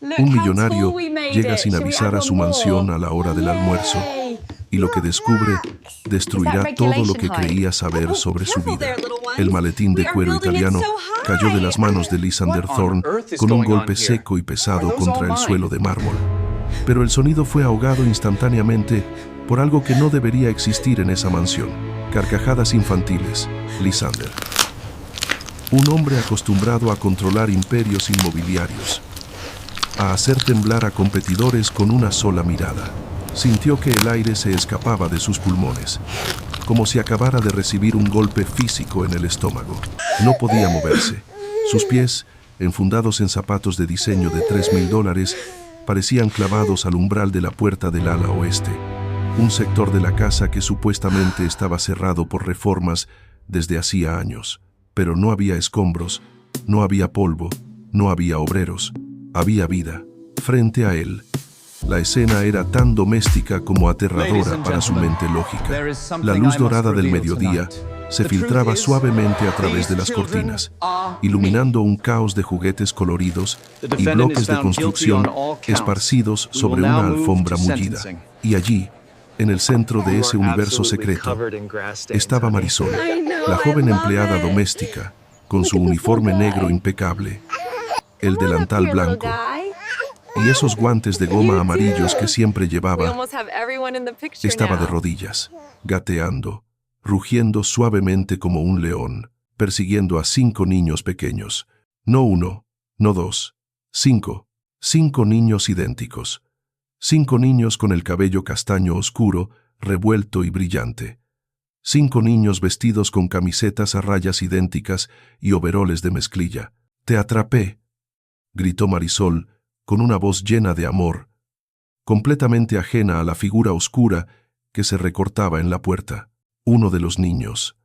Un millonario llega sin avisar a su mansión a la hora del almuerzo y lo que descubre destruirá todo lo que creía saber sobre su vida. El maletín de cuero italiano cayó de las manos de Lysander Thorne con un golpe seco y pesado contra el suelo de mármol. Pero el sonido fue ahogado instantáneamente por algo que no debería existir en esa mansión: carcajadas infantiles. Lysander, un hombre acostumbrado a controlar imperios inmobiliarios, a hacer temblar a competidores con una sola mirada, sintió que el aire se escapaba de sus pulmones, como si acabara de recibir un golpe físico en el estómago. No podía moverse. Sus pies, enfundados en zapatos de diseño de $3,000, parecían clavados al umbral de la puerta del ala oeste, un sector de la casa que supuestamente estaba cerrado por reformas desde hacía años. Pero no había escombros, no había polvo, no había obreros, había vida. Frente a él, la escena era tan doméstica como aterradora para su mente lógica. La luz dorada del mediodía se filtraba suavemente a través de las cortinas, iluminando un caos de juguetes coloridos y bloques de construcción esparcidos sobre una alfombra mullida. Y allí, en el centro de ese universo secreto, estaba Marisol, la joven empleada doméstica, con su uniforme negro impecable, el delantal blanco y esos guantes de goma amarillos que siempre llevaba. Estaba de rodillas, gateando, rugiendo suavemente como un león, persiguiendo a 5 niños pequeños. No uno, no dos, 5. 5 niños idénticos. 5 niños con el cabello castaño oscuro, revuelto y brillante. 5 niños vestidos con camisetas a rayas idénticas y overoles de mezclilla. «Te atrapé», gritó Marisol con una voz llena de amor, completamente ajena a la figura oscura que se recortaba en la puerta. Uno de los niños,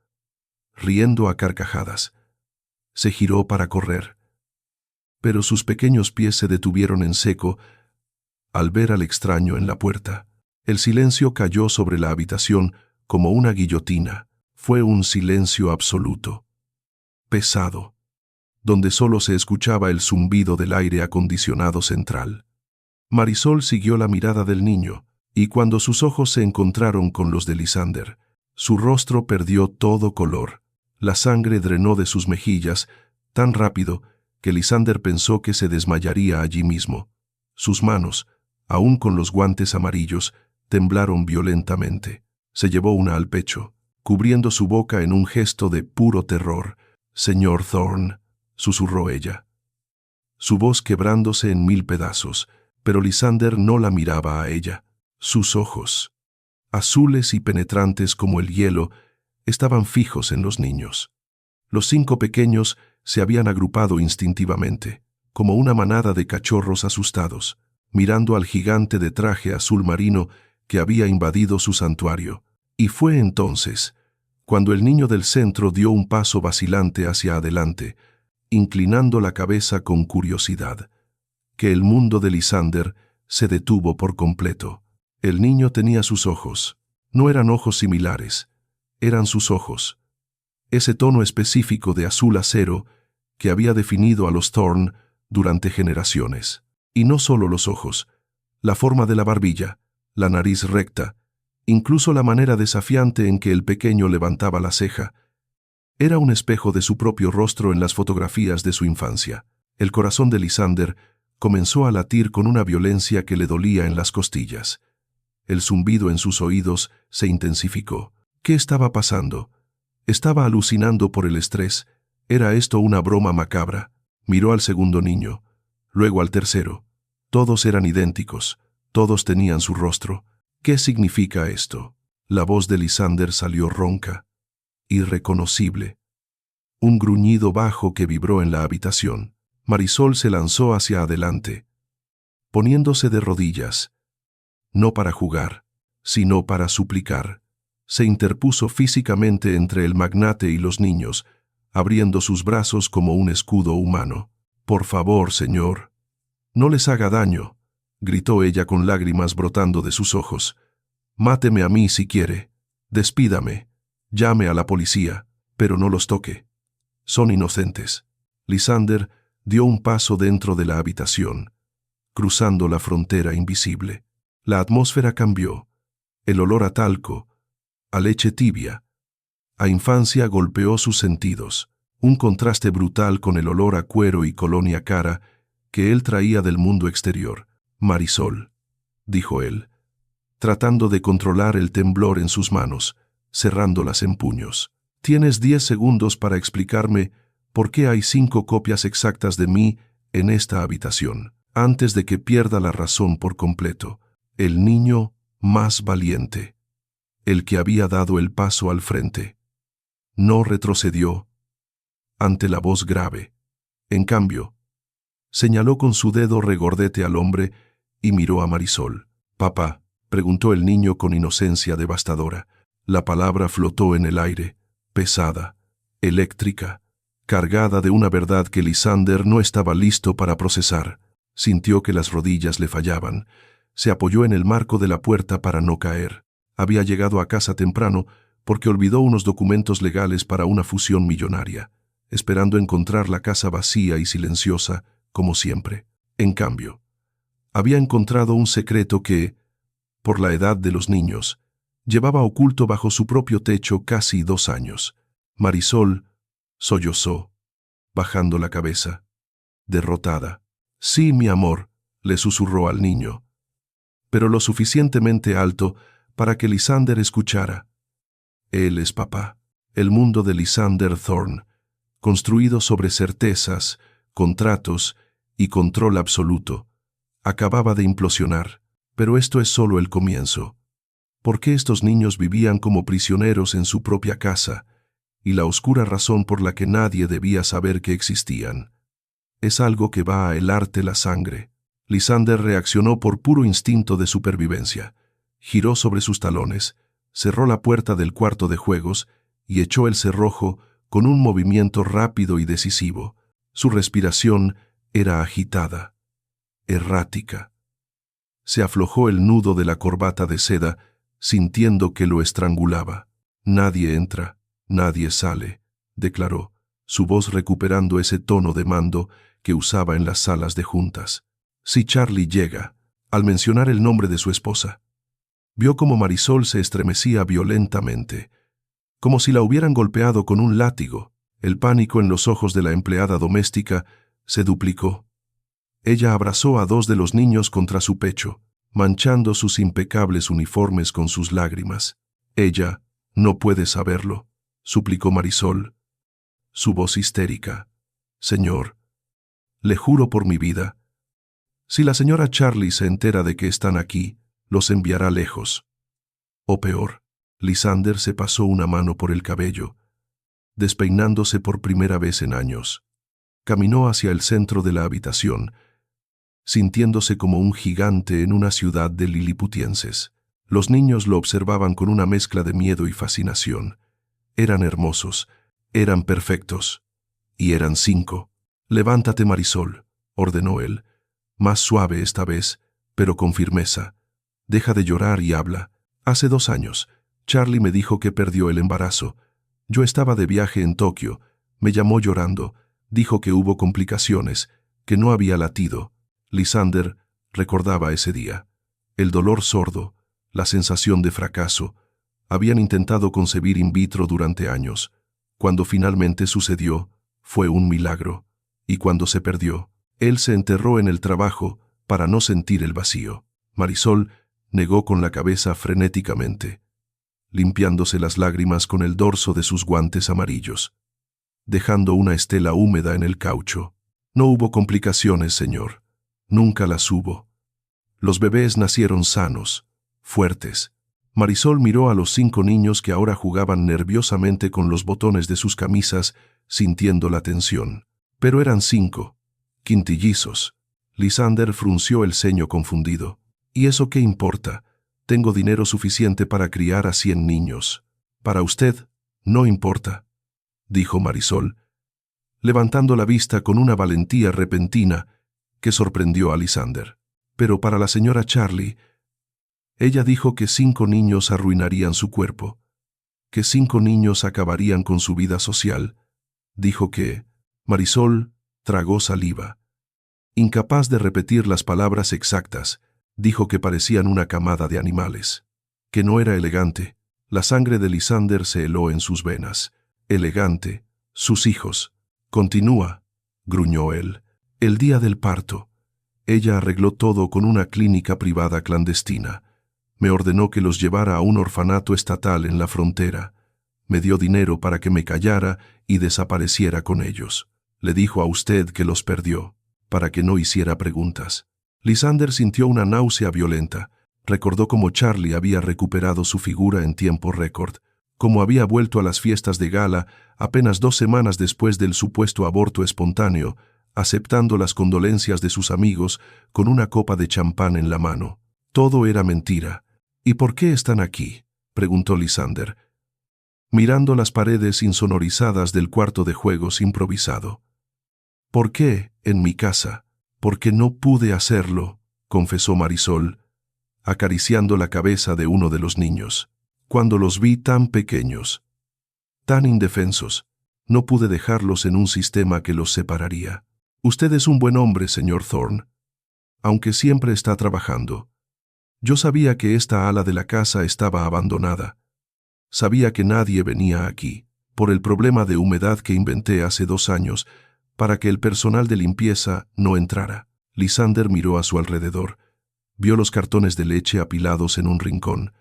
riendo a carcajadas, se giró para correr, pero sus pequeños pies se detuvieron en seco al ver al extraño en la puerta. El silencio cayó sobre la habitación como una guillotina. Fue un silencio absoluto, pesado, donde solo se escuchaba el zumbido del aire acondicionado central. Marisol siguió la mirada del niño, y cuando sus ojos se encontraron con los de Lysander, su rostro perdió todo color. La sangre drenó de sus mejillas tan rápido que Lysander pensó que se desmayaría allí mismo. Sus manos, aún con los guantes amarillos, temblaron violentamente. Se llevó una al pecho, cubriendo su boca en un gesto de puro terror. «Señor Thorne», susurró ella, su voz quebrándose en 1000 pedazos, pero Lysander no la miraba a ella. Sus ojos, azules y penetrantes como el hielo, estaban fijos en los niños. Los 5 pequeños se habían agrupado instintivamente, como una manada de cachorros asustados, mirando al gigante de traje azul marino que había invadido su santuario. Y fue entonces, cuando el niño del centro dio un paso vacilante hacia adelante, inclinando la cabeza con curiosidad, que el mundo de Lysander se detuvo por completo. El niño tenía sus ojos. No eran ojos similares, eran sus ojos. Ese tono específico de azul acero que había definido a los Thorne durante generaciones. Y no solo los ojos, la forma de la barbilla, la nariz recta, incluso la manera desafiante en que el pequeño levantaba la ceja. Era un espejo de su propio rostro en las fotografías de su infancia. El corazón de Lysander comenzó a latir con una violencia que le dolía en las costillas. El zumbido en sus oídos se intensificó. ¿Qué estaba pasando? ¿Estaba alucinando por el estrés? ¿Era esto una broma macabra? Miró al segundo niño, luego al tercero. Todos eran idénticos, todos tenían su rostro. ¿Qué significa esto? La voz de Lysander salió ronca, irreconocible. Un gruñido bajo que vibró en la habitación. Marisol se lanzó hacia adelante, poniéndose de rodillas, no para jugar, sino para suplicar. Se interpuso físicamente entre el magnate y los niños, abriendo sus brazos como un escudo humano. «Por favor, señor, no les haga daño», gritó ella con lágrimas brotando de sus ojos. «Máteme a mí si quiere. Despídame. Llame a la policía, pero no los toque. Son inocentes». Lysander dio un paso dentro de la habitación, cruzando la frontera invisible. La atmósfera cambió. El olor a talco, a leche tibia, a infancia golpeó sus sentidos. Un contraste brutal con el olor a cuero y colonia cara que él traía del mundo exterior. «Marisol», dijo él, tratando de controlar el temblor en sus manos, cerrándolas en puños. «Tienes 10 segundos para explicarme por qué hay 5 copias exactas de mí en esta habitación, antes de que pierda la razón por completo». El niño más valiente, el que había dado el paso al frente, no retrocedió ante la voz grave. En cambio, señaló con su dedo regordete al hombre y miró a Marisol. «Papá», preguntó el niño con inocencia devastadora. La palabra flotó en el aire, pesada, eléctrica, cargada de una verdad que Lysander no estaba listo para procesar. Sintió que las rodillas le fallaban. Se apoyó en el marco de la puerta para no caer. Había llegado a casa temprano porque olvidó unos documentos legales para una fusión millonaria, esperando encontrar la casa vacía y silenciosa, como siempre. En cambio, había encontrado un secreto que, por la edad de los niños, llevaba oculto bajo su propio techo casi 2 años. Marisol sollozó, bajando la cabeza, derrotada. «Sí, mi amor», le susurró al niño, pero lo suficientemente alto para que Lysander escuchara. Él es papá. El mundo de Lysander Thorne, construido sobre certezas, contratos y control absoluto, acababa de implosionar. Pero esto es solo el comienzo. ¿Por qué estos niños vivían como prisioneros en su propia casa? Y la oscura razón por la que nadie debía saber que existían. Es algo que va a helarte la sangre. Lysander reaccionó por puro instinto de supervivencia. Giró sobre sus talones, cerró la puerta del cuarto de juegos y echó el cerrojo con un movimiento rápido y decisivo. Su respiración era agitada, errática. Se aflojó el nudo de la corbata de seda, sintiendo que lo estrangulaba. «Nadie entra, nadie sale», declaró, su voz recuperando ese tono de mando que usaba en las salas de juntas. «Si Charlie llega», al mencionar el nombre de su esposa, vio como Marisol se estremecía violentamente, como si la hubieran golpeado con un látigo. El pánico en los ojos de la empleada doméstica se duplicó. Ella abrazó a 2 de los niños contra su pecho, manchando sus impecables uniformes con sus lágrimas. «Ella no puede saberlo», suplicó Marisol, su voz histérica. «Señor, le juro por mi vida, si la señora Charlie se entera de que están aquí, los enviará lejos. O peor». Lysander se pasó una mano por el cabello, despeinándose por primera vez en años. Caminó hacia el centro de la habitación, sintiéndose como un gigante en una ciudad de liliputienses. Los niños lo observaban con una mezcla de miedo y fascinación. Eran hermosos, eran perfectos, y eran 5. «Levántate, Marisol», ordenó él, más suave esta vez, pero con firmeza. «Deja de llorar y habla. Hace 2 años, Charlie me dijo que perdió el embarazo. Yo estaba de viaje en Tokio. Me llamó llorando. Dijo que hubo complicaciones, que no había latido». Lysander recordaba ese día. El dolor sordo, la sensación de fracaso. Habían intentado concebir in vitro durante años. Cuando finalmente sucedió, fue un milagro. Y cuando se perdió, él se enterró en el trabajo para no sentir el vacío. Marisol negó con la cabeza frenéticamente, limpiándose las lágrimas con el dorso de sus guantes amarillos, dejando una estela húmeda en el caucho. «No hubo complicaciones, señor. Nunca las hubo. Los bebés nacieron sanos, fuertes». Marisol miró a los 5 niños que ahora jugaban nerviosamente con los botones de sus camisas, sintiendo la tensión. Pero eran 5, quintillizos. Lysander frunció el ceño confundido. «¿Y eso qué importa? Tengo dinero suficiente para criar a 100 niños. Para usted, no importa», dijo Marisol, levantando la vista con una valentía repentina que sorprendió a Lysander. «Pero para la señora Charlie, ella dijo que 5 niños arruinarían su cuerpo, que 5 niños acabarían con su vida social. Dijo que...». Marisol tragó saliva. Incapaz de repetir las palabras exactas, dijo que parecían una camada de animales. Que no era elegante. La sangre de Lysander se heló en sus venas. Elegante. Sus hijos. Continúa, gruñó él. El día del parto. Ella arregló todo con una clínica privada clandestina. Me ordenó que los llevara a un orfanato estatal en la frontera. Me dio dinero para que me callara y desapareciera con ellos. Le dijo a usted que los perdió, para que no hiciera preguntas. Lysander sintió una náusea violenta. Recordó cómo Charlie había recuperado su figura en tiempo récord, cómo había vuelto a las fiestas de gala apenas 2 semanas después del supuesto aborto espontáneo, aceptando las condolencias de sus amigos con una copa de champán en la mano. Todo era mentira. ¿Y por qué están aquí?, preguntó Lysander, mirando las paredes insonorizadas del cuarto de juegos improvisado. ¿Por qué en mi casa? Porque no pude hacerlo, confesó Marisol, acariciando la cabeza de uno de los niños. Cuando los vi tan pequeños, tan indefensos, no pude dejarlos en un sistema que los separaría. Usted es un buen hombre, señor Thorne, aunque siempre está trabajando. Yo sabía que esta ala de la casa estaba abandonada. Sabía que nadie venía aquí, por el problema de humedad que inventé hace 2 años, para que el personal de limpieza no entrara. Lysander miró a su alrededor. Vio los cartones de leche apilados en un rincón,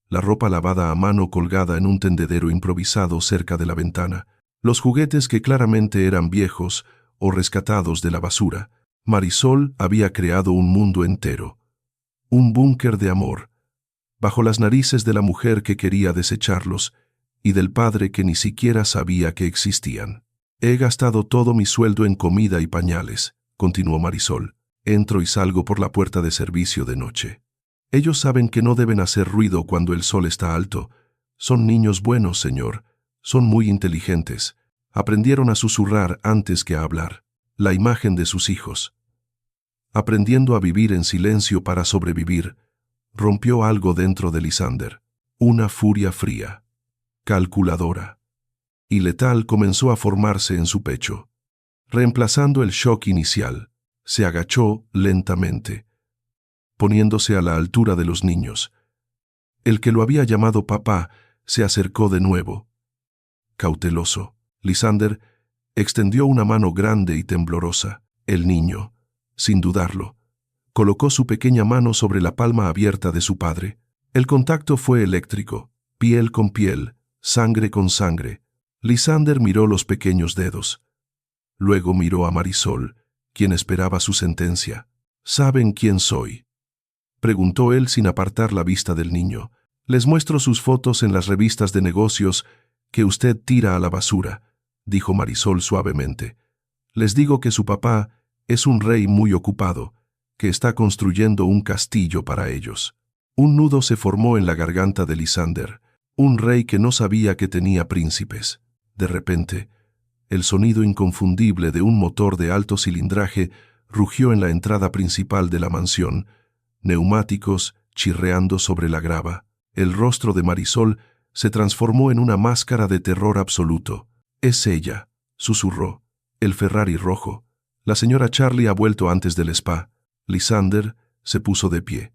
la ropa lavada a mano colgada en un tendedero improvisado cerca de la ventana, los juguetes que claramente eran viejos o rescatados de la basura. Marisol había creado un mundo entero, un búnker de amor, bajo las narices de la mujer que quería desecharlos y del padre que ni siquiera sabía que existían. He gastado todo mi sueldo en comida y pañales, continuó Marisol. Entro y salgo por la puerta de servicio de noche. Ellos saben que no deben hacer ruido cuando el sol está alto. Son niños buenos, señor. Son muy inteligentes. Aprendieron a susurrar antes que a hablar. La imagen de sus hijos. Aprendiendo a vivir en silencio para sobrevivir, rompió algo dentro de Lysander. Una furia fría, calculadora y letal comenzó a formarse en su pecho. Reemplazando el shock inicial, se agachó lentamente, poniéndose a la altura de los niños. El que lo había llamado papá se acercó de nuevo. Cauteloso, Lysander extendió una mano grande y temblorosa. El niño, sin dudarlo, colocó su pequeña mano sobre la palma abierta de su padre. El contacto fue eléctrico, piel con piel, sangre con sangre. Lysander miró los pequeños dedos. Luego miró a Marisol, quien esperaba su sentencia. ¿Saben quién soy?, preguntó él sin apartar la vista del niño. Les muestro sus fotos en las revistas de negocios que usted tira a la basura, dijo Marisol suavemente. Les digo que su papá es un rey muy ocupado, que está construyendo un castillo para ellos. Un nudo se formó en la garganta de Lysander, un rey que no sabía que tenía príncipes. De repente, el sonido inconfundible de un motor de alto cilindraje rugió en la entrada principal de la mansión, neumáticos chirreando sobre la grava. El rostro de Marisol se transformó en una máscara de terror absoluto. «Es ella», susurró, «el Ferrari rojo. La señora Charlie ha vuelto antes del spa». Lysander se puso de pie,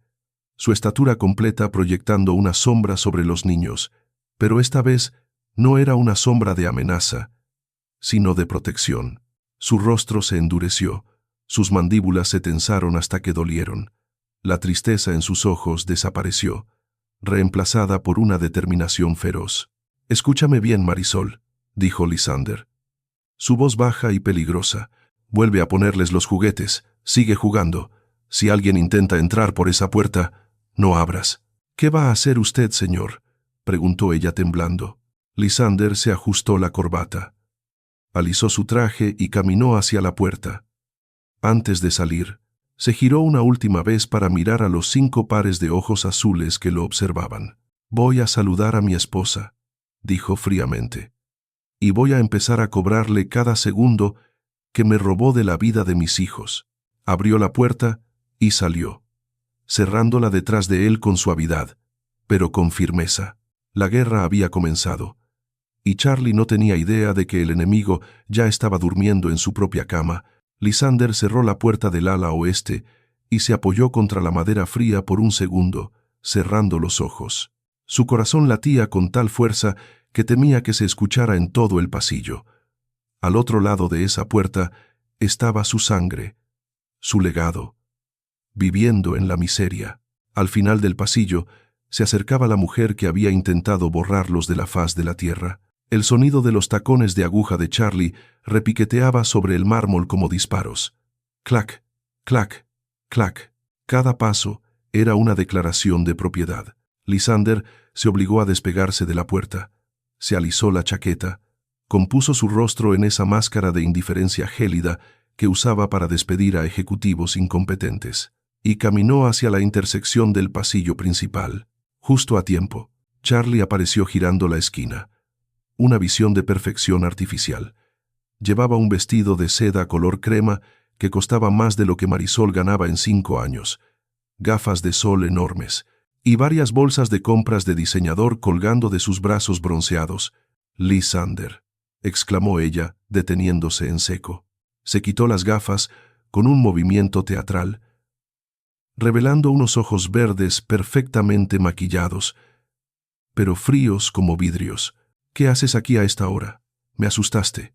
su estatura completa proyectando una sombra sobre los niños, pero esta vez no era una sombra de amenaza, sino de protección. Su rostro se endureció, sus mandíbulas se tensaron hasta que dolieron. La tristeza en sus ojos desapareció, reemplazada por una determinación feroz. «Escúchame bien, Marisol», dijo Lysander. Su voz baja y peligrosa. «Vuelve a ponerles los juguetes, sigue jugando. Si alguien intenta entrar por esa puerta, no abras». «¿Qué va a hacer usted, señor?», preguntó ella temblando. Lysander se ajustó la corbata, alisó su traje y caminó hacia la puerta. Antes de salir, se giró una última vez para mirar a los 5 pares de ojos azules que lo observaban. «Voy a saludar a mi esposa», dijo fríamente, «y voy a empezar a cobrarle cada segundo que me robó de la vida de mis hijos». Abrió la puerta y salió, cerrándola detrás de él con suavidad, pero con firmeza. La guerra había comenzado, y Charlie no tenía idea de que el enemigo ya estaba durmiendo en su propia cama, Lysander cerró la puerta del ala oeste y se apoyó contra la madera fría por un segundo, cerrando los ojos. Su corazón latía con tal fuerza que temía que se escuchara en todo el pasillo. Al otro lado de esa puerta estaba su sangre, su legado, viviendo en la miseria. Al final del pasillo se acercaba la mujer que había intentado borrarlos de la faz de la tierra. El sonido de los tacones de aguja de Charlie repiqueteaba sobre el mármol como disparos. Clac, clac, clac. Cada paso era una declaración de propiedad. Lysander se obligó a despegarse de la puerta. Se alisó la chaqueta, compuso su rostro en esa máscara de indiferencia gélida que usaba para despedir a ejecutivos incompetentes, y caminó hacia la intersección del pasillo principal. Justo a tiempo, Charlie apareció girando la esquina. Una visión de perfección artificial. Llevaba un vestido de seda color crema que costaba más de lo que Marisol ganaba en 5 años, gafas de sol enormes, y varias bolsas de compras de diseñador colgando de sus brazos bronceados. «Lysander», exclamó ella, deteniéndose en seco. Se quitó las gafas con un movimiento teatral, revelando unos ojos verdes perfectamente maquillados, pero fríos como vidrios. «¿Qué haces aquí a esta hora? Me asustaste.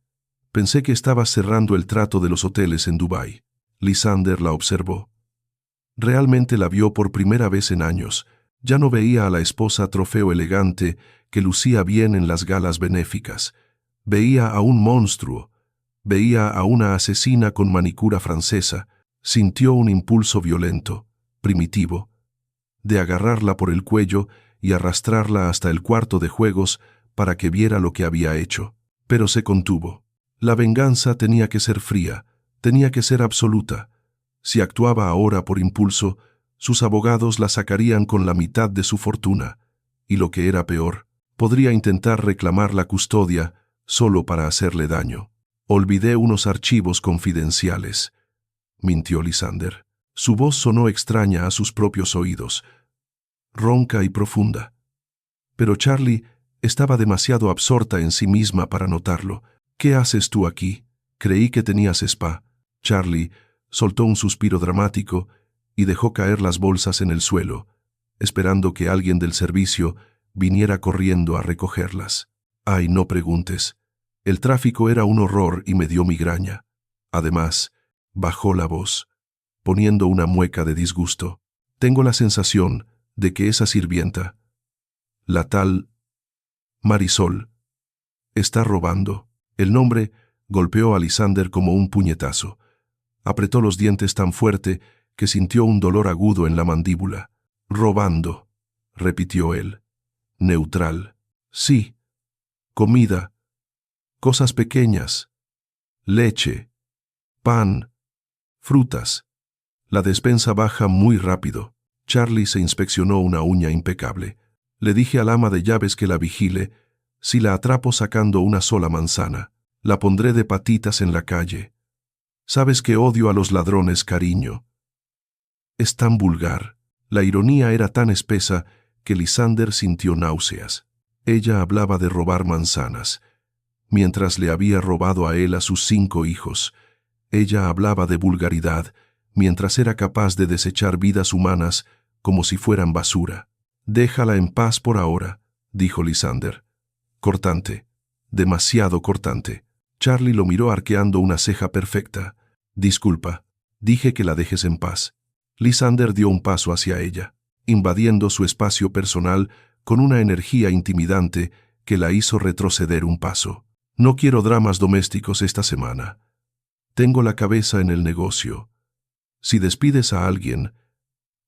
Pensé que estabas cerrando el trato de los hoteles en Dubái». Lysander la observó. Realmente la vio por primera vez en años. Ya no veía a la esposa trofeo elegante que lucía bien en las galas benéficas. Veía a un monstruo. Veía a una asesina con manicura francesa. Sintió un impulso violento, primitivo, de agarrarla por el cuello y arrastrarla hasta el cuarto de juegos para que viera lo que había hecho. Pero se contuvo. La venganza tenía que ser fría, tenía que ser absoluta. Si actuaba ahora por impulso, sus abogados la sacarían con la mitad de su fortuna, y lo que era peor, podría intentar reclamar la custodia solo para hacerle daño. «Olvidé unos archivos confidenciales», mintió Lysander. Su voz sonó extraña a sus propios oídos, ronca y profunda. Pero Charlie estaba demasiado absorta en sí misma para notarlo. «¿Qué haces tú aquí? Creí que tenías spa». Charlie soltó un suspiro dramático y dejó caer las bolsas en el suelo, esperando que alguien del servicio viniera corriendo a recogerlas. «Ay, no preguntes. El tráfico era un horror y me dio migraña». Además, bajó la voz, poniendo una mueca de disgusto. «Tengo la sensación de que esa sirvienta, la tal Marisol, está robando». El nombre golpeó a Lysander como un puñetazo. Apretó los dientes tan fuerte que sintió un dolor agudo en la mandíbula. «Robando», repitió él. «Neutral». «Sí. Comida. Cosas pequeñas. Leche. Pan. Frutas». La despensa baja muy rápido. Charlie se inspeccionó una uña impecable. «Le dije al ama de llaves que la vigile. Si la atrapo sacando una sola manzana, la pondré de patitas en la calle. Sabes que odio a los ladrones, cariño». Es tan vulgar. La ironía era tan espesa que Lysander sintió náuseas. Ella hablaba de robar manzanas, mientras le había robado a él a sus 5 hijos. Ella hablaba de vulgaridad, mientras era capaz de desechar vidas humanas como si fueran basura. «Déjala en paz por ahora», dijo Lysander. Cortante, demasiado cortante. Charlie lo miró arqueando una ceja perfecta. «Disculpa, dije que la dejes en paz». Lysander dio un paso hacia ella, invadiendo su espacio personal con una energía intimidante que la hizo retroceder un paso. «No quiero dramas domésticos esta semana. Tengo la cabeza en el negocio. Si despides a alguien,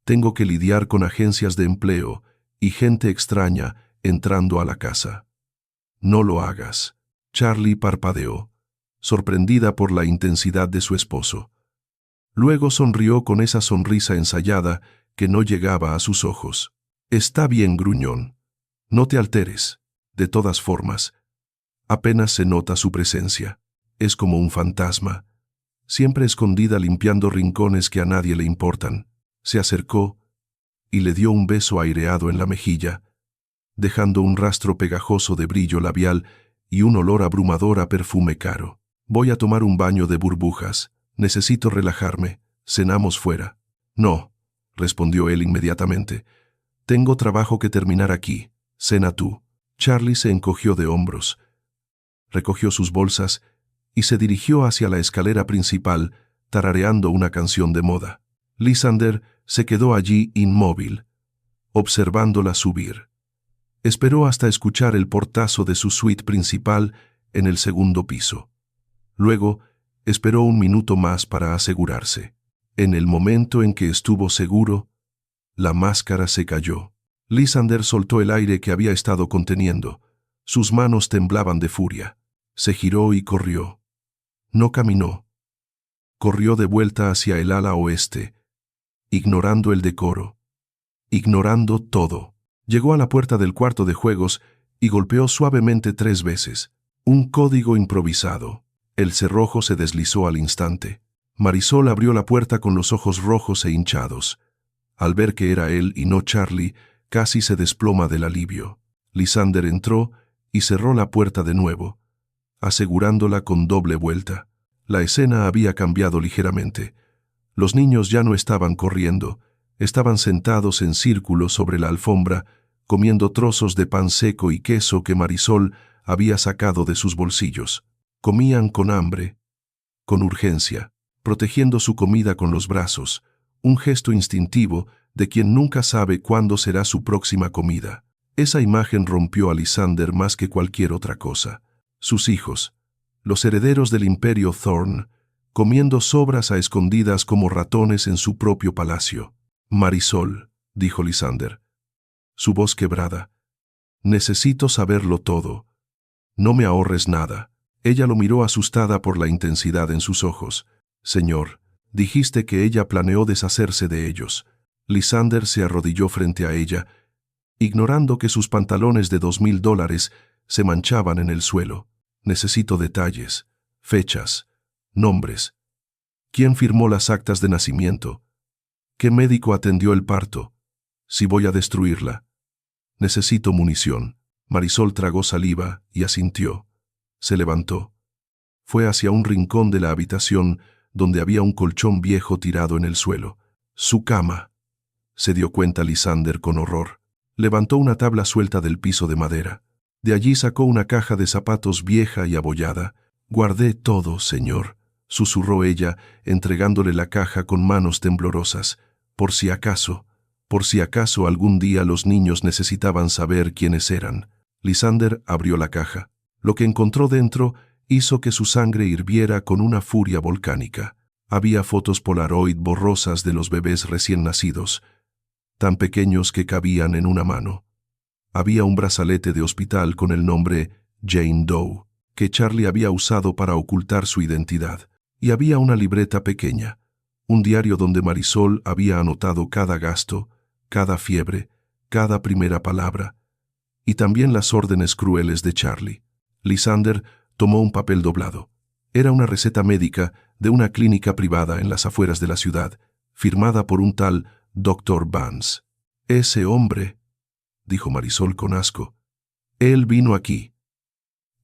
tengo que lidiar con agencias de empleo y gente extraña entrando a la casa. No lo hagas». Charlie parpadeó, sorprendida por la intensidad de su esposo. Luego sonrió con esa sonrisa ensayada que no llegaba a sus ojos. «Está bien, gruñón. No te alteres. De todas formas, apenas se nota su presencia. Es como un fantasma, siempre escondida limpiando rincones que a nadie le importan». Se acercó y le dio un beso aireado en la mejilla, dejando un rastro pegajoso de brillo labial y un olor abrumador a perfume caro. «Voy a tomar un baño de burbujas. Necesito relajarme. Cenamos fuera. No, respondió él inmediatamente. Tengo trabajo que terminar aquí. Cena tú. Charlie se encogió de hombros, recogió sus bolsas y se dirigió hacia la escalera principal, tarareando una canción de moda. Lysander se quedó allí inmóvil, observándola subir. Esperó hasta escuchar el portazo de su suite principal en el segundo piso. Luego, esperó un minuto más para asegurarse. En el momento en que estuvo seguro, la máscara se cayó. Lysander soltó el aire que había estado conteniendo. Sus manos temblaban de furia. Se giró y corrió. No caminó. Corrió de vuelta hacia el ala oeste, ignorando el decoro, ignorando todo. Llegó a la puerta del cuarto de juegos y golpeó suavemente 3 veces. Un código improvisado. El cerrojo se deslizó al instante. Marisol abrió la puerta con los ojos rojos e hinchados. Al ver que era él y no Charlie, casi se desploma del alivio. Lysander entró y cerró la puerta de nuevo, asegurándola con doble vuelta. La escena había cambiado ligeramente. Los niños ya no estaban corriendo, estaban sentados en círculo sobre la alfombra, comiendo trozos de pan seco y queso que Marisol había sacado de sus bolsillos. Comían con hambre, con urgencia, protegiendo su comida con los brazos, un gesto instintivo de quien nunca sabe cuándo será su próxima comida. Esa imagen rompió a Lysander más que cualquier otra cosa. Sus hijos, los herederos del imperio Thorn, comiendo sobras a escondidas como ratones en su propio palacio. Marisol, dijo Lysander, su voz quebrada, necesito saberlo todo. No me ahorres nada. Ella lo miró asustada por la intensidad en sus ojos. Señor, dijiste que ella planeó deshacerse de ellos. Lysander se arrodilló frente a ella, ignorando que sus pantalones de $2,000 se manchaban en el suelo. Necesito detalles, fechas, nombres. ¿Quién firmó las actas de nacimiento? ¿Qué médico atendió el parto? Si voy a destruirla. Necesito munición. Marisol tragó saliva y asintió. Se levantó. Fue hacia un rincón de la habitación donde había un colchón viejo tirado en el suelo. Su cama. Se dio cuenta Lysander con horror. Levantó una tabla suelta del piso de madera. De allí sacó una caja de zapatos vieja y abollada. Guardé todo, señor, susurró ella, entregándole la caja con manos temblorosas. Por si acaso algún día los niños necesitaban saber quiénes eran. Lysander abrió la caja. Lo que encontró dentro hizo que su sangre hirviera con una furia volcánica. Había fotos Polaroid borrosas de los bebés recién nacidos, tan pequeños que cabían en una mano. Había un brazalete de hospital con el nombre Jane Doe, que Charlie había usado para ocultar su identidad. Y había una libreta pequeña, un diario donde Marisol había anotado cada gasto, cada fiebre, cada primera palabra, y también las órdenes crueles de Charlie. Lysander tomó un papel doblado. Era una receta médica de una clínica privada en las afueras de la ciudad, firmada por un tal Dr. Vance. Ese hombre, dijo Marisol con asco. Él vino aquí.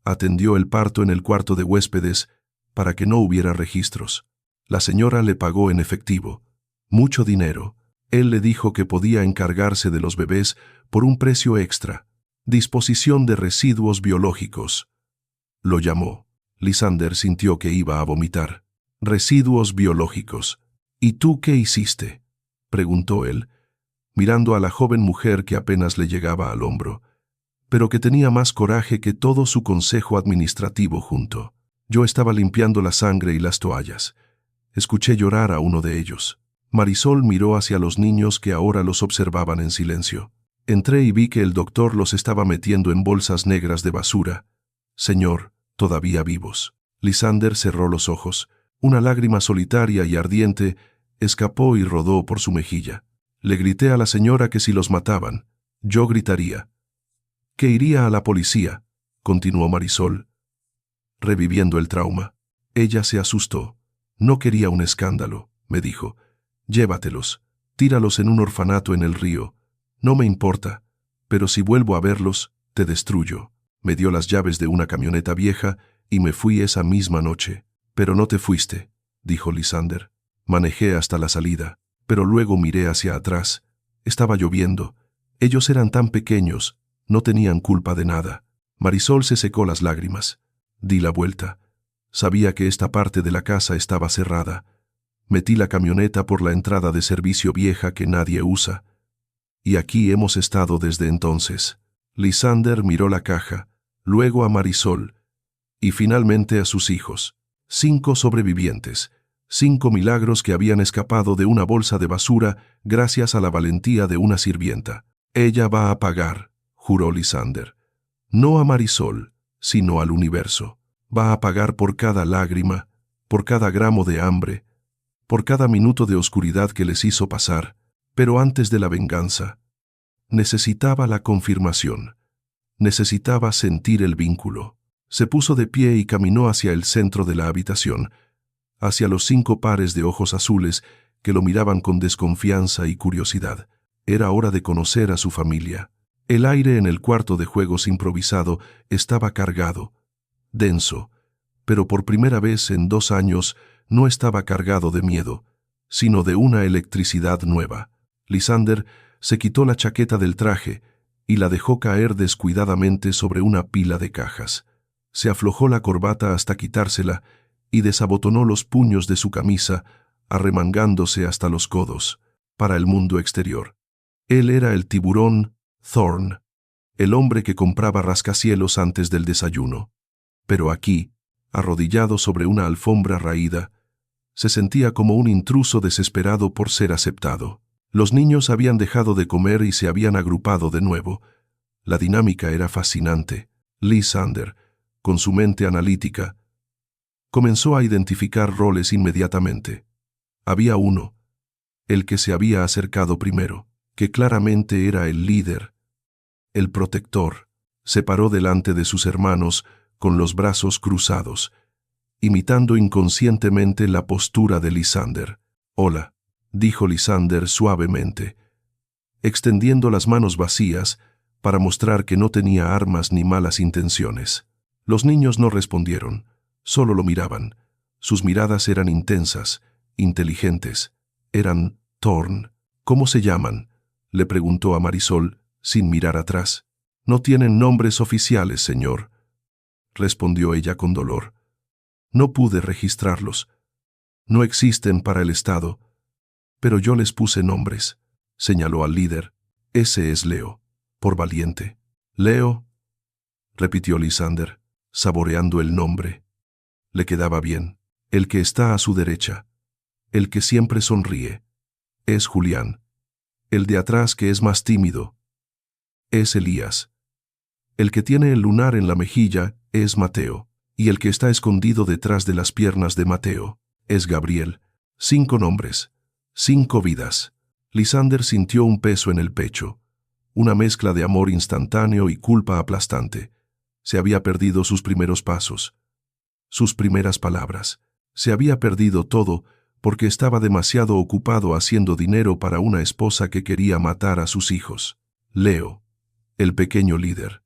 Atendió el parto en el cuarto de huéspedes para que no hubiera registros. La señora le pagó en efectivo, mucho dinero. Él le dijo que podía encargarse de los bebés por un precio extra. Disposición de residuos biológicos. Lo llamó. Lysander sintió que iba a vomitar. Residuos biológicos. ¿Y tú qué hiciste?, preguntó él, mirando a la joven mujer que apenas le llegaba al hombro, pero que tenía más coraje que todo su consejo administrativo junto. Yo estaba limpiando la sangre y las toallas. Escuché llorar a uno de ellos. Marisol miró hacia los niños que ahora los observaban en silencio. Entré y vi que el doctor los estaba metiendo en bolsas negras de basura. Señor, todavía vivos. Lysander cerró los ojos. Una lágrima solitaria y ardiente escapó y rodó por su mejilla. Le grité a la señora que si los mataban, yo gritaría. Que iría a la policía, continuó Marisol, reviviendo el trauma. Ella se asustó. No quería un escándalo, me dijo. Llévatelos, tíralos en un orfanato en el río. No me importa, pero si vuelvo a verlos, te destruyo. Me dio las llaves de una camioneta vieja y me fui esa misma noche. Pero no te fuiste. dijo Lysander. Manejé hasta la salida, pero luego miré hacia atrás. Estaba lloviendo. Ellos eran tan pequeños, no tenían culpa de nada. Marisol se secó las lágrimas. Di la vuelta. Sabía que esta parte de la casa estaba cerrada. Metí la camioneta por la entrada de servicio vieja que nadie usa. Y aquí hemos estado desde entonces. Lysander miró la caja, luego a Marisol, y finalmente a sus hijos. 5 sobrevivientes. 5 milagros que habían escapado de una bolsa de basura gracias a la valentía de una sirvienta. Ella va a pagar, juró Lysander. No a Marisol, sino al universo. Va a pagar por cada lágrima, por cada gramo de hambre, por cada minuto de oscuridad que les hizo pasar. Pero antes de la venganza, necesitaba la confirmación. Necesitaba sentir el vínculo. Se puso de pie y caminó hacia el centro de la habitación, hacia los 5 pares de ojos azules que lo miraban con desconfianza y curiosidad. Era hora de conocer a su familia. El aire en el cuarto de juegos improvisado estaba cargado, denso, pero por primera vez en 2 años no estaba cargado de miedo, sino de una electricidad nueva. Lysander se quitó la chaqueta del traje y la dejó caer descuidadamente sobre una pila de cajas. Se aflojó la corbata hasta quitársela y desabotonó los puños de su camisa, arremangándose hasta los codos, para el mundo exterior. Él era el tiburón Thorn, el hombre que compraba rascacielos antes del desayuno. Pero aquí, arrodillado sobre una alfombra raída, se sentía como un intruso desesperado por ser aceptado. Los niños habían dejado de comer y se habían agrupado de nuevo. La dinámica era fascinante. Lysander, con su mente analítica, comenzó a identificar roles inmediatamente. Había uno, el que se había acercado primero, que claramente era el líder, el protector. Se paró delante de sus hermanos con los brazos cruzados, imitando inconscientemente la postura de Lysander. «Hola», dijo Lysander suavemente, extendiendo las manos vacías para mostrar que no tenía armas ni malas intenciones. Los niños no respondieron, solo lo miraban. Sus miradas eran intensas, inteligentes. Eran Thorn. «¿Cómo se llaman?», le preguntó a Marisol, sin mirar atrás. «No tienen nombres oficiales, señor», respondió ella con dolor. «No pude registrarlos. No existen para el Estado. Pero yo les puse nombres», señaló al líder. «Ese es Leo, por valiente». «Leo», repitió Lysander, saboreando el nombre. Le quedaba bien. «El que está a su derecha, el que siempre sonríe, es Julián. El de atrás, que es más tímido, es Elías. El que tiene el lunar en la mejilla es Mateo, y el que está escondido detrás de las piernas de Mateo es Gabriel». 5 nombres, 5 vidas. Lysander sintió un peso en el pecho, una mezcla de amor instantáneo y culpa aplastante. Se había perdido sus primeros pasos, sus primeras palabras. Se había perdido todo porque estaba demasiado ocupado haciendo dinero para una esposa que quería matar a sus hijos. Leo, el pequeño líder,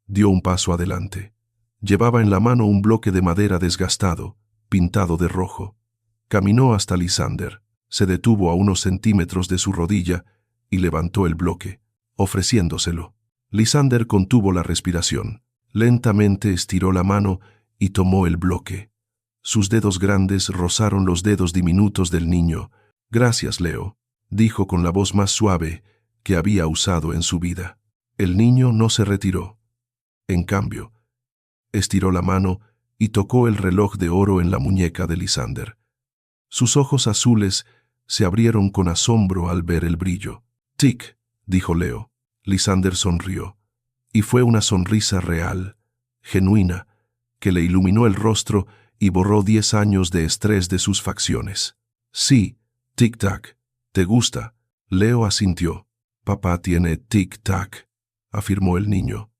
dio un paso adelante. Llevaba en la mano un bloque de madera desgastado, pintado de rojo. Caminó hasta Lysander, se detuvo a unos centímetros de su rodilla y levantó el bloque, ofreciéndoselo. Lysander contuvo la respiración. Lentamente estiró la mano y tomó el bloque. Sus dedos grandes rozaron los dedos diminutos del niño. «Gracias, Leo», dijo con la voz más suave que había usado en su vida. El niño no se retiró. En cambio, estiró la mano y tocó el reloj de oro en la muñeca de Lysander. Sus ojos azules se abrieron con asombro al ver el brillo. «Tic», dijo Leo. Lysander sonrió. Y fue una sonrisa real, genuina, que le iluminó el rostro y borró 10 años de estrés de sus facciones. «Sí, tic-tac. ¿Te gusta?». Leo asintió. «Papá tiene tic-tac», afirmó el niño,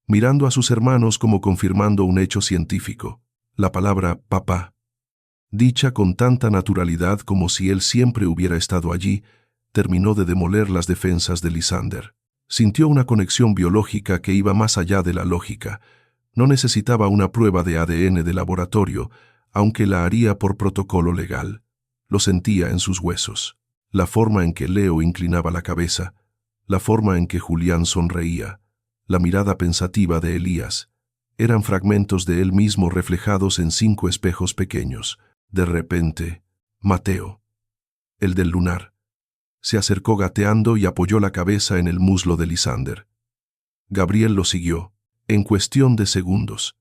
mirando a sus hermanos como confirmando un hecho científico. La palabra «papá», dicha con tanta naturalidad como si él siempre hubiera estado allí, terminó de demoler las defensas de Lysander. Sintió una conexión biológica que iba más allá de la lógica. No necesitaba una prueba de ADN de laboratorio, aunque la haría por protocolo legal. Lo sentía en sus huesos. La forma en que Leo inclinaba la cabeza, la forma en que Julián sonreía, la mirada pensativa de Elías, eran fragmentos de él mismo reflejados en 5 espejos pequeños. De repente, Mateo, el del lunar, se acercó gateando y apoyó la cabeza en el muslo de Lisander. Gabriel lo siguió, en cuestión de segundos.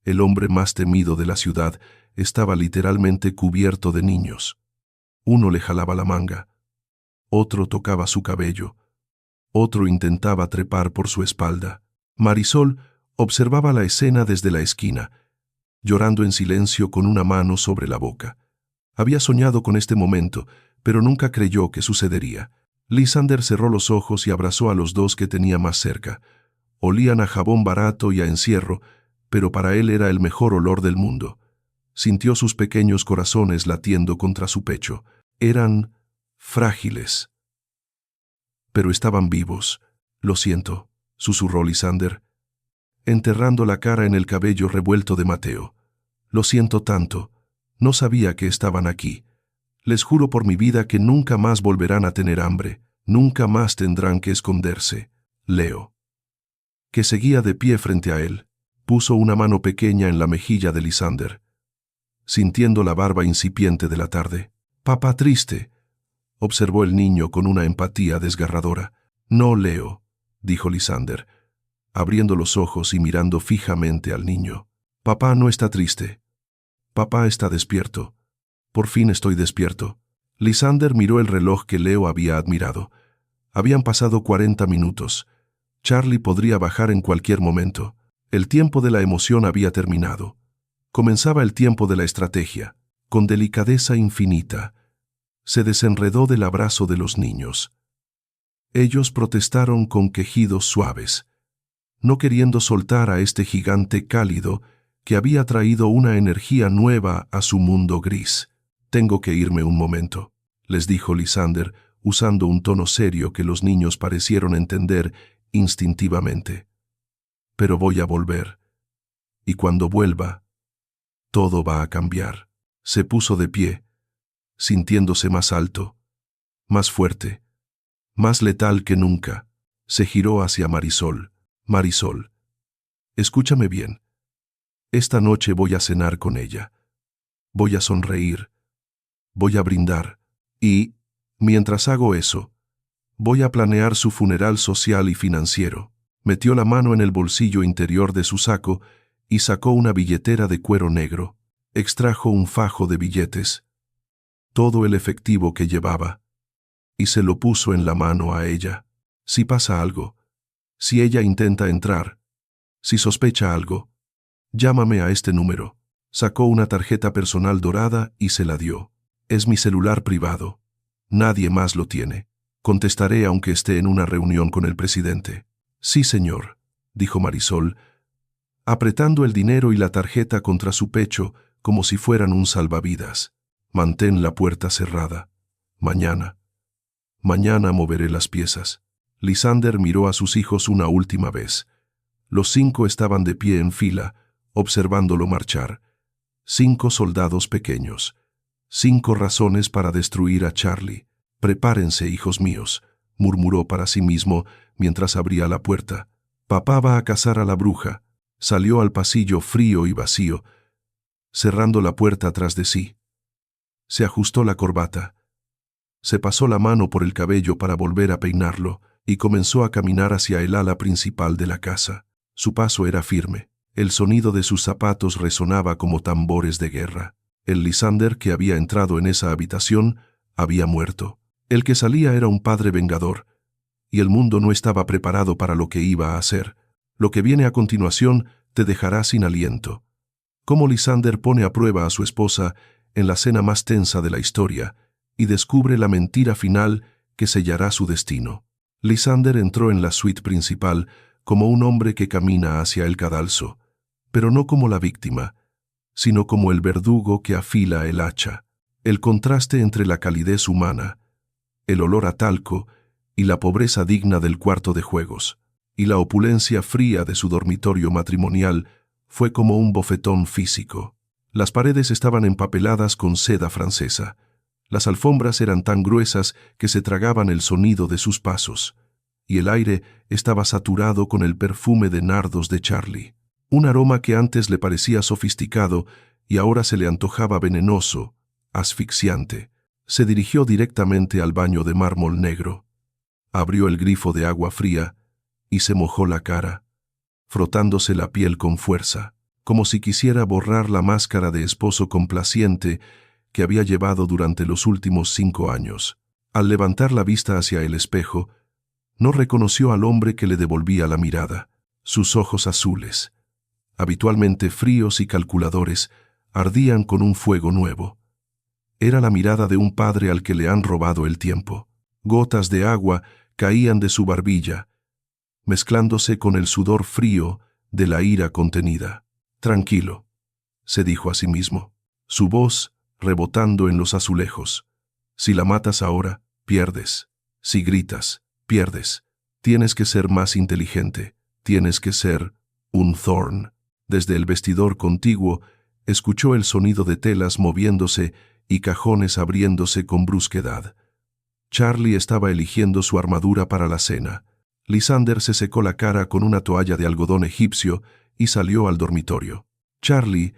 El hombre más temido de la ciudad estaba literalmente cubierto de niños. Uno le jalaba la manga, otro tocaba su cabello, otro intentaba trepar por su espalda. Marisol observaba la escena desde la esquina, llorando en silencio con una mano sobre la boca. Había soñado con este momento, pero nunca creyó que sucedería. Lisander cerró los ojos y abrazó a los 2 que tenía más cerca. Olían a jabón barato y a encierro, pero para él era el mejor olor del mundo. Sintió sus pequeños corazones latiendo contra su pecho. Eran frágiles, pero estaban vivos. Lo siento, susurró Lisander, enterrando la cara en el cabello revuelto de Mateo. Lo siento tanto. No sabía que estaban aquí. Les juro por mi vida que nunca más volverán a tener hambre. Nunca más tendrán que esconderse. Leo, que seguía de pie frente a él, puso una mano pequeña en la mejilla de Lisander, sintiendo la barba incipiente de la tarde. «Papá triste», observó el niño con una empatía desgarradora. «No, Leo», dijo Lisander, abriendo los ojos y mirando fijamente al niño. «Papá no está triste. Papá está despierto. Por fin estoy despierto». Lisander miró el reloj que Leo había admirado. Habían pasado 40 minutos. Charlie podría bajar en cualquier momento. El tiempo de la emoción había terminado. Comenzaba el tiempo de la estrategia. Con delicadeza infinita, se desenredó del abrazo de los niños. Ellos protestaron con quejidos suaves, no queriendo soltar a este gigante cálido que había traído una energía nueva a su mundo gris. «Tengo que irme un momento», les dijo Lisander, usando un tono serio que los niños parecieron entender instintivamente. «Pero voy a volver. Y cuando vuelva, todo va a cambiar». Se puso de pie, sintiéndose más alto, más fuerte, más letal que nunca. Se giró hacia Marisol. «Marisol, escúchame bien. Esta noche voy a cenar con ella. Voy a sonreír. Voy a brindar. Y, mientras hago eso, voy a planear su funeral social y financiero». Metió la mano en el bolsillo interior de su saco y sacó una billetera de cuero negro. Extrajo un fajo de billetes, todo el efectivo que llevaba, y se lo puso en la mano a ella. «Si pasa algo, si ella intenta entrar, si sospecha algo, llámame a este número». Sacó una tarjeta personal dorada y se la dio. «Es mi celular privado. Nadie más lo tiene. Contestaré aunque esté en una reunión con el presidente». «Sí, señor», dijo Marisol, apretando el dinero y la tarjeta contra su pecho como si fueran un salvavidas. «Mantén la puerta cerrada. Mañana moveré las piezas». Lisander miró a sus hijos una última vez. Los 5 estaban de pie en fila, observándolo marchar. 5 soldados pequeños. 5 razones para destruir a Charlie. «Prepárense, hijos míos», murmuró para sí mismo mientras abría la puerta. «Papá va a cazar a la bruja». Salió al pasillo frío y vacío, cerrando la puerta tras de sí. Se ajustó la corbata. Se pasó la mano por el cabello para volver a peinarlo y comenzó a caminar hacia el ala principal de la casa. Su paso era firme. El sonido de sus zapatos resonaba como tambores de guerra. El Lisander que había entrado en esa habitación había muerto. El que salía era un padre vengador, y el mundo no estaba preparado para lo que iba a hacer. Lo que viene a continuación te dejará sin aliento. Cómo Lisander pone a prueba a su esposa en la cena más tensa de la historia y descubre la mentira final que sellará su destino. Lisander entró en la suite principal como un hombre que camina hacia el cadalso, pero no como la víctima, sino como el verdugo que afila el hacha. El contraste entre la calidez humana, el olor a talco y la pobreza digna del cuarto de juegos, y la opulencia fría de su dormitorio matrimonial fue como un bofetón físico. Las paredes estaban empapeladas con seda francesa. Las alfombras eran tan gruesas que se tragaban el sonido de sus pasos, y el aire estaba saturado con el perfume de nardos de Charlie. Un aroma que antes le parecía sofisticado y ahora se le antojaba venenoso, asfixiante. Se dirigió directamente al baño de mármol negro. Abrió el grifo de agua fría y se mojó la cara, frotándose la piel con fuerza, como si quisiera borrar la máscara de esposo complaciente que había llevado durante los últimos 5 años. Al levantar la vista hacia el espejo, no reconoció al hombre que le devolvía la mirada. Sus ojos azules, habitualmente fríos y calculadores, ardían con un fuego nuevo. Era la mirada de un padre al que le han robado el tiempo. Gotas de agua caían de su barbilla, mezclándose con el sudor frío de la ira contenida. «Tranquilo», se dijo a sí mismo, su voz rebotando en los azulejos. «Si la matas ahora, pierdes. Si gritas, pierdes. Tienes que ser más inteligente. Tienes que ser un Thorne». Desde el vestidor contiguo, escuchó el sonido de telas moviéndose y cajones abriéndose con brusquedad. Charlie estaba eligiendo su armadura para la cena. Lysander se secó la cara con una toalla de algodón egipcio y salió al dormitorio. Charlie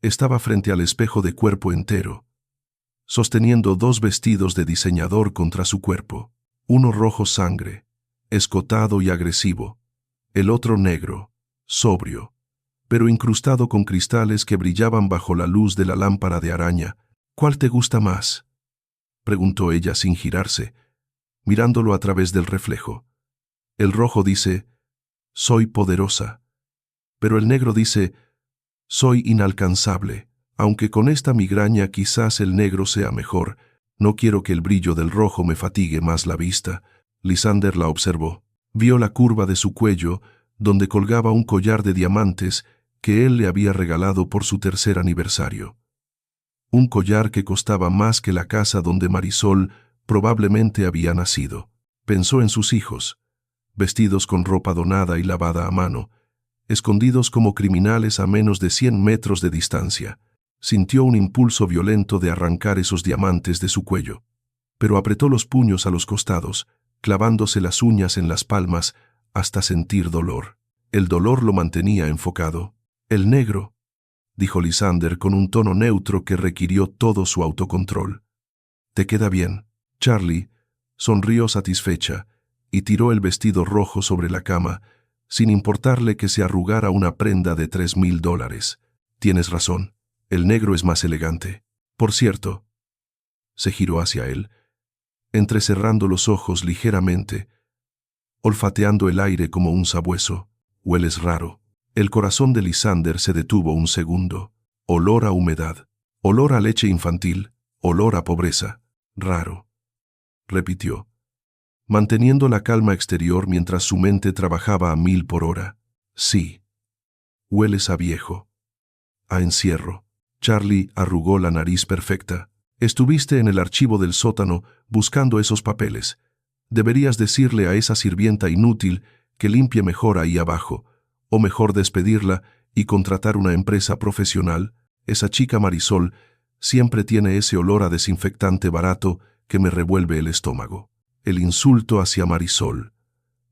estaba frente al espejo de cuerpo entero, sosteniendo 2 vestidos de diseñador contra su cuerpo. Uno rojo sangre, escotado y agresivo. El otro negro, sobrio, pero incrustado con cristales que brillaban bajo la luz de la lámpara de araña. «¿Cuál te gusta más?», preguntó ella sin girarse, mirándolo a través del reflejo. El rojo dice, «Soy poderosa», pero el negro dice, «Soy inalcanzable». Aunque con esta migraña quizás el negro sea mejor, no quiero que el brillo del rojo me fatigue más la vista. Lysander la observó. Vio la curva de su cuello, donde colgaba un collar de diamantes que él le había regalado por su 3er aniversario. Un collar que costaba más que la casa donde Marisol probablemente había nacido. Pensó en sus hijos, vestidos con ropa donada y lavada a mano, escondidos como criminales a menos de 100 metros de distancia. Sintió un impulso violento de arrancar esos diamantes de su cuello, pero apretó los puños a los costados, clavándose las uñas en las palmas hasta sentir dolor. El dolor lo mantenía enfocado. «El negro», dijo Lysander con un tono neutro que requirió todo su autocontrol. «Te queda bien». Charlie sonrió satisfecha y tiró el vestido rojo sobre la cama, sin importarle que se arrugara una prenda de $3,000. «Tienes razón, el negro es más elegante. Por cierto», se giró hacia él, entrecerrando los ojos ligeramente, olfateando el aire como un sabueso. «Hueles raro». El corazón de Lysander se detuvo un segundo. Olor a humedad, olor a leche infantil, olor a pobreza. «Raro», repitió, manteniendo la calma exterior mientras su mente trabajaba a 1000 por hora. «Sí. Hueles a viejo. A encierro». Charlie arrugó la nariz perfecta. «Estuviste en el archivo del sótano buscando esos papeles. Deberías decirle a esa sirvienta inútil que limpie mejor ahí abajo, o mejor despedirla y contratar una empresa profesional. Esa chica Marisol siempre tiene ese olor a desinfectante barato que me revuelve el estómago». El insulto hacia Marisol,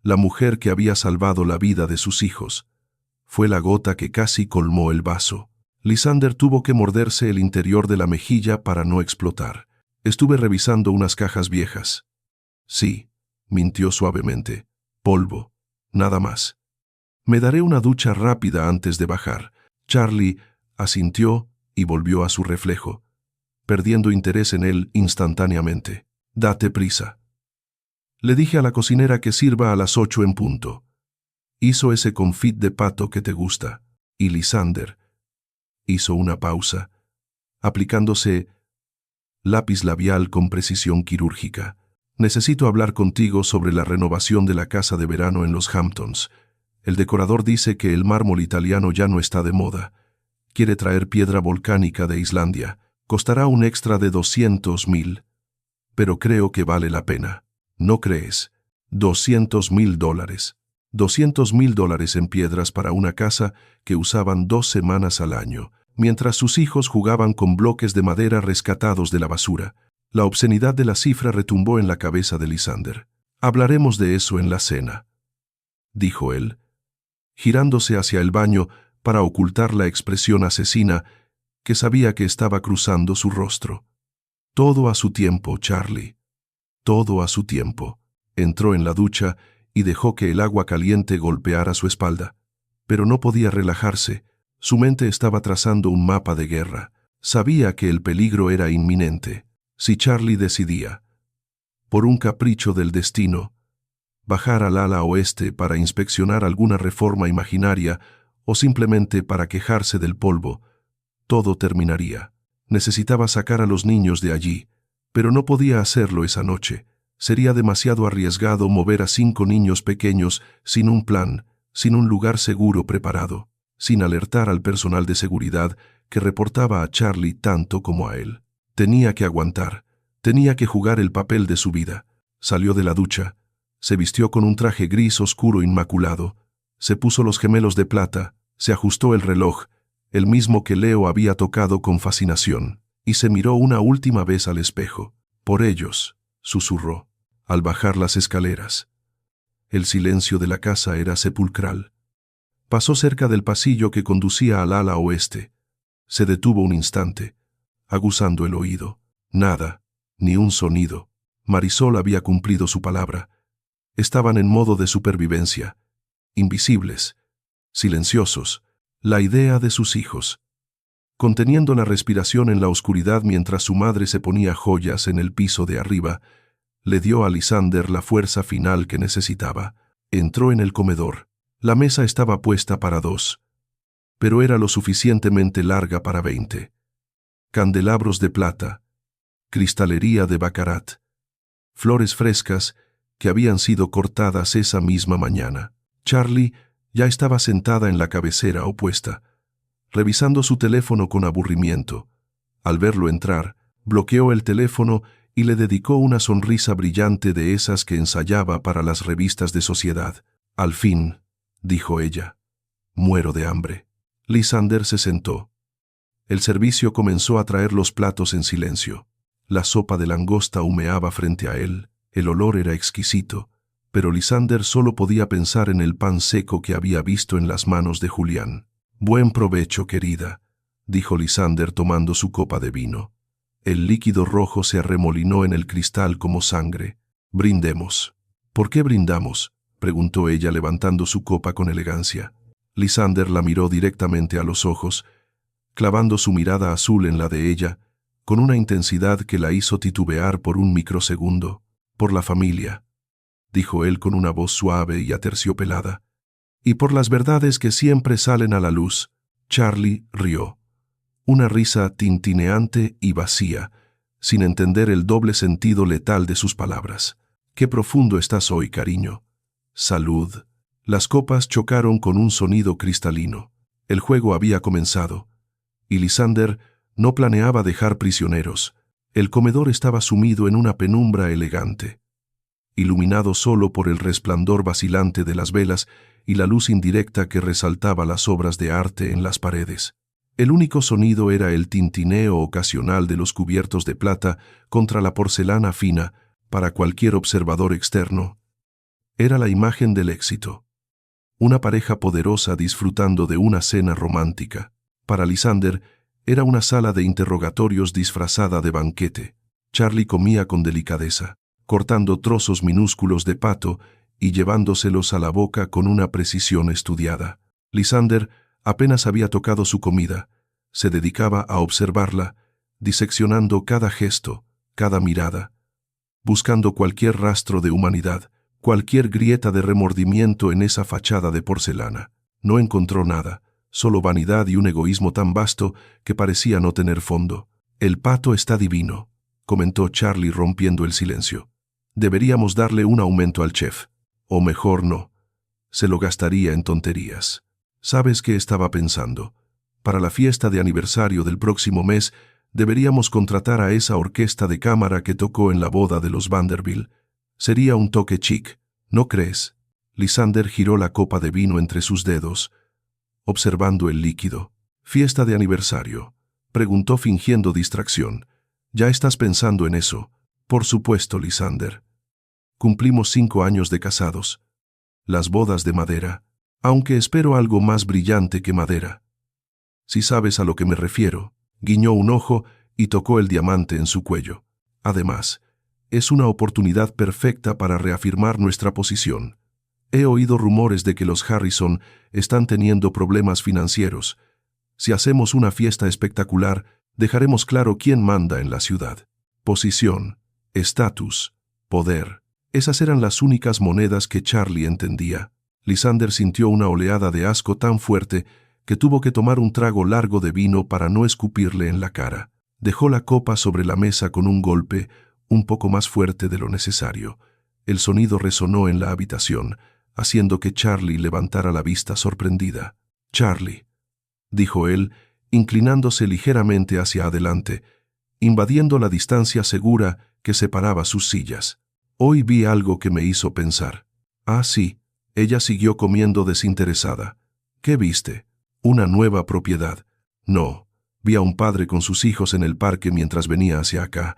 la mujer que había salvado la vida de sus hijos, fue la gota que casi colmó el vaso. Lysander tuvo que morderse el interior de la mejilla para no explotar. «Estuve revisando unas cajas viejas». «Sí», mintió suavemente. «Polvo, nada más. Me daré una ducha rápida antes de bajar». Charlie asintió y volvió a su reflejo, perdiendo interés en él instantáneamente. «Date prisa». «Le dije a la cocinera que sirva a las 8 en punto. Hizo ese confit de pato que te gusta». Y Lysander hizo una pausa, aplicándose lápiz labial con precisión quirúrgica. «Necesito hablar contigo sobre la renovación de la casa de verano en los Hamptons. El decorador dice que el mármol italiano ya no está de moda. Quiere traer piedra volcánica de Islandia. Costará un extra de $200,000. Pero creo que vale la pena. ¿No crees? $200,000. $200,000 en piedras para una casa que usaban 2 semanas al año. mientras sus hijos jugaban con bloques de madera rescatados de la basura. La obscenidad de la cifra retumbó en la cabeza de Lysander. «Hablaremos de eso en la cena», dijo él, girándose hacia el baño para ocultar la expresión asesina que sabía que estaba cruzando su rostro. «Todo a su tiempo, Charlie. Todo a su tiempo». Entró en la ducha y dejó que el agua caliente golpeara su espalda. Pero no podía relajarse. Su mente estaba trazando un mapa de guerra. Sabía que el peligro era inminente. Si Charlie decidía, por un capricho del destino, bajar al ala oeste para inspeccionar alguna reforma imaginaria o simplemente para quejarse del polvo, todo terminaría. Necesitaba sacar a los niños de allí, pero no podía hacerlo esa noche. Sería demasiado arriesgado mover a 5 niños pequeños sin un plan, sin un lugar seguro preparado, sin alertar al personal de seguridad que reportaba a Charlie tanto como a él. Tenía que aguantar, tenía que jugar el papel de su vida. Salió de la ducha, se vistió con un traje gris oscuro inmaculado, se puso los gemelos de plata, se ajustó el reloj, el mismo que Leo había tocado con fascinación, y se miró una última vez al espejo. «Por ellos», susurró, al bajar las escaleras. El silencio de la casa era sepulcral. Pasó cerca del pasillo que conducía al ala oeste. Se detuvo un instante, aguzando el oído. Nada, ni un sonido. Marisol había cumplido su palabra. Estaban en modo de supervivencia, invisibles, silenciosos, la idea de sus hijos. Conteniendo la respiración en la oscuridad mientras su madre se ponía joyas en el piso de arriba, le dio a Lysander la fuerza final que necesitaba. Entró en el comedor. La mesa estaba puesta para 2, pero era lo suficientemente larga para 20. Candelabros de plata, cristalería de baccarat, flores frescas que habían sido cortadas esa misma mañana. Charlie ya estaba sentada en la cabecera opuesta, revisando su teléfono con aburrimiento. Al verlo entrar, bloqueó el teléfono y le dedicó una sonrisa brillante de esas que ensayaba para las revistas de sociedad. «Al fin», dijo ella, «muero de hambre». Lysander se sentó. El servicio comenzó a traer los platos en silencio. La sopa de langosta humeaba frente a él. El olor era exquisito, pero Lysander solo podía pensar en el pan seco que había visto en las manos de Julián. «Buen provecho, querida», dijo Lysander tomando su copa de vino. El líquido rojo se arremolinó en el cristal como sangre. «Brindemos». «¿Por qué brindamos?», preguntó ella levantando su copa con elegancia. Lysander la miró directamente a los ojos, clavando su mirada azul en la de ella, con una intensidad que la hizo titubear por un microsegundo. «Por la familia», dijo él con una voz suave y aterciopelada. «Y por las verdades que siempre salen a la luz». Charlie rió. Una risa tintineante y vacía, sin entender el doble sentido letal de sus palabras. «Qué profundo estás hoy, cariño». «Salud». Las copas chocaron con un sonido cristalino. El juego había comenzado, y Lysander no planeaba dejar prisioneros. El comedor estaba sumido en una penumbra elegante, iluminado solo por el resplandor vacilante de las velas y la luz indirecta que resaltaba las obras de arte en las paredes. El único sonido era el tintineo ocasional de los cubiertos de plata contra la porcelana fina. Para cualquier observador externo, era la imagen del éxito. Una pareja poderosa disfrutando de una cena romántica. Para Lysander, era una sala de interrogatorios disfrazada de banquete. Charlie comía con delicadeza, cortando trozos minúsculos de pato y llevándoselos a la boca con una precisión estudiada. Lysander apenas había tocado su comida. Se dedicaba a observarla, diseccionando cada gesto, cada mirada, buscando cualquier rastro de humanidad, cualquier grieta de remordimiento en esa fachada de porcelana. No encontró nada, solo vanidad y un egoísmo tan vasto que parecía no tener fondo. «El pato está divino», comentó Charlie rompiendo el silencio. «Deberíamos darle un aumento al chef. O mejor no. Se lo gastaría en tonterías». ¿Sabes qué estaba pensando? Para la fiesta de aniversario del próximo mes, deberíamos contratar a esa orquesta de cámara que tocó en la boda de los Vanderbilt. Sería un toque chic, ¿no crees? Lysander giró la copa de vino entre sus dedos, observando el líquido. «Fiesta de aniversario», preguntó fingiendo distracción. «¿Ya estás pensando en eso?» «Por supuesto, Lysander. Cumplimos 5 años de casados. Las bodas de madera, aunque espero algo más brillante que madera». «Si sabes a lo que me refiero», guiñó un ojo y tocó el diamante en su cuello. «Además, es una oportunidad perfecta para reafirmar nuestra posición. He oído rumores de que los Harrison están teniendo problemas financieros. Si hacemos una fiesta espectacular, dejaremos claro quién manda en la ciudad. Posición, estatus, poder. Esas eran las únicas monedas que Charlie entendía. Lysander sintió una oleada de asco tan fuerte que tuvo que tomar un trago largo de vino para no escupirle en la cara. Dejó la copa sobre la mesa con un golpe un poco más fuerte de lo necesario. El sonido resonó en la habitación, haciendo que Charlie levantara la vista sorprendida. «Charlie», dijo él, inclinándose ligeramente hacia adelante, invadiendo la distancia segura que separaba sus sillas. «Hoy vi algo que me hizo pensar». «Ah, sí», ella siguió comiendo desinteresada. «¿Qué viste?» «Una nueva propiedad». «No, vi a un padre con sus hijos en el parque mientras venía hacia acá».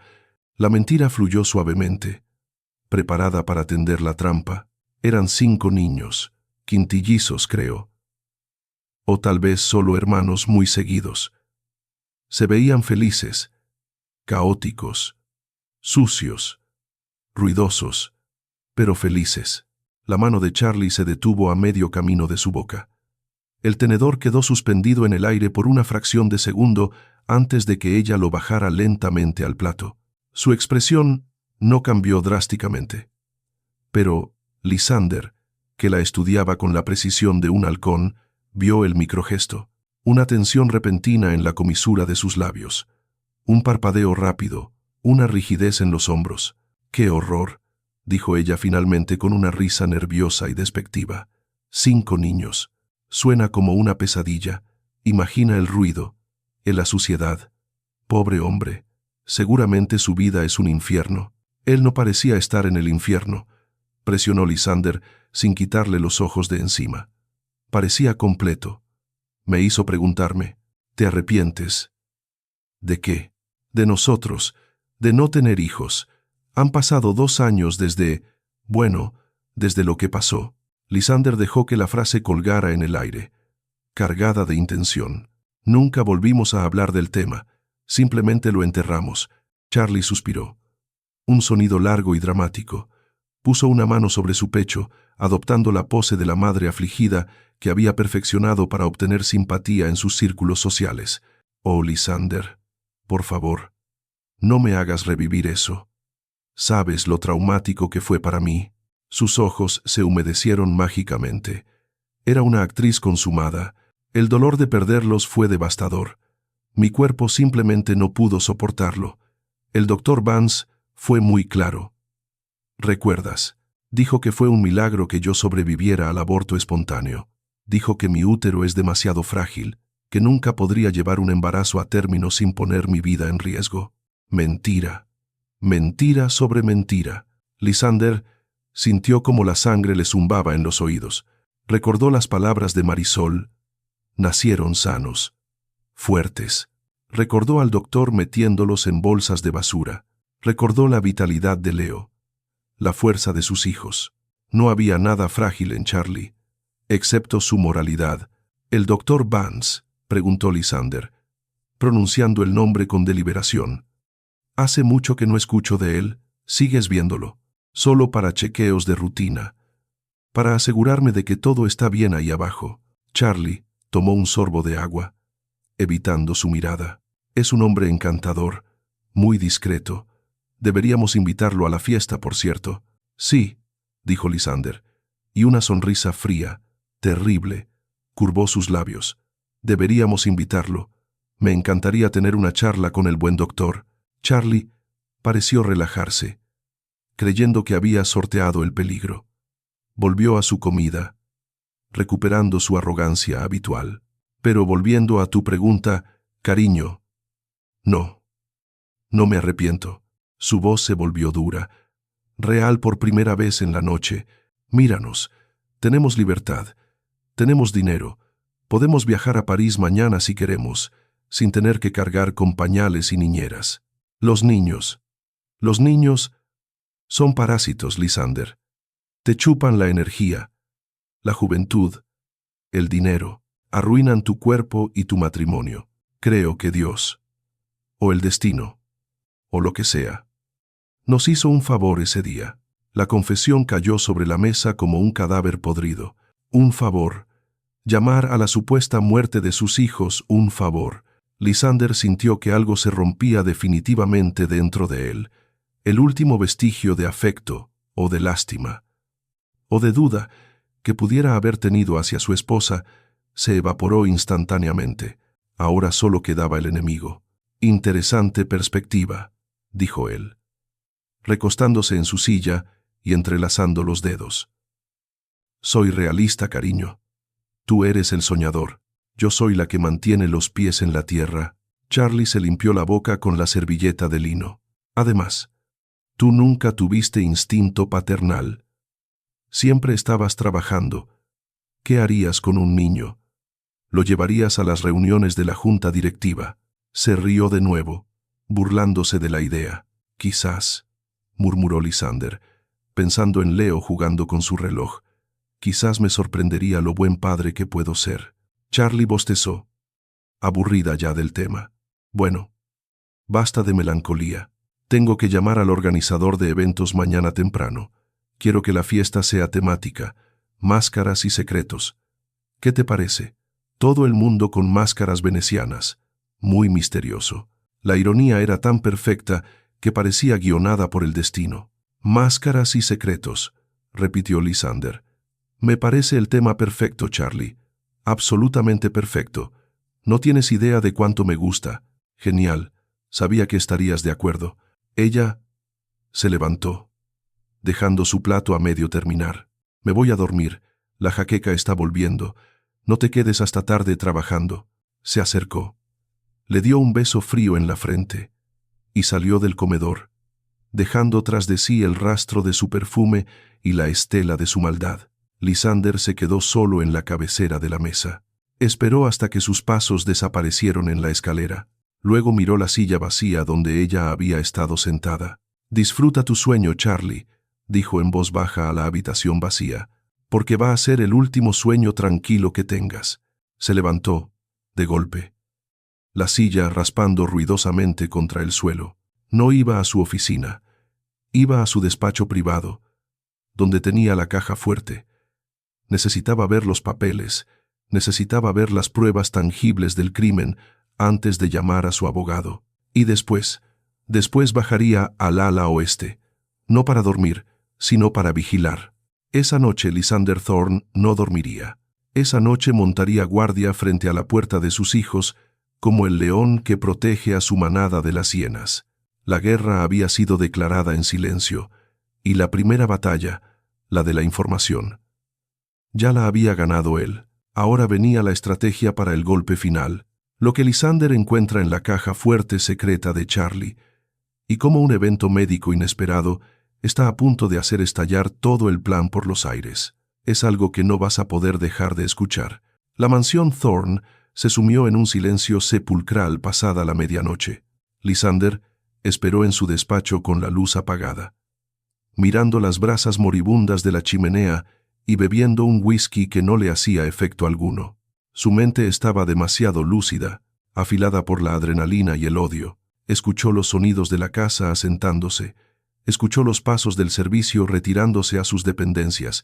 La mentira fluyó suavemente, preparada para tender la trampa. Eran 5 niños, quintillizos, creo. O tal vez solo hermanos muy seguidos. Se veían felices, caóticos, sucios, ruidosos, pero felices. La mano de Charlie se detuvo a medio camino de su boca. El tenedor quedó suspendido en el aire por una fracción de segundo antes de que ella lo bajara lentamente al plato. Su expresión no cambió drásticamente. Pero Lysander, que la estudiaba con la precisión de un halcón, vio el microgesto, una tensión repentina en la comisura de sus labios, un parpadeo rápido, una rigidez en los hombros. «¡Qué horror!», dijo ella finalmente con una risa nerviosa y despectiva. 5 niños. Suena como una pesadilla. Imagina el ruido, la suciedad. Pobre hombre. Seguramente su vida es un infierno. Él no parecía estar en el infierno, presionó Lysander sin quitarle los ojos de encima. Parecía completo. Me hizo preguntarme, ¿te arrepientes? ¿De qué? De nosotros, de no tener hijos. Han pasado 2 años desde lo que pasó. Lysander dejó que la frase colgara en el aire, cargada de intención. Nunca volvimos a hablar del tema. Simplemente lo enterramos. Charlie suspiró. Un sonido largo y dramático. Puso una mano sobre su pecho, adoptando la pose de la madre afligida que había perfeccionado para obtener simpatía en sus círculos sociales. «Oh, Lysander, por favor, no me hagas revivir eso. Sabes lo traumático que fue para mí». Sus ojos se humedecieron mágicamente. Era una actriz consumada. El dolor de perderlos fue devastador. Mi cuerpo simplemente no pudo soportarlo. El doctor Vance fue muy claro. «¿Recuerdas? Dijo que fue un milagro que yo sobreviviera al aborto espontáneo. Dijo que mi útero es demasiado frágil, que nunca podría llevar un embarazo a término sin poner mi vida en riesgo». Mentira. Mentira sobre mentira. Lysander sintió como la sangre le zumbaba en los oídos. Recordó las palabras de Marisol. Nacieron sanos, fuertes. Recordó al doctor metiéndolos en bolsas de basura. Recordó la vitalidad de Leo, la fuerza de sus hijos. No había nada frágil en Charlie, excepto su moralidad. «¿El doctor Vance?», preguntó Lysander, pronunciando el nombre con deliberación. «Hace mucho que no escucho de él. ¿Sigues viéndolo?» «Solo para chequeos de rutina, para asegurarme de que todo está bien ahí abajo». Charlie tomó un sorbo de agua, evitando su mirada. «Es un hombre encantador, muy discreto. Deberíamos invitarlo a la fiesta, por cierto». «Sí», dijo Lysander, y una sonrisa fría, terrible, curvó sus labios. «Deberíamos invitarlo. Me encantaría tener una charla con el buen doctor». Charlie pareció relajarse, creyendo que había sorteado el peligro. Volvió a su comida, recuperando su arrogancia habitual. «Pero volviendo a tu pregunta, cariño, no me arrepiento». Su voz se volvió dura, real por primera vez en la noche. «Míranos, tenemos libertad, tenemos dinero, Podemos viajar a París mañana si queremos, sin tener que cargar con pañales y niñeras. Los niños son parásitos, Lysander. Te chupan la energía, la juventud, el dinero, arruinan tu cuerpo y tu matrimonio. Creo que Dios, o el destino, o lo que sea, nos hizo un favor ese día. La confesión cayó sobre la mesa como un cadáver podrido. Un favor. Llamar a la supuesta muerte de sus hijos un favor. Lysander sintió que algo se rompía definitivamente dentro de él. El último vestigio de afecto, o de lástima, o de duda que pudiera haber tenido hacia su esposa, se evaporó instantáneamente. Ahora solo quedaba el enemigo. Interesante perspectiva, dijo él, recostándose en su silla y entrelazando los dedos. Soy realista, cariño. Tú eres el soñador. Yo soy la que mantiene los pies en la tierra. Charlie se limpió la boca con la servilleta de lino. Además, tú nunca tuviste instinto paternal. Siempre estabas trabajando. ¿Qué harías con un niño? Lo llevarías a las reuniones de la junta directiva. Se rió de nuevo, burlándose de la idea. Quizás, murmuró Lysander, pensando en Leo jugando con su reloj. Quizás me sorprendería lo buen padre que puedo ser. Charlie bostezó, aburrida ya del tema. Bueno, basta de melancolía. Tengo que llamar al organizador de eventos mañana temprano. Quiero que la fiesta sea temática, máscaras y secretos. ¿Qué te parece? Todo el mundo con máscaras venecianas. Muy misterioso. La ironía era tan perfecta que parecía guionada por el destino. Máscaras y secretos, repitió Lysander. Me parece el tema perfecto, Charlie. Absolutamente perfecto. No tienes idea de cuánto me gusta. Genial. Sabía que estarías de acuerdo. Ella se levantó, dejando su plato a medio terminar. Me voy a dormir. La jaqueca está volviendo. No te quedes hasta tarde trabajando. Se acercó. Le dio un beso frío en la frente y salió del comedor, dejando tras de sí el rastro de su perfume y la estela de su maldad. Lysander se quedó solo en la cabecera de la mesa. Esperó hasta que sus pasos desaparecieron en la escalera. Luego miró la silla vacía donde ella había estado sentada. «Disfruta tu sueño, Charlie», dijo en voz baja a la habitación vacía, «porque va a ser el último sueño tranquilo que tengas». Se levantó, de golpe, la silla raspando ruidosamente contra el suelo. No iba a su oficina. Iba a su despacho privado, donde tenía la caja fuerte. Necesitaba ver los papeles, necesitaba ver las pruebas tangibles del crimen antes de llamar a su abogado. Y después bajaría al ala oeste, no para dormir, sino para vigilar. Esa noche Lysander Thorne no dormiría. Esa noche montaría guardia frente a la puerta de sus hijos, como el león que protege a su manada de las hienas. La guerra había sido declarada en silencio, y la primera batalla, la de la información, ya la había ganado él. Ahora venía la estrategia para el golpe final, lo que Lysander encuentra en la caja fuerte secreta de Charlie, y como un evento médico inesperado, está a punto de hacer estallar todo el plan por los aires. Es algo que no vas a poder dejar de escuchar. La mansión Thorne se sumió en un silencio sepulcral pasada la medianoche. Lysander esperó en su despacho con la luz apagada, mirando las brasas moribundas de la chimenea y bebiendo un whisky que no le hacía efecto alguno. Su mente estaba demasiado lúcida, afilada por la adrenalina y el odio. Escuchó los sonidos de la casa asentándose, escuchó los pasos del servicio retirándose a sus dependencias,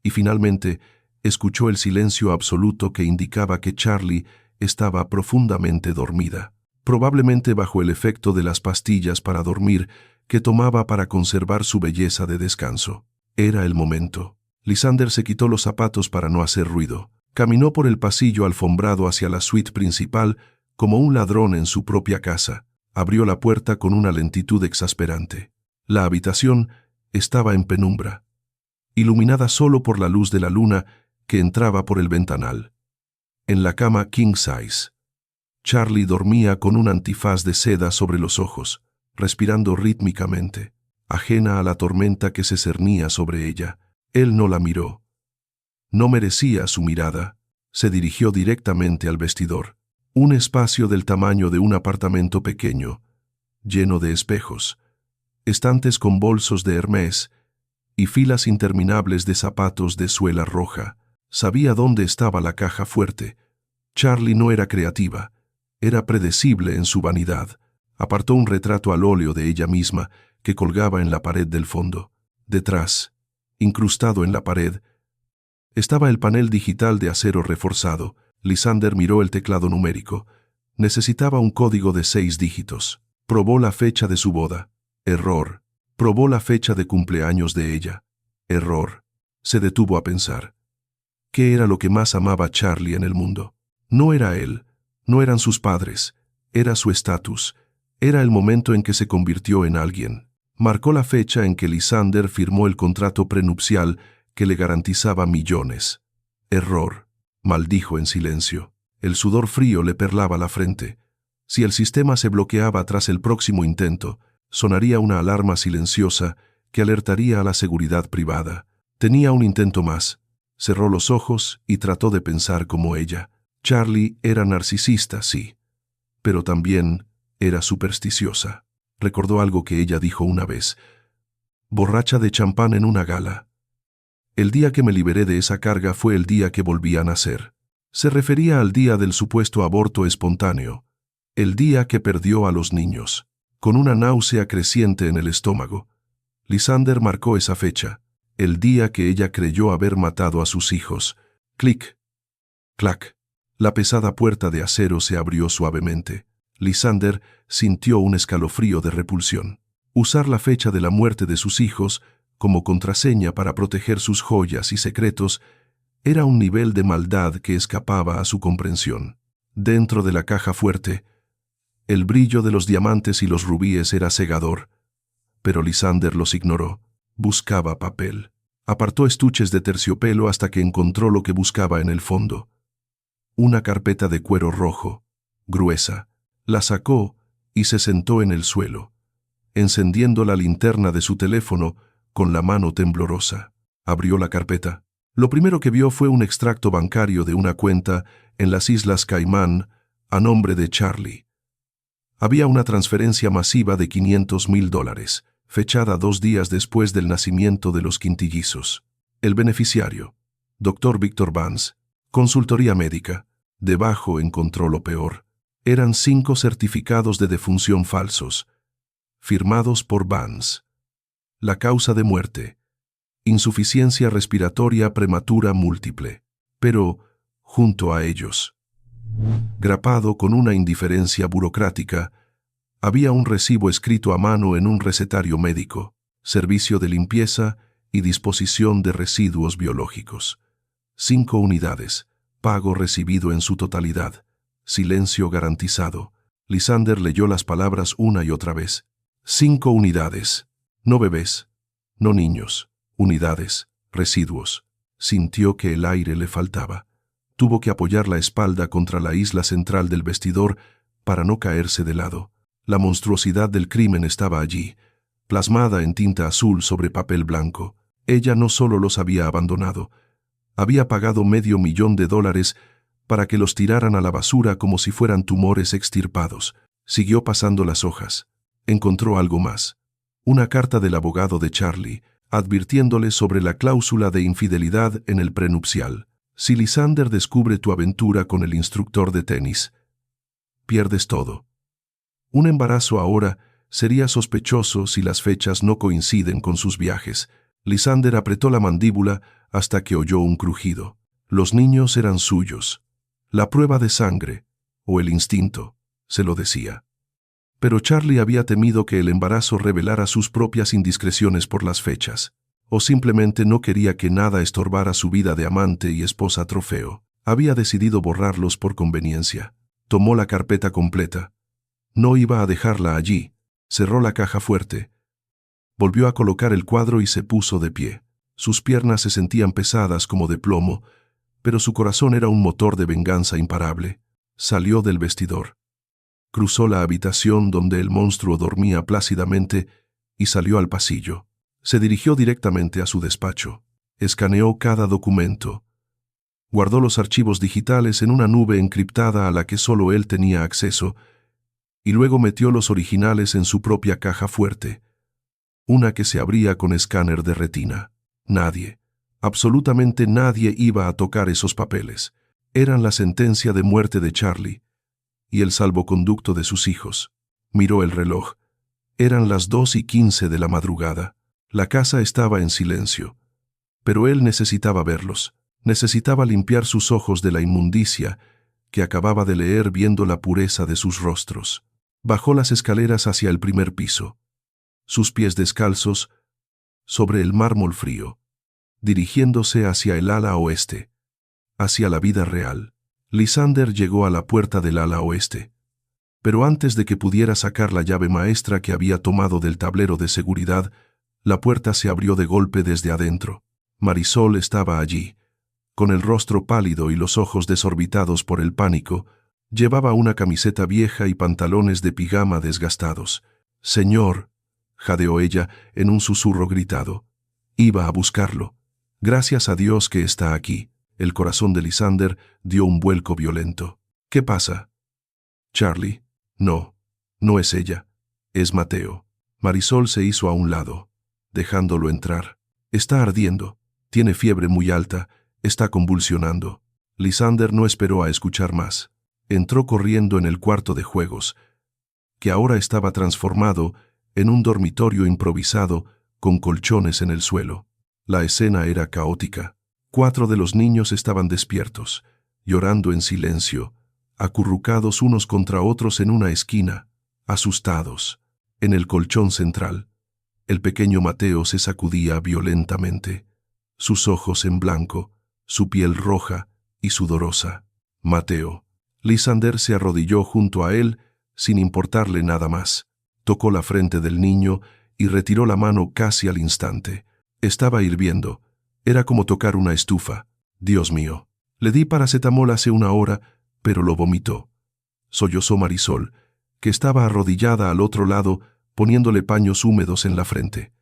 y finalmente escuchó el silencio absoluto que indicaba que Charlie estaba profundamente dormida, probablemente bajo el efecto de las pastillas para dormir que tomaba para conservar su belleza de descanso. Era el momento. Lysander se quitó los zapatos para no hacer ruido. Caminó por el pasillo alfombrado hacia la suite principal como un ladrón en su propia casa. Abrió la puerta con una lentitud exasperante. La habitación estaba en penumbra, iluminada solo por la luz de la luna que entraba por el ventanal. En la cama king size, Charlie dormía con un antifaz de seda sobre los ojos, respirando rítmicamente, ajena a la tormenta que se cernía sobre ella. Él no la miró. No merecía su mirada. Se dirigió directamente al vestidor, un espacio del tamaño de un apartamento pequeño, lleno de espejos, estantes con bolsos de Hermès y filas interminables de zapatos de suela roja. Sabía dónde estaba la caja fuerte. Charlie no era creativa, era predecible en su vanidad. Apartó un retrato al óleo de ella misma que colgaba en la pared del fondo. Detrás, incrustado en la pared, estaba el panel digital de acero reforzado. Lysander miró el teclado numérico. Necesitaba un código de 6 dígitos. Probó la fecha de su boda. Error. Probó la fecha de cumpleaños de ella. Error. Se detuvo a pensar. ¿Qué era lo que más amaba Charlie en el mundo? No era él, no eran sus padres, era su estatus, era el momento en que se convirtió en alguien. Marcó la fecha en que Lysander firmó el contrato prenupcial que le garantizaba millones. Error, maldijo en silencio. El sudor frío le perlaba la frente. Si el sistema se bloqueaba tras el próximo intento, sonaría una alarma silenciosa que alertaría a la seguridad privada. Tenía un intento más. Cerró los ojos y trató de pensar como ella. Charlie era narcisista, sí, pero también era supersticiosa. Recordó algo que ella dijo una vez, borracha de champán en una gala. El día que me liberé de esa carga fue el día que volví a nacer. Se refería al día del supuesto aborto espontáneo, el día que perdió a los niños. Con una náusea creciente en el estómago, Lysander marcó esa fecha, el día que ella creyó haber matado a sus hijos. Clic, clac. La pesada puerta de acero se abrió suavemente. Lysander sintió un escalofrío de repulsión. Usar la fecha de la muerte de sus hijos como contraseña para proteger sus joyas y secretos era un nivel de maldad que escapaba a su comprensión. Dentro de la caja fuerte, el brillo de los diamantes y los rubíes era cegador, pero Lysander los ignoró. Buscaba papel. Apartó estuches de terciopelo hasta que encontró lo que buscaba en el fondo. Una carpeta de cuero rojo, gruesa. La sacó y se sentó en el suelo, encendiendo la linterna de su teléfono con la mano temblorosa. Abrió la carpeta. Lo primero que vio fue un extracto bancario de una cuenta en las Islas Caimán a nombre de Charlie. Había una transferencia masiva de $500,000, fechada 2 días después del nacimiento de los quintillizos. El beneficiario, Dr. Victor Vance, consultoría médica. Debajo encontró lo peor. Eran 5 certificados de defunción falsos, firmados por Vance. La causa de muerte: insuficiencia respiratoria prematura múltiple. Pero, junto a ellos, grapado con una indiferencia burocrática, había un recibo escrito a mano en un recetario médico: servicio de limpieza y disposición de residuos biológicos. 5 unidades. Pago recibido en su totalidad. Silencio garantizado. Lysander leyó las palabras una y otra vez. 5 unidades. No bebés, no niños. Unidades, residuos. Sintió que el aire le faltaba. Tuvo que apoyar la espalda contra la isla central del vestidor para no caerse de lado. La monstruosidad del crimen estaba allí, plasmada en tinta azul sobre papel blanco. Ella no solo los había abandonado, había pagado $500,000 para que los tiraran a la basura como si fueran tumores extirpados. Siguió pasando las hojas. Encontró algo más. Una carta del abogado de Charlie, advirtiéndole sobre la cláusula de infidelidad en el prenupcial. Si Lysander descubre tu aventura con el instructor de tenis, pierdes todo. Un embarazo ahora sería sospechoso si las fechas no coinciden con sus viajes. Lysander apretó la mandíbula hasta que oyó un crujido. Los niños eran suyos. La prueba de sangre, o el instinto, se lo decía. Pero Charlie había temido que el embarazo revelara sus propias indiscreciones por las fechas, o simplemente no quería que nada estorbara su vida de amante y esposa trofeo. Había decidido borrarlos por conveniencia. Tomó la carpeta completa. No iba a dejarla allí. Cerró la caja fuerte. Volvió a colocar el cuadro y se puso de pie. Sus piernas se sentían pesadas como de plomo, pero su corazón era un motor de venganza imparable. Salió del vestidor. Cruzó la habitación donde el monstruo dormía plácidamente y salió al pasillo. Se dirigió directamente a su despacho. Escaneó cada documento. Guardó los archivos digitales en una nube encriptada a la que solo él tenía acceso, y luego metió los originales en su propia caja fuerte, una que se abría con escáner de retina. Nadie, absolutamente nadie iba a tocar esos papeles. Eran la sentencia de muerte de Charlie y el salvoconducto de sus hijos. Miró el reloj. Eran las 2:15 de la madrugada. La casa estaba en silencio, pero él necesitaba verlos. Necesitaba limpiar sus ojos de la inmundicia que acababa de leer viendo la pureza de sus rostros. Bajó las escaleras hacia el primer piso, sus pies descalzos sobre el mármol frío, dirigiéndose hacia el ala oeste, hacia la vida real. Lysander llegó a la puerta del ala oeste, pero antes de que pudiera sacar la llave maestra que había tomado del tablero de seguridad, la puerta se abrió de golpe desde adentro. Marisol estaba allí, con el rostro pálido y los ojos desorbitados por el pánico. Llevaba una camiseta vieja y pantalones de pijama desgastados. «Señor», jadeó ella en un susurro gritado. «Iba a buscarlo. Gracias a Dios que está aquí». El corazón de Lysander dio un vuelco violento. «¿Qué pasa?» «Charlie». «No, no es ella. Es Mateo». Marisol se hizo a un lado, dejándolo entrar. «Está ardiendo. Tiene fiebre muy alta. Está convulsionando». Lysander no esperó a escuchar más. Entró corriendo en el cuarto de juegos, que ahora estaba transformado en un dormitorio improvisado con colchones en el suelo. La escena era caótica. 4 de los niños estaban despiertos, llorando en silencio, acurrucados unos contra otros en una esquina, asustados. En el colchón central, el pequeño Mateo se sacudía violentamente, sus ojos en blanco, su piel roja y sudorosa. «Mateo». Lysander se arrodilló junto a él sin importarle nada más. Tocó la frente del niño y retiró la mano casi al instante. Estaba hirviendo. Era como tocar una estufa. «Dios mío». «Le di paracetamol hace 1 hora, pero lo vomitó», sollozó Marisol, que estaba arrodillada al otro lado poniéndole paños húmedos en la frente.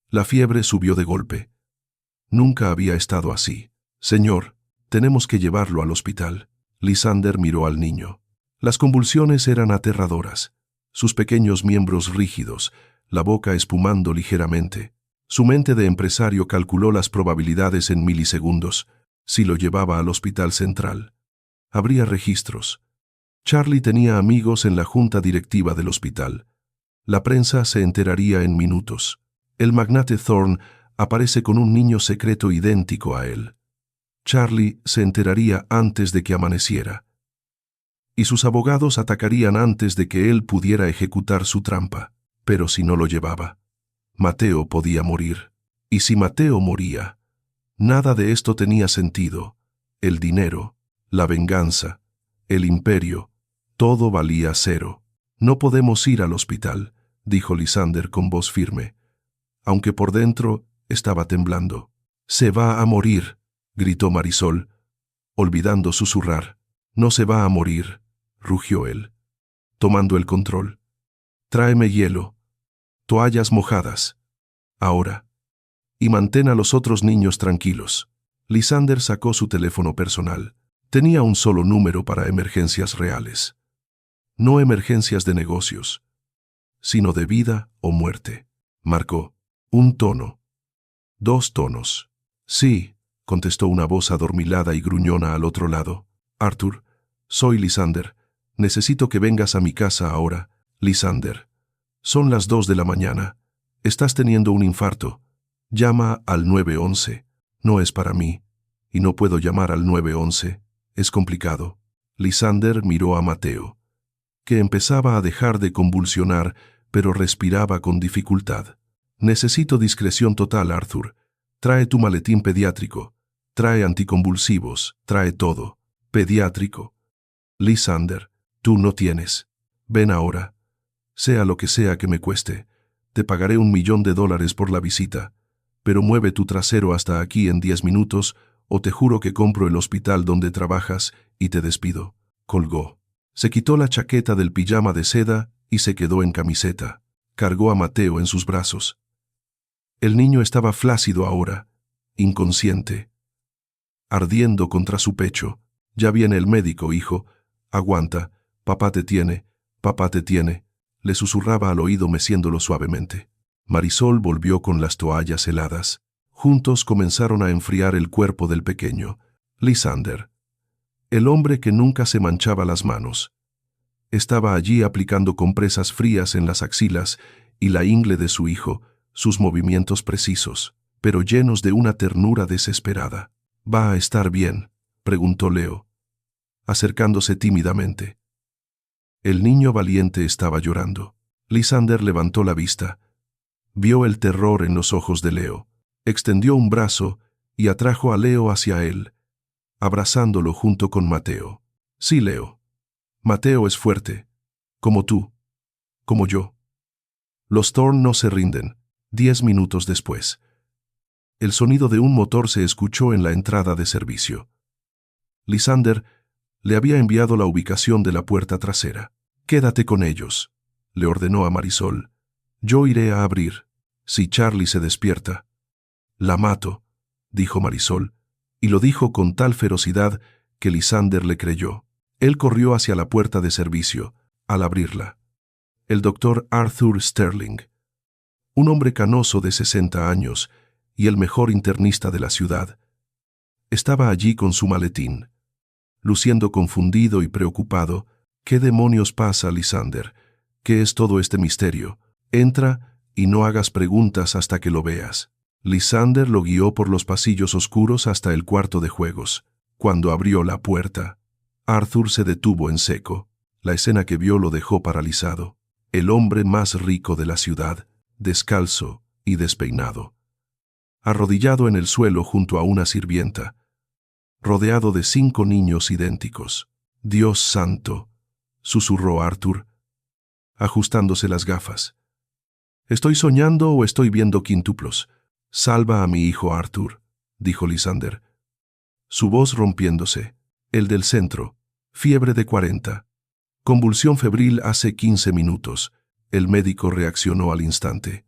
La fiebre subió de golpe. Nunca había estado así. «Señor, tenemos que llevarlo al hospital». Lysander miró al niño. Las convulsiones eran aterradoras, sus pequeños miembros rígidos, la boca espumando ligeramente. Su mente de empresario calculó las probabilidades en milisegundos. Si lo llevaba al hospital central, habría registros. Charlie tenía amigos en la junta directiva del hospital. La prensa se enteraría en minutos. El magnate Thorne aparece con un niño secreto idéntico a él. Charlie se enteraría antes de que amaneciera, y sus abogados atacarían antes de que él pudiera ejecutar su trampa. Pero si no lo llevaba, Mateo podía morir. Y si Mateo moría, nada de esto tenía sentido. El dinero, la venganza, el imperio, todo valía 0. «No podemos ir al hospital», dijo Lysander con voz firme, aunque por dentro estaba temblando. «Se va a morir», gritó Marisol, olvidando susurrar. «No se va a morir», rugió él, tomando el control. «Tráeme hielo, toallas mojadas, ahora, y mantén a los otros niños tranquilos». Lysander sacó su teléfono personal. Tenía un solo número para emergencias reales. No emergencias de negocios, sino de vida o muerte. Marcó 1 tono, 2 tonos. «Sí», contestó una voz adormilada y gruñona al otro lado. «Arthur, soy Lysander. Necesito que vengas a mi casa ahora». «Lysander, son las 2 de la mañana. Estás teniendo un infarto. Llama al 911. «No es para mí, y no puedo llamar al 911. Es complicado». Lysander miró a Mateo, que empezaba a dejar de convulsionar, pero respiraba con dificultad. «Necesito discreción total, Arthur. Trae tu maletín pediátrico. Trae anticonvulsivos. Trae todo. Pediátrico». «Lysander, tú no tienes. Ven ahora. Sea lo que sea que me cueste. Te pagaré $1.000.000 por la visita. Pero mueve tu trasero hasta aquí en 10 minutos o te juro que compro el hospital donde trabajas y te despido». Colgó. Se quitó la chaqueta del pijama de seda y se quedó en camiseta. Cargó a Mateo en sus brazos. El niño estaba flácido ahora, inconsciente. ardiendo contra su pecho. «Ya viene el médico, hijo. Aguanta. Papá te tiene. Papá te tiene», le susurraba al oído meciéndolo suavemente. Marisol volvió con las toallas heladas. Juntos comenzaron a enfriar el cuerpo del pequeño. Lysander, el hombre que nunca se manchaba las manos, estaba allí aplicando compresas frías en las axilas y la ingle de su hijo, sus movimientos precisos, pero llenos de una ternura desesperada. «¿Va a estar bien?», preguntó Leo, acercándose tímidamente. El niño valiente estaba llorando. Lysander levantó la vista. Vio el terror en los ojos de Leo. Extendió un brazo y atrajo a Leo hacia él, abrazándolo junto con Mateo. «Sí, Leo. Mateo es fuerte, como tú, como yo». Los Thorne no se rinden. 10 minutos después, el sonido de un motor se escuchó en la entrada de servicio. Lysander le había enviado la ubicación de la puerta trasera. «Quédate con ellos», le ordenó a Marisol. «Yo iré a abrir. Si Charlie se despierta». «La mato», dijo Marisol, y lo dijo con tal ferocidad que Lysander le creyó. Él corrió hacia la puerta de servicio. Al abrirla, el doctor Arthur Sterling, un hombre canoso de 60 años y el mejor internista de la ciudad, estaba allí con su maletín. Luciendo confundido y preocupado. «¿Qué demonios pasa, Lysander? ¿Qué es todo este misterio? Entra y no hagas preguntas hasta que lo veas». Lysander lo guió por los pasillos oscuros hasta el cuarto de juegos. Cuando abrió la puerta, Arthur se detuvo en seco. La escena que vio lo dejó paralizado. El hombre más rico de la ciudad, descalzo y despeinado, arrodillado en el suelo junto a una sirvienta, rodeado de 5 niños idénticos. «Dios santo», susurró Arthur, ajustándose las gafas. «¿Estoy soñando o estoy viendo quíntuplos?» «Salva a mi hijo Arthur», dijo Lysander, su voz rompiéndose. «El del centro. Fiebre de 40. Convulsión febril hace 15 minutos. El médico reaccionó al instante.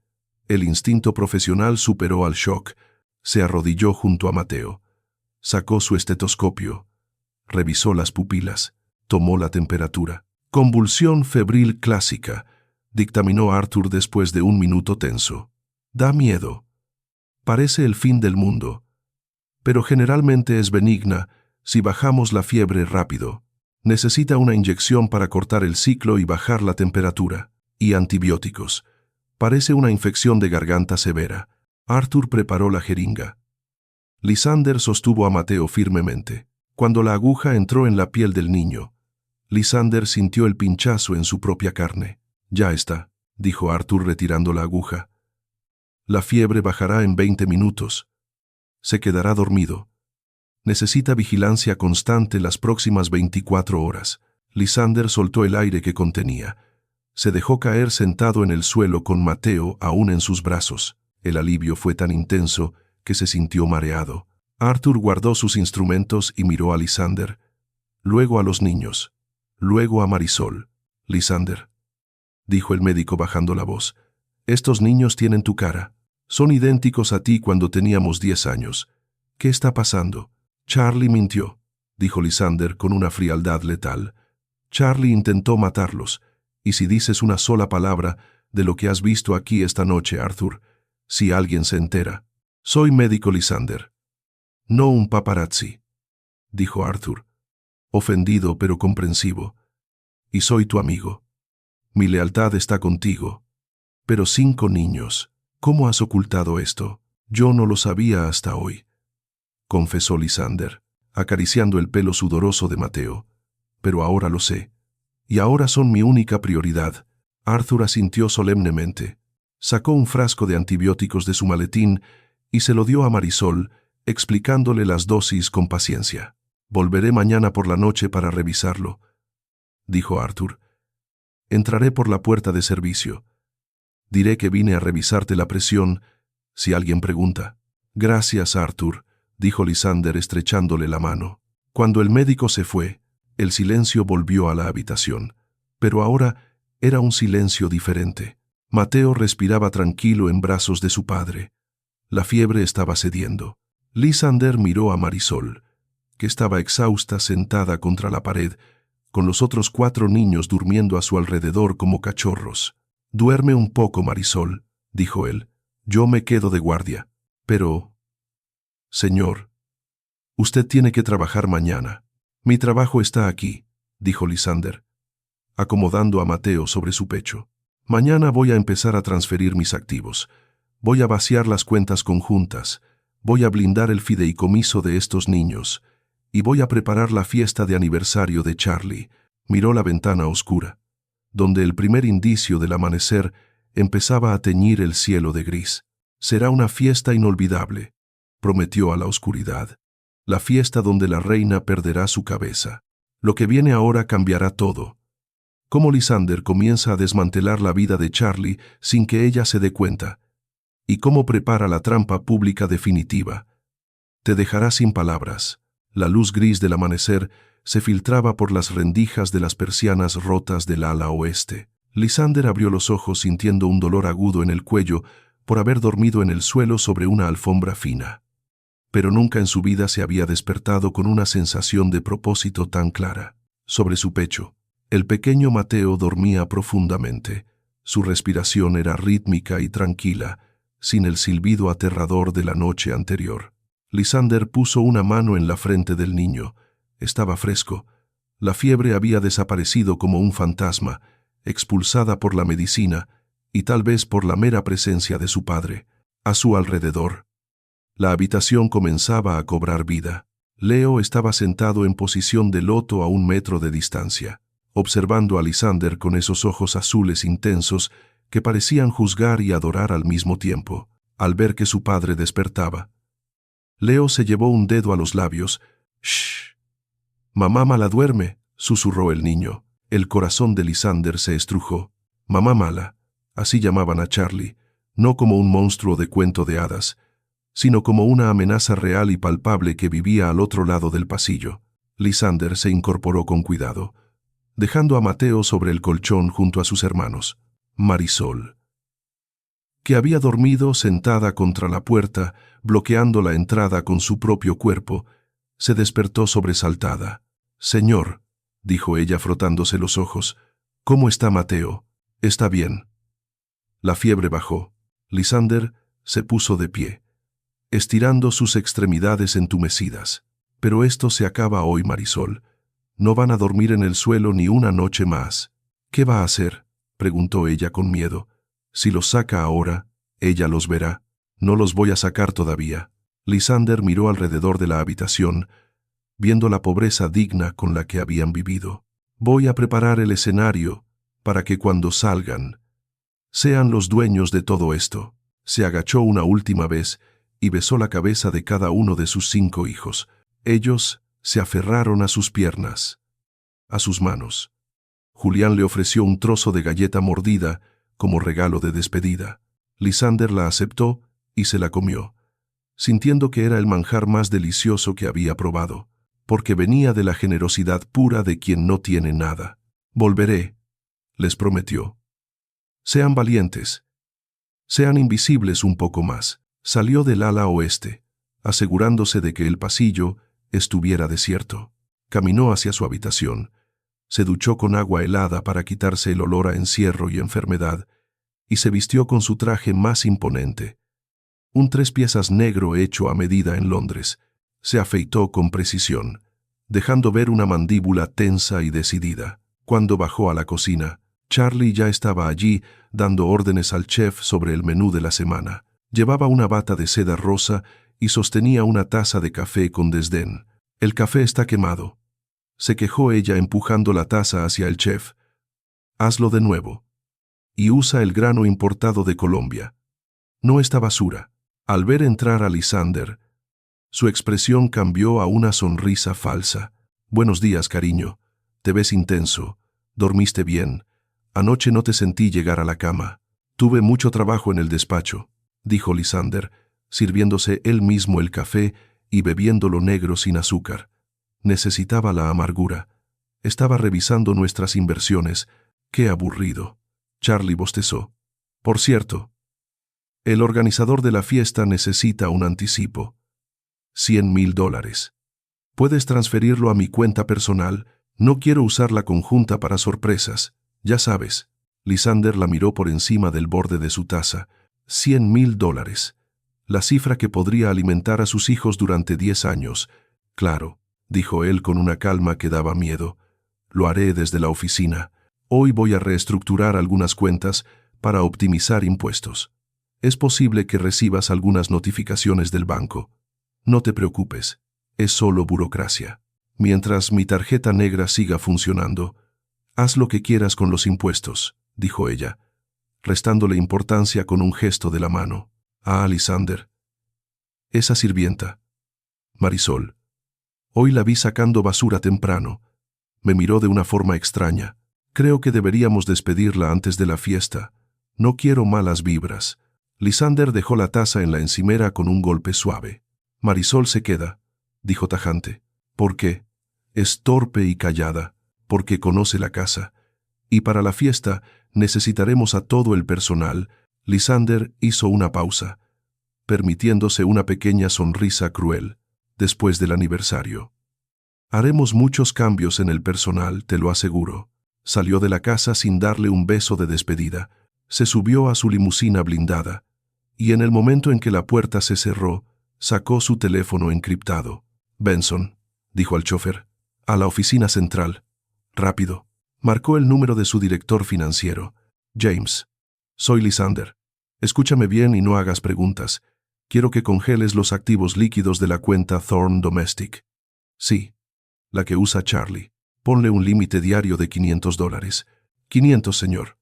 El instinto profesional superó al shock. Se arrodilló junto a Mateo. Sacó su estetoscopio. Revisó las pupilas. Tomó la temperatura. Convulsión febril clásica», dictaminó Arthur después de un minuto tenso. «Da miedo. Parece el fin del mundo, pero generalmente es benigna si bajamos la fiebre rápido. Necesita una inyección para cortar el ciclo y bajar la temperatura, y antibióticos. Parece una infección de garganta severa». Arthur preparó la jeringa. Lysander sostuvo a Mateo firmemente. Cuando la aguja entró en la piel del niño, Lysander sintió el pinchazo en su propia carne. «Ya está», dijo Arthur retirando la aguja. «La fiebre bajará en 20 minutos. Se quedará dormido. Necesita vigilancia constante las próximas 24 horas». Lysander soltó el aire que contenía. Se dejó caer sentado en el suelo con Mateo aún en sus brazos. El alivio fue tan intenso que se sintió mareado. Arthur guardó sus instrumentos y miró a Lysander, luego a los niños, luego a Marisol. «Lysander», dijo el médico bajando la voz, «estos niños tienen tu cara. Son idénticos a ti cuando teníamos 10 años. ¿Qué está pasando?» «Charlie mintió», dijo Lysander con una frialdad letal. «Charlie intentó matarlos, y si dices una sola palabra de lo que has visto aquí esta noche, Arthur, si alguien se entera». «Soy médico, Lysander, no un paparazzi», dijo Arthur, ofendido pero comprensivo. «Y soy tu amigo. Mi lealtad está contigo. Pero 5 niños. ¿Cómo has ocultado esto? Yo no lo sabía hasta hoy», confesó Lysander, acariciando el pelo sudoroso de Mateo. «Pero ahora lo sé. Y ahora son mi única prioridad». Arthur asintió solemnemente. Sacó un frasco de antibióticos de su maletín y se lo dio a Marisol, explicándole las dosis con paciencia. «Volveré mañana por la noche para revisarlo», dijo Arthur. «Entraré por la puerta de servicio. Diré que vine a revisarte la presión si alguien pregunta». «Gracias, Arthur», dijo Lysander estrechándole la mano. Cuando el médico se fue, el silencio volvió a la habitación, pero ahora era un silencio diferente. Mateo respiraba tranquilo en brazos de su padre. La fiebre estaba cediendo. Lysander miró a Marisol. que estaba exhausta sentada contra la pared, con los otros 4 niños durmiendo a su alrededor como cachorros. «Duerme un poco, Marisol», dijo él. «Yo me quedo de guardia». «Pero, señor, usted tiene que trabajar mañana». «Mi trabajo está aquí», dijo Lysander, acomodando a Mateo sobre su pecho. «Mañana voy a empezar a transferir mis activos. Voy a vaciar las cuentas conjuntas. Voy a blindar el fideicomiso de estos niños. Y voy a preparar la fiesta de aniversario de Charlie». Miró la ventana oscura, donde el primer indicio del amanecer empezaba a teñir el cielo de gris. «Será una fiesta inolvidable», prometió a la oscuridad. «La fiesta donde la reina perderá su cabeza. Lo que viene ahora cambiará todo». Cómo Lysander comienza a desmantelar la vida de Charlie sin que ella se dé cuenta. Y cómo prepara la trampa pública definitiva. Te dejará sin palabras. La luz gris del amanecer se filtraba por las rendijas de las persianas rotas del ala oeste. Lysander abrió los ojos sintiendo un dolor agudo en el cuello por haber dormido en el suelo sobre una alfombra fina. Pero nunca en su vida se había despertado con una sensación de propósito tan clara. Sobre su pecho, el pequeño Mateo dormía profundamente. Su respiración era rítmica y tranquila, sin el silbido aterrador de la noche anterior. Lysander puso una mano en la frente del niño. Estaba fresco. La fiebre había desaparecido como un fantasma, expulsada por la medicina y tal vez por la mera presencia de su padre. A su alrededor, la habitación comenzaba a cobrar vida. Leo estaba sentado en posición de loto a 1 metro de distancia, observando a Lysander con esos ojos azules intensos que parecían juzgar y adorar al mismo tiempo. Al ver que su padre despertaba, Leo se llevó un dedo a los labios. «Shh. Mamá mala duerme», susurró el niño. El corazón de Lysander se estrujó. Mamá mala, así llamaban a Charlie, no como un monstruo de cuento de hadas, sino como una amenaza real y palpable que vivía al otro lado del pasillo. Lysander se incorporó con cuidado, dejando a Mateo sobre el colchón junto a sus hermanos. Marisol, que había dormido sentada contra la puerta, bloqueando la entrada con su propio cuerpo, se despertó sobresaltada. «Señor», dijo ella frotándose los ojos, «¿cómo está Mateo?» «Está bien». La fiebre bajó. Lysander se puso de pie, estirando sus extremidades entumecidas. «Pero esto se acaba hoy, Marisol. No van a dormir en el suelo ni una noche más». «¿Qué va a hacer?», preguntó ella con miedo. «Si los saca ahora, ella los verá». «No los voy a sacar todavía». Lysander miró alrededor de la habitación, viendo la pobreza digna con la que habían vivido. «Voy a preparar el escenario para que cuando salgan, sean los dueños de todo esto». Se agachó una última vez y besó la cabeza de cada uno de sus 5 hijos. Ellos se aferraron a sus piernas, a sus manos. Julián le ofreció un trozo de galleta mordida como regalo de despedida. Lysander la aceptó y se la comió, sintiendo que era el manjar más delicioso que había probado, porque venía de la generosidad pura de quien no tiene nada. «Volveré», les prometió. «Sean valientes. Sean invisibles un poco más». Salió del ala oeste, asegurándose de que el pasillo estuviera desierto. Caminó hacia su habitación. Se duchó con agua helada para quitarse el olor a encierro y enfermedad, y se vistió con su traje más imponente, un 3 piezas negro hecho a medida en Londres. Se afeitó con precisión, dejando ver una mandíbula tensa y decidida. Cuando bajó a la cocina, Charlie ya estaba allí dando órdenes al chef sobre el menú de la semana. Llevaba una bata de seda rosa y sostenía una taza de café con desdén. «El café está quemado», se quejó ella empujando la taza hacia el chef. «Hazlo de nuevo. Y usa el grano importado de Colombia. No está basura». Al ver entrar a Lysander, su expresión cambió a una sonrisa falsa. «Buenos días, cariño. Te ves intenso. ¿Dormiste bien? Anoche no te sentí llegar a la cama». «Tuve mucho trabajo en el despacho», dijo Lysander, sirviéndose él mismo el café y bebiéndolo negro sin azúcar. Necesitaba la amargura. Estaba revisando nuestras inversiones. «Qué aburrido». Charlie bostezó. «Por cierto, el organizador de la fiesta necesita un anticipo. $100,000. Puedes transferirlo a mi cuenta personal. No quiero usar la conjunta para sorpresas. Ya sabes. Lysander la miró por encima del borde de su taza. $100,000. La cifra que podría alimentar a sus hijos durante 10 años. Claro, dijo él con una calma que daba miedo. Lo haré desde la oficina. Hoy voy a reestructurar algunas cuentas para optimizar impuestos. Es posible que recibas algunas notificaciones del banco. No te preocupes, es solo burocracia. Mientras mi tarjeta negra siga funcionando, haz lo que quieras con los impuestos, dijo ella, restándole importancia con un gesto de la mano. Ah, Lysander. Esa sirvienta. Marisol. Hoy la vi sacando basura temprano. Me miró de una forma extraña. Creo que deberíamos despedirla antes de la fiesta. No quiero malas vibras. Lysander dejó la taza en la encimera con un golpe suave. Marisol se queda, dijo tajante. ¿Por qué? Es torpe y callada, porque conoce la casa. Y para la fiesta necesitaremos a todo el personal. Lysander hizo una pausa, permitiéndose una pequeña sonrisa cruel, después del aniversario. Haremos muchos cambios en el personal, te lo aseguro. Salió de la casa sin darle un beso de despedida. Se subió a su limusina blindada, y en el momento en que la puerta se cerró, sacó su teléfono encriptado. Benson, dijo al chofer, a la oficina central. Rápido. Marcó el número de su director financiero. James. Soy Lysander. Escúchame bien y no hagas preguntas. Quiero que congeles los activos líquidos de la cuenta Thorn Domestic. Sí, la que usa Charlie. Ponle un límite diario de $500. 500, señor.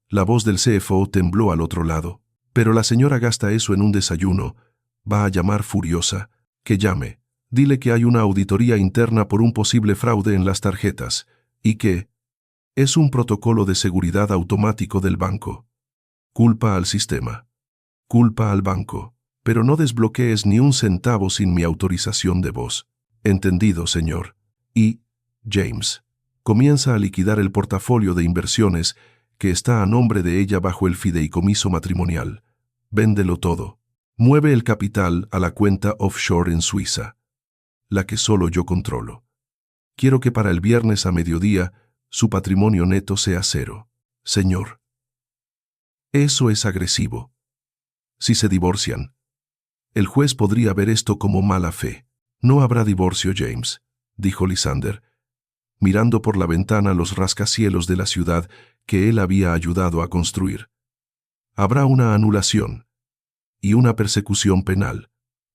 La voz del CFO tembló al otro lado. Pero la señora gasta eso en un desayuno. Va a llamar furiosa. Que llame. Dile que hay una auditoría interna por un posible fraude en las tarjetas. Y que es un protocolo de seguridad automático del banco. Culpa al sistema. Culpa al banco. Pero no desbloquees ni un centavo sin mi autorización de voz. Entendido, señor. Y, James, comienza a liquidar el portafolio de inversiones que está a nombre de ella bajo el fideicomiso matrimonial. Véndelo todo. Mueve el capital a la cuenta offshore en Suiza, la que solo yo controlo. Quiero que para el viernes a mediodía su patrimonio neto sea 0. Señor. Eso es agresivo. Si se divorcian, el juez podría ver esto como mala fe. No habrá divorcio, James, dijo Lysander, mirando por la ventana los rascacielos de la ciudad que él había ayudado a construir. Habrá una anulación y una persecución penal.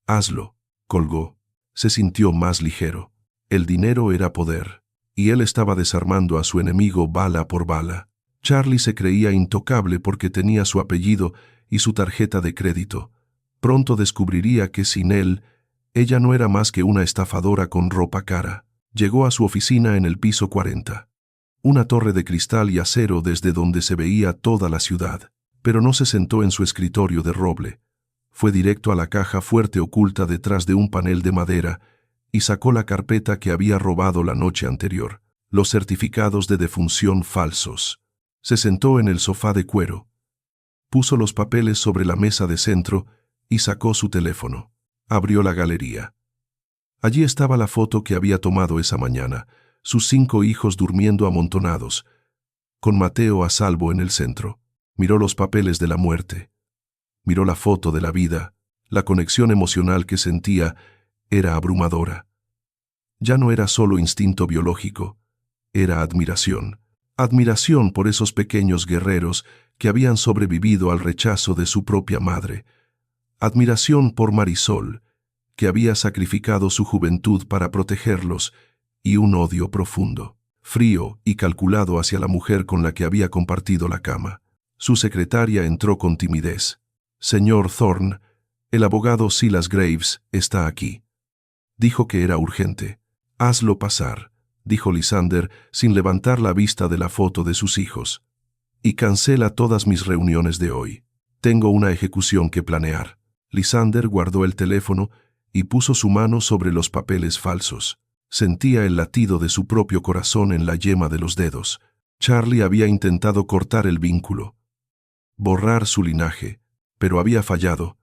Hazlo, colgó. Se sintió más ligero. El dinero era poder, y él estaba desarmando a su enemigo bala por bala. Charlie se creía intocable porque tenía su apellido y su tarjeta de crédito. Pronto descubriría que sin él, ella no era más que una estafadora con ropa cara. Llegó a su oficina en el piso 40. Una torre de cristal y acero desde donde se veía toda la ciudad. Pero no se sentó en su escritorio de roble. Fue directo a la caja fuerte oculta detrás de un panel de madera y sacó la carpeta que había robado la noche anterior, los certificados de defunción falsos. Se sentó en el sofá de cuero, puso los papeles sobre la mesa de centro y sacó su teléfono. Abrió la galería. Allí estaba la foto que había tomado esa mañana, sus 5 hijos durmiendo amontonados, con Mateo a salvo en el centro. Miró los papeles de la muerte. Miró la foto de la vida. La conexión emocional que sentía era abrumadora. Ya no era solo instinto biológico, era admiración. Admiración por esos pequeños guerreros que habían sobrevivido al rechazo de su propia madre. Admiración por Marisol, que había sacrificado su juventud para protegerlos, y un odio profundo, frío y calculado hacia la mujer con la que había compartido la cama. Su secretaria entró con timidez. Señor Thorn, el abogado Silas Graves está aquí. Dijo que era urgente. Hazlo pasar, dijo Lysander sin levantar la vista de la foto de sus hijos. Y cancela todas mis reuniones de hoy. Tengo una ejecución que planear. Lysander guardó el teléfono y puso su mano sobre los papeles falsos. Sentía el latido de su propio corazón en la yema de los dedos. Charlie había intentado cortar el vínculo, borrar su linaje, pero había fallado.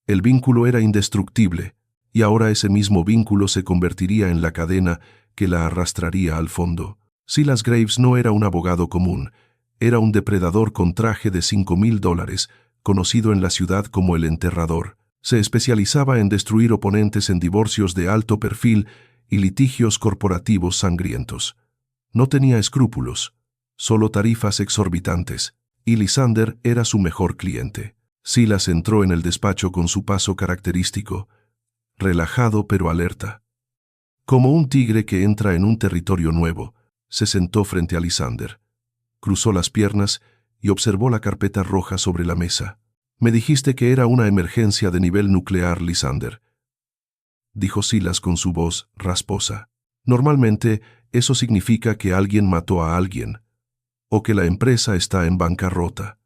El vínculo era indestructible, y ahora ese mismo vínculo se convertiría en la cadena que la arrastraría al fondo. Silas Graves no era un abogado común, era un depredador con traje de $5,000, conocido en la ciudad como el enterrador. Se especializaba en destruir oponentes en divorcios de alto perfil y litigios corporativos sangrientos. No tenía escrúpulos, solo tarifas exorbitantes, y Lysander era su mejor cliente. Silas entró en el despacho con su paso característico, relajado pero alerta. Como un tigre que entra en un territorio nuevo, se sentó frente a Lysander. Cruzó las piernas y observó la carpeta roja sobre la mesa. «Me dijiste que era una emergencia de nivel nuclear, Lysander», dijo Silas con su voz rasposa. «Normalmente, eso significa que alguien mató a alguien, o que la empresa está en bancarrota.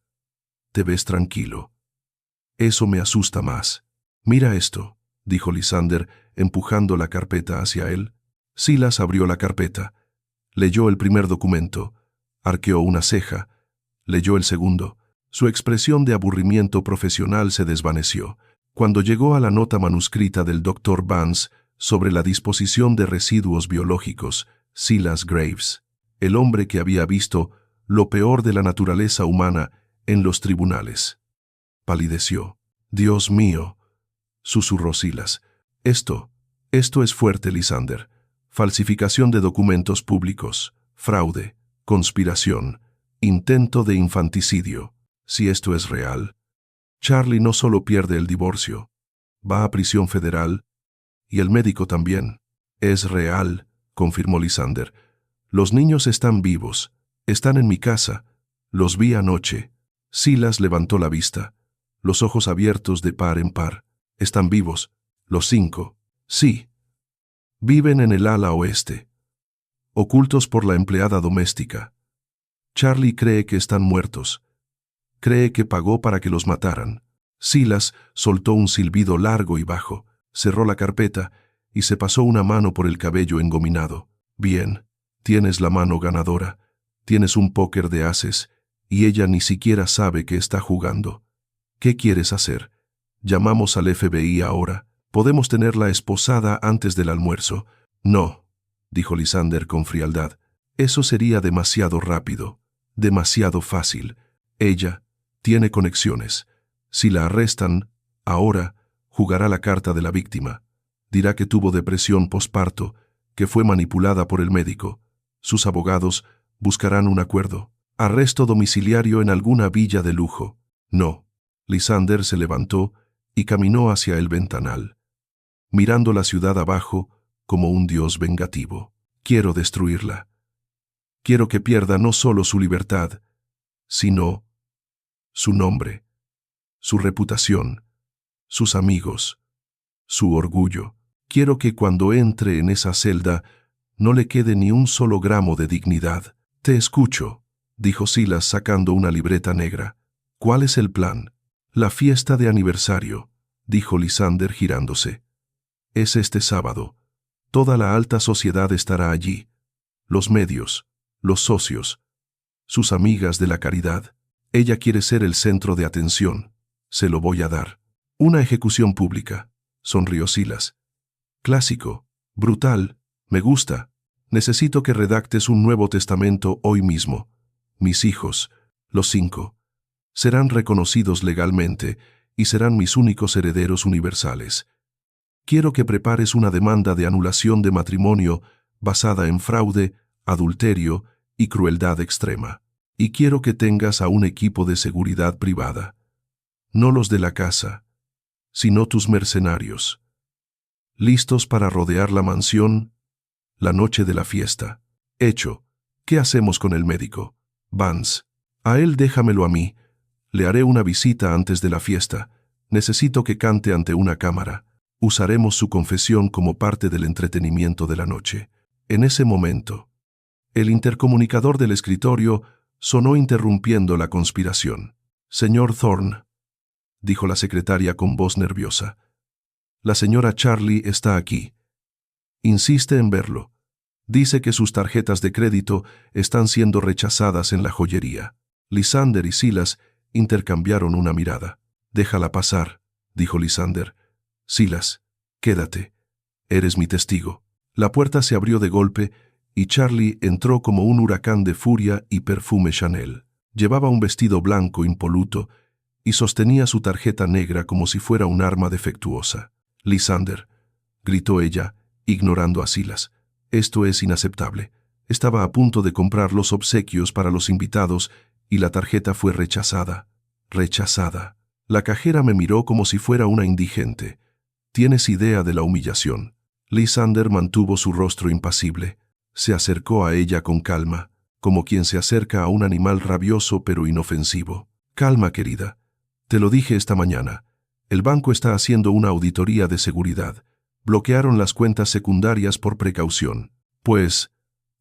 Te ves tranquilo. Eso me asusta más». «Mira esto», dijo Lysander, empujando la carpeta hacia él. Silas abrió la carpeta, leyó el primer documento, arqueó una ceja, leyó el segundo. Su expresión de aburrimiento profesional se desvaneció. Cuando llegó a la nota manuscrita del Dr. Vance sobre la disposición de residuos biológicos, Silas Graves, el hombre que había visto lo peor de la naturaleza humana en los tribunales, palideció. «Dios mío», susurró Silas. Esto es fuerte, Lysander. Falsificación de documentos públicos, fraude, conspiración, intento de infanticidio. Si esto es real, Charlie no solo pierde el divorcio, va a prisión federal, y el médico también. «Es real», confirmó Lysander. «Los niños están vivos, están en mi casa, los vi anoche». Silas levantó la vista, los ojos abiertos de par en par. «¿Están vivos? ¿Los 5? «Sí. Viven en el ala oeste, ocultos por la empleada doméstica. Charlie cree que están muertos. Cree que pagó para que los mataran». Silas soltó un silbido largo y bajo, cerró la carpeta y se pasó una mano por el cabello engominado. «Bien, tienes la mano ganadora. Tienes un póker de ases y ella ni siquiera sabe que está jugando. ¿Qué quieres hacer? ¿Llamamos al FBI ahora? Podemos tenerla esposada antes del almuerzo». «No», dijo Lysander con frialdad. «Eso sería demasiado rápido, demasiado fácil. Ella tiene conexiones. Si la arrestan, ahora jugará la carta de la víctima. Dirá que tuvo depresión posparto, que fue manipulada por el médico. Sus abogados buscarán un acuerdo. Arresto domiciliario en alguna villa de lujo». «No». Lysander se levantó y caminó hacia el ventanal, mirando la ciudad abajo como un dios vengativo. «Quiero destruirla. Quiero que pierda no solo su libertad, sino su nombre, su reputación, sus amigos, su orgullo. Quiero que cuando entre en esa celda no le quede ni un solo gramo de dignidad». «Te escucho», dijo Silas sacando una libreta negra. «¿Cuál es el plan?» «La fiesta de aniversario», dijo Lysander girándose. «Es este sábado. Toda la alta sociedad estará allí. Los medios, los socios, sus amigas de la caridad. Ella quiere ser el centro de atención. Se lo voy a dar». «Una ejecución pública», sonrió Silas. «Clásico, brutal, me gusta. Necesito que redactes un Nuevo Testamento hoy mismo. Mis hijos, los 5, serán reconocidos legalmente y serán mis únicos herederos universales. Quiero que prepares una demanda de anulación de matrimonio basada en fraude, adulterio y crueldad extrema. Y quiero que tengas a un equipo de seguridad privada. No los de la casa, sino tus mercenarios, listos para rodear la mansión la noche de la fiesta». «Hecho. ¿Qué hacemos con el médico?» «Vance. A él déjamelo a mí. Le haré una visita antes de la fiesta. Necesito que cante ante una cámara. Usaremos su confesión como parte del entretenimiento de la noche». En ese momento, el intercomunicador del escritorio sonó interrumpiendo la conspiración. «Señor Thorne», dijo la secretaria con voz nerviosa. «La señora Charlie está aquí. Insiste en verlo. Dice que sus tarjetas de crédito están siendo rechazadas en la joyería». Lysander y Silas intercambiaron una mirada. «Déjala pasar», dijo Lysander. «Silas, Quédate. Eres mi testigo. La puerta se abrió de golpe y Charlie entró como un huracán de furia y perfume Chanel. Llevaba un vestido blanco impoluto y sostenía su tarjeta negra como si fuera un arma defectuosa. «Lysander», gritó ella, ignorando a Silas. «Esto es inaceptable. Estaba a punto de comprar los obsequios para los invitados y la tarjeta fue rechazada. Rechazada. La cajera me miró como si fuera una indigente. ¿Tienes idea de la humillación?» Lysander mantuvo su rostro impasible. Se acercó a ella con calma, como quien se acerca a un animal rabioso pero inofensivo. «Calma, querida. Te lo dije esta mañana. El banco está haciendo una auditoría de seguridad. Bloquearon las cuentas secundarias por precaución. Pues,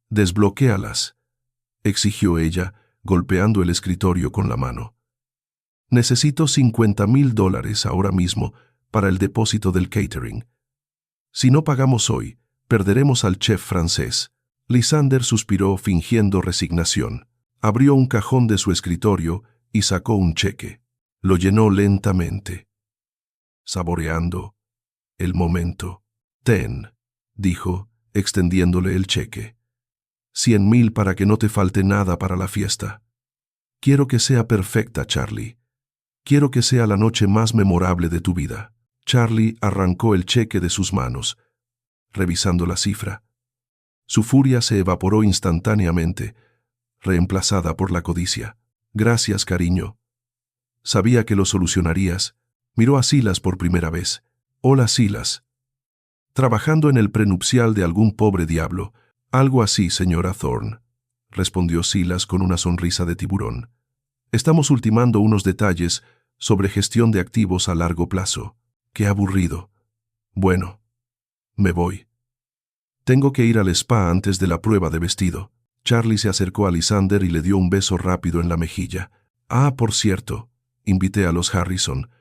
desbloquéalas», exigió ella, golpeando el escritorio con la mano. «Necesito $50,000 ahora mismo para el depósito del catering. Si no pagamos hoy, perderemos al chef francés». Lysander suspiró fingiendo resignación. Abrió un cajón de su escritorio y sacó un cheque. Lo llenó lentamente, saboreando el momento. «Ten», dijo, extendiéndole el cheque. «100,000 para que no te falte nada para la fiesta. Quiero que sea perfecta, Charlie. Quiero que sea la noche más memorable de tu vida». Charlie arrancó el cheque de sus manos, revisando la cifra. Su furia se evaporó instantáneamente, reemplazada por la codicia. «Gracias, cariño. Sabía que lo solucionarías». Miró a Silas por primera vez. «Hola, Silas». «Trabajando en el prenupcial de algún pobre diablo». «Algo así, señora Thorne», respondió Silas con una sonrisa de tiburón. «Estamos ultimando unos detalles sobre gestión de activos a largo plazo». «Qué aburrido. Bueno, me voy. Tengo que ir al spa antes de la prueba de vestido». Charlie se acercó a Lysander y le dio un beso rápido en la mejilla. «Ah, por cierto, invité a los Harrison.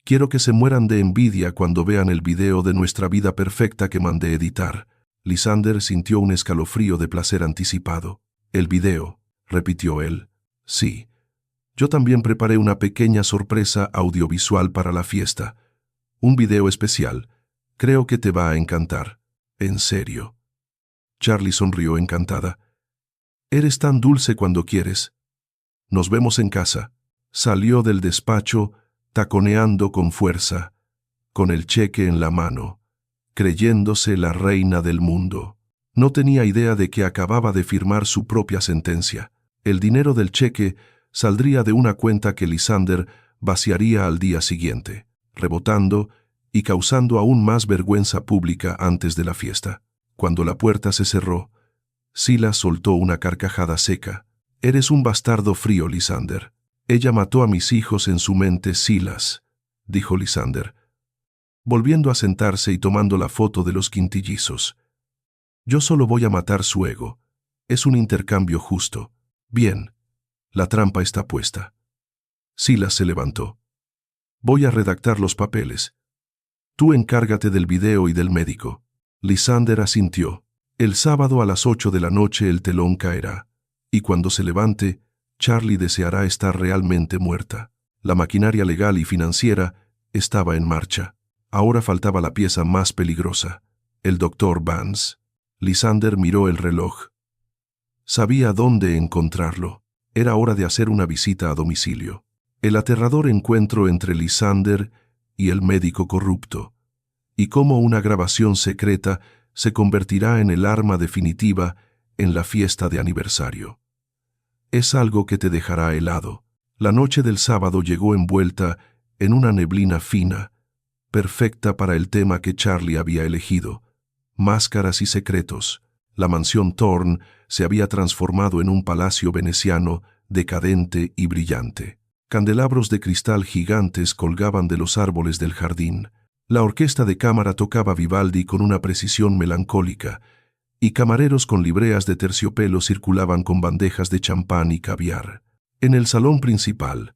Quiero que se mueran de envidia cuando vean el video de nuestra vida perfecta que mandé editar». Lysander sintió un escalofrío de placer anticipado. «¿El video?», repitió él. «Sí. Yo también preparé una pequeña sorpresa audiovisual para la fiesta. Un video especial. Creo que te va a encantar». «¿En serio?». Charlie sonrió encantada. «Eres tan dulce cuando quieres. Nos vemos en casa». Salió del despacho, taconeando con fuerza, con el cheque en la mano, creyéndose la reina del mundo. No tenía idea de que acababa de firmar su propia sentencia. El dinero del cheque saldría de una cuenta que Lysander vaciaría al día siguiente, rebotando y causando aún más vergüenza pública antes de la fiesta. Cuando la puerta se cerró, Silas soltó una carcajada seca. «Eres un bastardo frío, Lysander». «Ella mató a mis hijos en su mente, Silas», dijo Lysander, volviendo a sentarse y tomando la foto de los quintillizos. «Yo solo voy a matar su ego. Es un intercambio justo. Bien, la trampa está puesta». Silas se levantó. «Voy a redactar los papeles. Tú encárgate del video y del médico». Lysander asintió. «El sábado a las 8 de la noche el telón caerá, y cuando se levante, Charlie deseará estar realmente muerta». La maquinaria legal y financiera estaba en marcha. Ahora faltaba la pieza más peligrosa, el Dr. Vance. Lysander miró el reloj. Sabía dónde encontrarlo. Era hora de hacer una visita a domicilio. El aterrador encuentro entre Lysander y el médico corrupto, y cómo una grabación secreta se convertirá en el arma definitiva en la fiesta de aniversario. Es algo que te dejará helado. La noche del sábado llegó envuelta en una neblina fina, perfecta para el tema que Charlie había elegido: máscaras y secretos. La mansión Thorne se había transformado en un palacio veneciano decadente y brillante. Candelabros de cristal gigantes colgaban de los árboles del jardín. La orquesta de cámara tocaba Vivaldi con una precisión melancólica, y camareros con libreas de terciopelo circulaban con bandejas de champán y caviar. En el salón principal,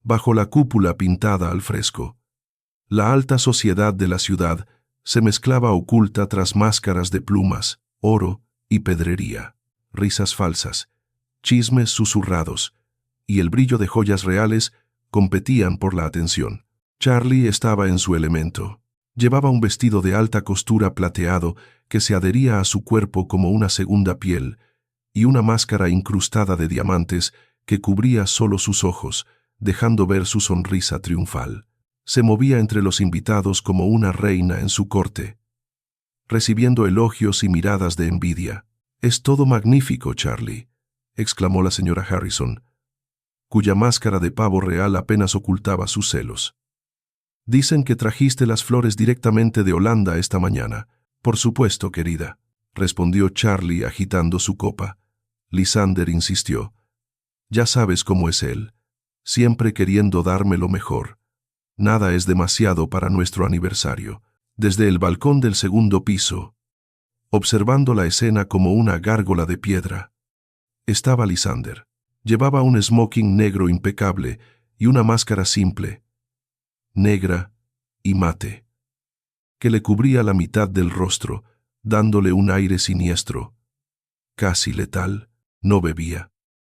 bajo la cúpula pintada al fresco, la alta sociedad de la ciudad se mezclaba oculta tras máscaras de plumas, oro y pedrería, risas falsas, chismes susurrados, y el brillo de joyas reales competían por la atención. Charlie estaba en su elemento. Llevaba un vestido de alta costura plateado que se adhería a su cuerpo como una segunda piel, y una máscara incrustada de diamantes que cubría solo sus ojos, dejando ver su sonrisa triunfal. Se movía entre los invitados como una reina en su corte, recibiendo elogios y miradas de envidia. «Es todo magnífico, Charlie», exclamó la señora Harrison, cuya máscara de pavo real apenas ocultaba sus celos. «Dicen que trajiste las flores directamente de Holanda esta mañana». «Por supuesto, querida», respondió Charlie agitando su copa. Lysander insistió. «Ya sabes cómo es él, siempre queriendo darme lo mejor. Nada es demasiado para nuestro aniversario». Desde el balcón del segundo piso, observando la escena como una gárgola de piedra, estaba Lysander. Llevaba un smoking negro impecable y una máscara simple, negra y mate, que le cubría la mitad del rostro, dándole un aire siniestro, casi letal. No bebía,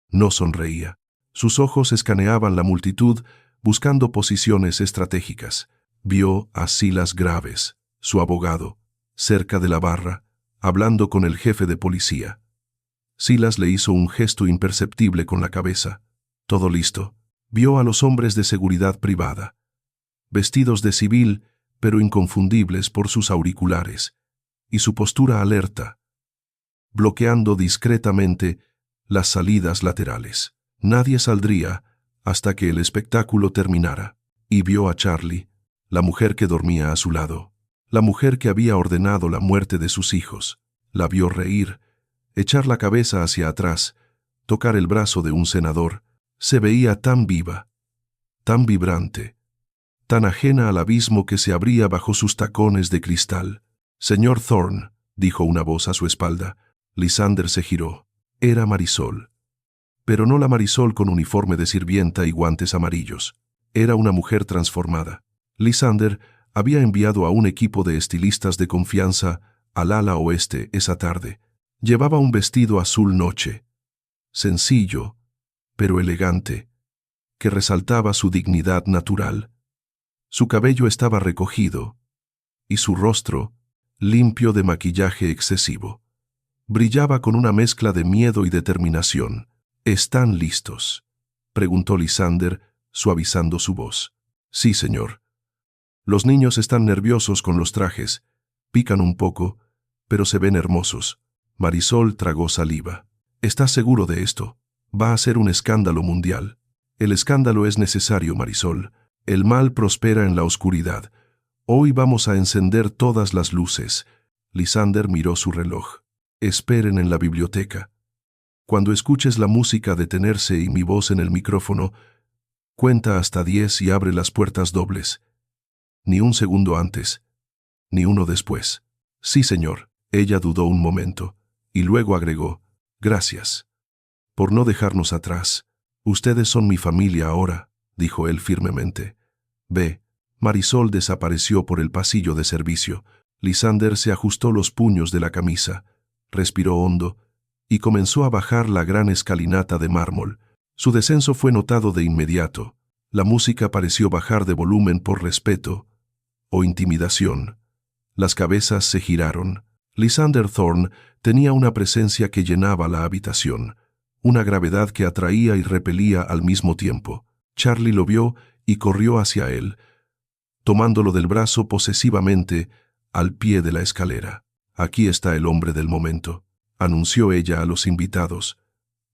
no sonreía. Sus ojos escaneaban la multitud buscando posiciones estratégicas. Vio a Silas Graves, su abogado, cerca de la barra, hablando con el jefe de policía. Silas le hizo un gesto imperceptible con la cabeza. Todo listo. Vio a los hombres de seguridad privada, vestidos de civil, pero inconfundibles por sus auriculares, y su postura alerta, bloqueando discretamente las salidas laterales. Nadie saldría hasta que el espectáculo terminara. Y vio a Charlie, la mujer que dormía a su lado, la mujer que había ordenado la muerte de sus hijos. La vio reír, echar la cabeza hacia atrás, tocar el brazo de un senador. Se veía tan viva, tan vibrante, tan ajena al abismo que se abría bajo sus tacones de cristal. «Señor Thorne», dijo una voz a su espalda. Lysander se giró. Era Marisol. Pero no la Marisol con uniforme de sirvienta y guantes amarillos. Era una mujer transformada. Lysander había enviado a un equipo de estilistas de confianza al ala oeste esa tarde. Llevaba un vestido azul noche, sencillo, pero elegante, que resaltaba su dignidad natural. Su cabello estaba recogido, y su rostro, limpio de maquillaje excesivo, brillaba con una mezcla de miedo y determinación. «¿Están listos?», preguntó Lysander, suavizando su voz. «Sí, señor. Los niños están nerviosos con los trajes, pican un poco, pero se ven hermosos». Marisol tragó saliva. «¿Estás seguro de esto? Va a ser un escándalo mundial». «El escándalo es necesario, Marisol. El mal prospera en la oscuridad. Hoy vamos a encender todas las luces». Lysander miró su reloj. «Esperen en la biblioteca. Cuando escuches la música detenerse y mi voz en el micrófono, cuenta hasta 10 y abre las puertas dobles. Ni un segundo antes, ni uno después». «Sí, señor». Ella dudó un momento, y luego agregó: «Gracias por no dejarnos atrás. Ustedes son mi familia ahora», dijo él firmemente. «Ve». Marisol desapareció por el pasillo de servicio. Lysander se ajustó los puños de la camisa, respiró hondo, y comenzó a bajar la gran escalinata de mármol. Su descenso fue notado de inmediato. La música pareció bajar de volumen por respeto o intimidación. Las cabezas se giraron. Lysander Thorne tenía una presencia que llenaba la habitación, una gravedad que atraía y repelía al mismo tiempo. Charlie lo vio y corrió hacia él, tomándolo del brazo posesivamente al pie de la escalera. «Aquí está el hombre del momento», anunció ella a los invitados.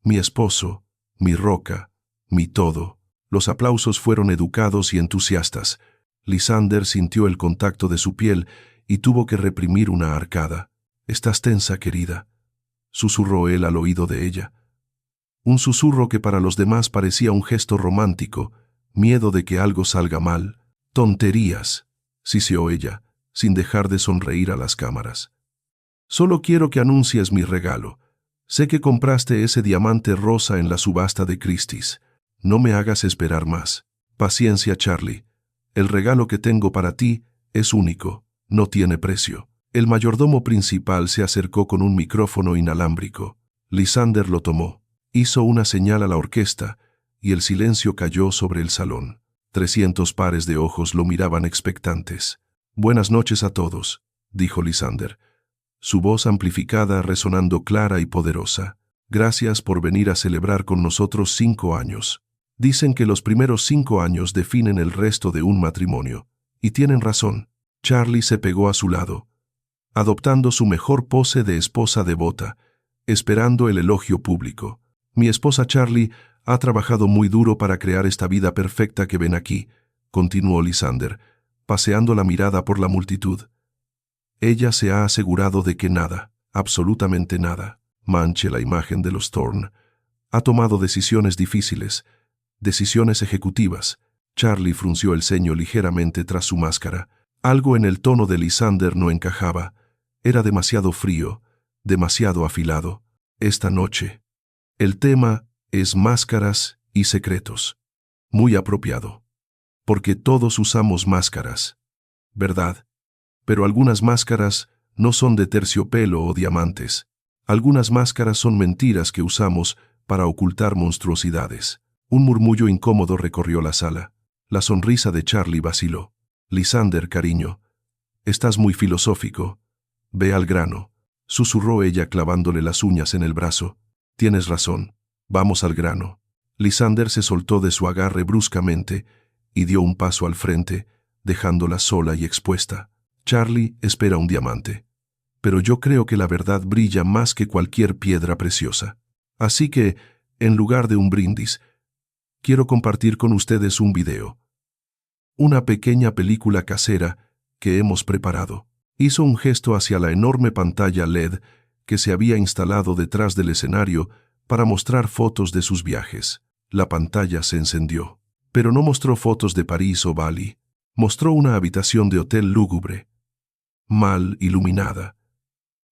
«Mi esposo, mi roca, mi todo». Los aplausos fueron educados y entusiastas. Lysander sintió el contacto de su piel y tuvo que reprimir una arcada. «Estás tensa, querida», susurró él al oído de ella. Un susurro que para los demás parecía un gesto romántico, miedo de que algo salga mal. «Tonterías», siseó ella, sin dejar de sonreír a las cámaras. «Solo quiero que anuncies mi regalo. Sé que compraste ese diamante rosa en la subasta de Christie's. No me hagas esperar más». «Paciencia, Charlie. El regalo que tengo para ti es único, no tiene precio». El mayordomo principal se acercó con un micrófono inalámbrico. Lysander lo tomó, hizo una señal a la orquesta y el silencio cayó sobre el salón. 300 pares de ojos lo miraban expectantes. Buenas noches a todos, dijo Lysander, su voz amplificada resonando clara y poderosa. Gracias por venir a celebrar con nosotros 5 años. Dicen que los primeros 5 años definen el resto de un matrimonio. Y tienen razón. Charlie se pegó a su lado, adoptando su mejor pose de esposa devota, esperando el elogio público. Mi esposa Charlie ha trabajado muy duro para crear esta vida perfecta que ven aquí, continuó Lysander, paseando la mirada por la multitud. Ella se ha asegurado de que nada, absolutamente nada, manche la imagen de los Thorne. Ha tomado decisiones difíciles, decisiones ejecutivas. Charlie frunció el ceño ligeramente tras su máscara. Algo en el tono de Lysander no encajaba. Era demasiado frío, demasiado afilado. Esta noche. El tema es máscaras y secretos. Muy apropiado. Porque todos usamos máscaras, ¿verdad? Pero algunas máscaras no son de terciopelo o diamantes. Algunas máscaras son mentiras que usamos para ocultar monstruosidades. Un murmullo incómodo recorrió la sala. La sonrisa de Charlie vaciló. Lysander, cariño, estás muy filosófico. Ve al grano, susurró ella clavándole las uñas en el brazo. Tienes razón, vamos al grano. Lysander se soltó de su agarre bruscamente y dio un paso al frente, dejándola sola y expuesta. Charlie espera un diamante. Pero yo creo que la verdad brilla más que cualquier piedra preciosa. Así que, en lugar de un brindis, quiero compartir con ustedes un video. Una pequeña película casera que hemos preparado. Hizo un gesto hacia la enorme pantalla LED que se había instalado detrás del escenario para mostrar fotos de sus viajes. La pantalla se encendió, pero no mostró fotos de París o Bali. Mostró una habitación de hotel lúgubre, mal iluminada,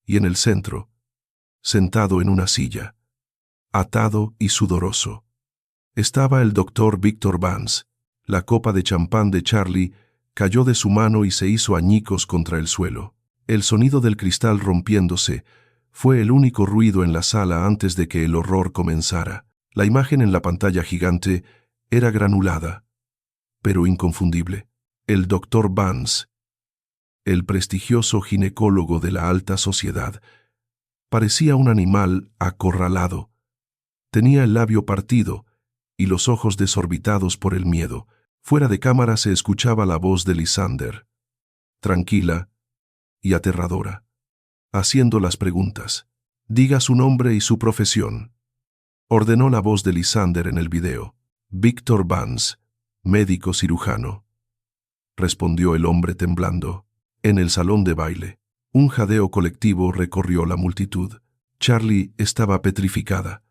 y en el centro, sentado en una silla, atado y sudoroso, estaba el doctor Victor Vance. La copa de champán de Charlie cayó de su mano y se hizo añicos contra el suelo. El sonido del cristal rompiéndose fue el único ruido en la sala antes de que el horror comenzara. La imagen en la pantalla gigante era granulada, pero inconfundible. El doctor Vance, el prestigioso ginecólogo de la alta sociedad, parecía un animal acorralado. Tenía el labio partido y los ojos desorbitados por el miedo. Fuera de cámara se escuchaba la voz de Lysander, tranquila y aterradora, haciendo las preguntas. Diga su nombre y su profesión, ordenó la voz de Lysander en el video. Victor Vance, médico cirujano, respondió el hombre temblando. En el salón de baile, un jadeo colectivo recorrió la multitud. Charlie estaba petrificada.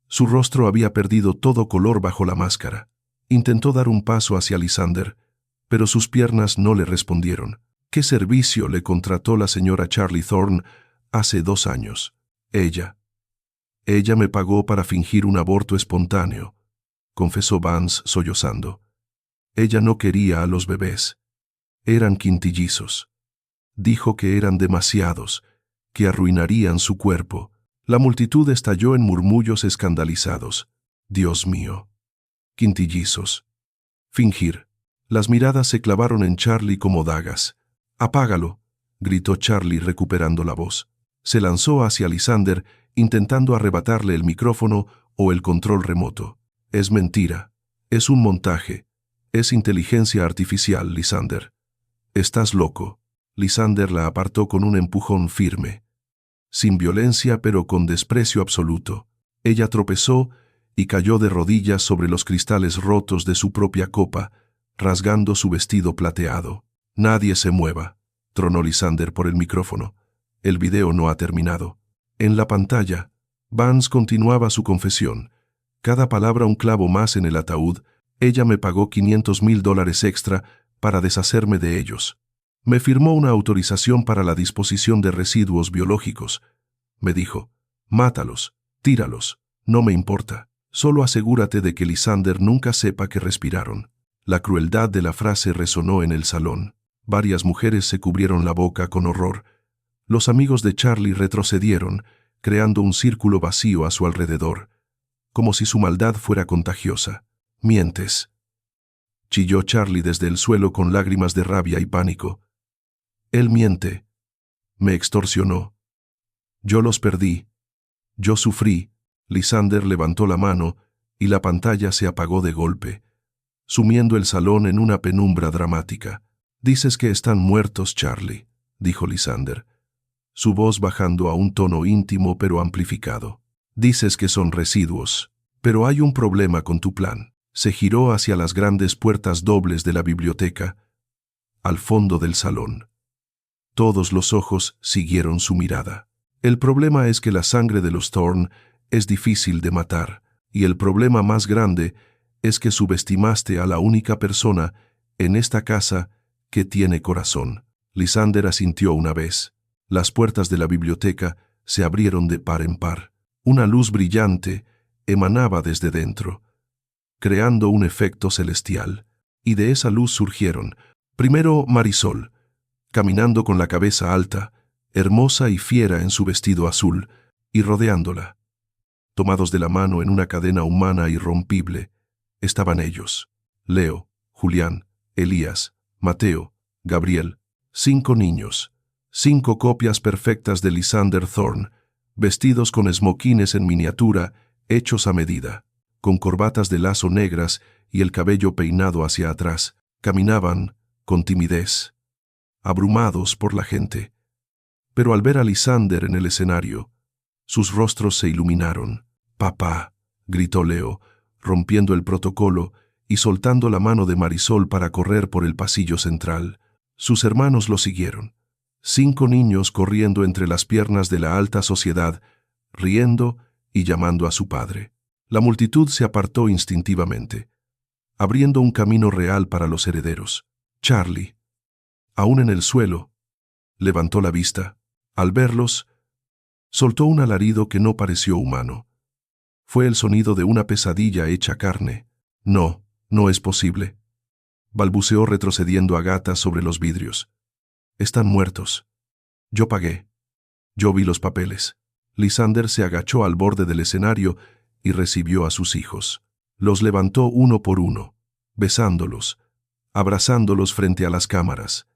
Su rostro había perdido todo color bajo la máscara. Intentó dar un paso hacia Lysander, pero sus piernas no le respondieron. ¿Qué servicio le contrató la señora Charlie Thorne hace 2 años? Ella me pagó para fingir un aborto espontáneo, confesó Vance sollozando. Ella no quería a los bebés. Eran quintillizos. Dijo que eran demasiados, que arruinarían su cuerpo. La multitud estalló en murmullos escandalizados. Dios mío. Quintillizos. Fingir. Las miradas se clavaron en Charlie como dagas. «Apágalo», gritó Charlie recuperando la voz. Se lanzó hacia Lysander, intentando arrebatarle el micrófono o el control remoto. «Es mentira. Es un montaje. Es inteligencia artificial, Lysander. Estás loco». Lysander la apartó con un empujón firme. Sin violencia, pero con desprecio absoluto. Ella tropezó y cayó de rodillas sobre los cristales rotos de su propia copa, rasgando su vestido plateado. «Nadie se mueva», tronó Lysander por el micrófono. «El video no ha terminado». En la pantalla, Vance continuaba su confesión. Cada palabra un clavo más en el ataúd. Ella me pagó $500,000 extra para deshacerme de ellos. Me firmó una autorización para la disposición de residuos biológicos. Me dijo, «Mátalos, tíralos, no me importa. Solo asegúrate de que Lysander nunca sepa que respiraron». La crueldad de la frase resonó en el salón. Varias mujeres se cubrieron la boca con horror. Los amigos de Charlie retrocedieron, creando un círculo vacío a su alrededor, como si su maldad fuera contagiosa. «Mientes», chilló Charlie desde el suelo con lágrimas de rabia y pánico. Él miente. Me extorsionó. Yo los perdí. Yo sufrí. Lysander levantó la mano y la pantalla se apagó de golpe, sumiendo el salón en una penumbra dramática. «Dices que están muertos, Charlie», dijo Lysander, su voz bajando a un tono íntimo pero amplificado. «Dices que son residuos, pero hay un problema con tu plan». Se giró hacia las grandes puertas dobles de la biblioteca, al fondo del salón. Todos los ojos siguieron su mirada. «El problema es que la sangre de los Thorne es difícil de matar, y el problema más grande es que subestimaste a la única persona en esta casa que tiene corazón». Lysander asintió una vez. Las puertas de la biblioteca se abrieron de par en par. Una luz brillante emanaba desde dentro, creando un efecto celestial, y de esa luz surgieron, primero Marisol, caminando con la cabeza alta, hermosa y fiera en su vestido azul, y rodeándola. Tomados de la mano en una cadena humana irrompible, estaban ellos: Leo, Julián, Elías, Mateo, Gabriel, 5 niños, 5 copias perfectas de Lysander Thorne, vestidos con esmoquines en miniatura, hechos a medida, con corbatas de lazo negras y el cabello peinado hacia atrás. Caminaban con timidez, abrumados por la gente. Pero al ver a Lysander en el escenario, sus rostros se iluminaron. «Papá», gritó Leo, rompiendo el protocolo y soltando la mano de Marisol para correr por el pasillo central. Sus hermanos lo siguieron. 5 niños corriendo entre las piernas de la alta sociedad, riendo y llamando a su padre. La multitud se apartó instintivamente, abriendo un camino real para los herederos. Charlie, aún en el suelo, levantó la vista. Al verlos, soltó un alarido que no pareció humano. Fue el sonido de una pesadilla hecha carne. «No, no es posible», balbuceó retrocediendo a gatas sobre los vidrios. «Están muertos. Yo pagué. Yo vi los papeles». Lysander se agachó al borde del escenario y recibió a sus hijos. Los levantó uno por uno, besándolos, abrazándolos frente a las cámaras,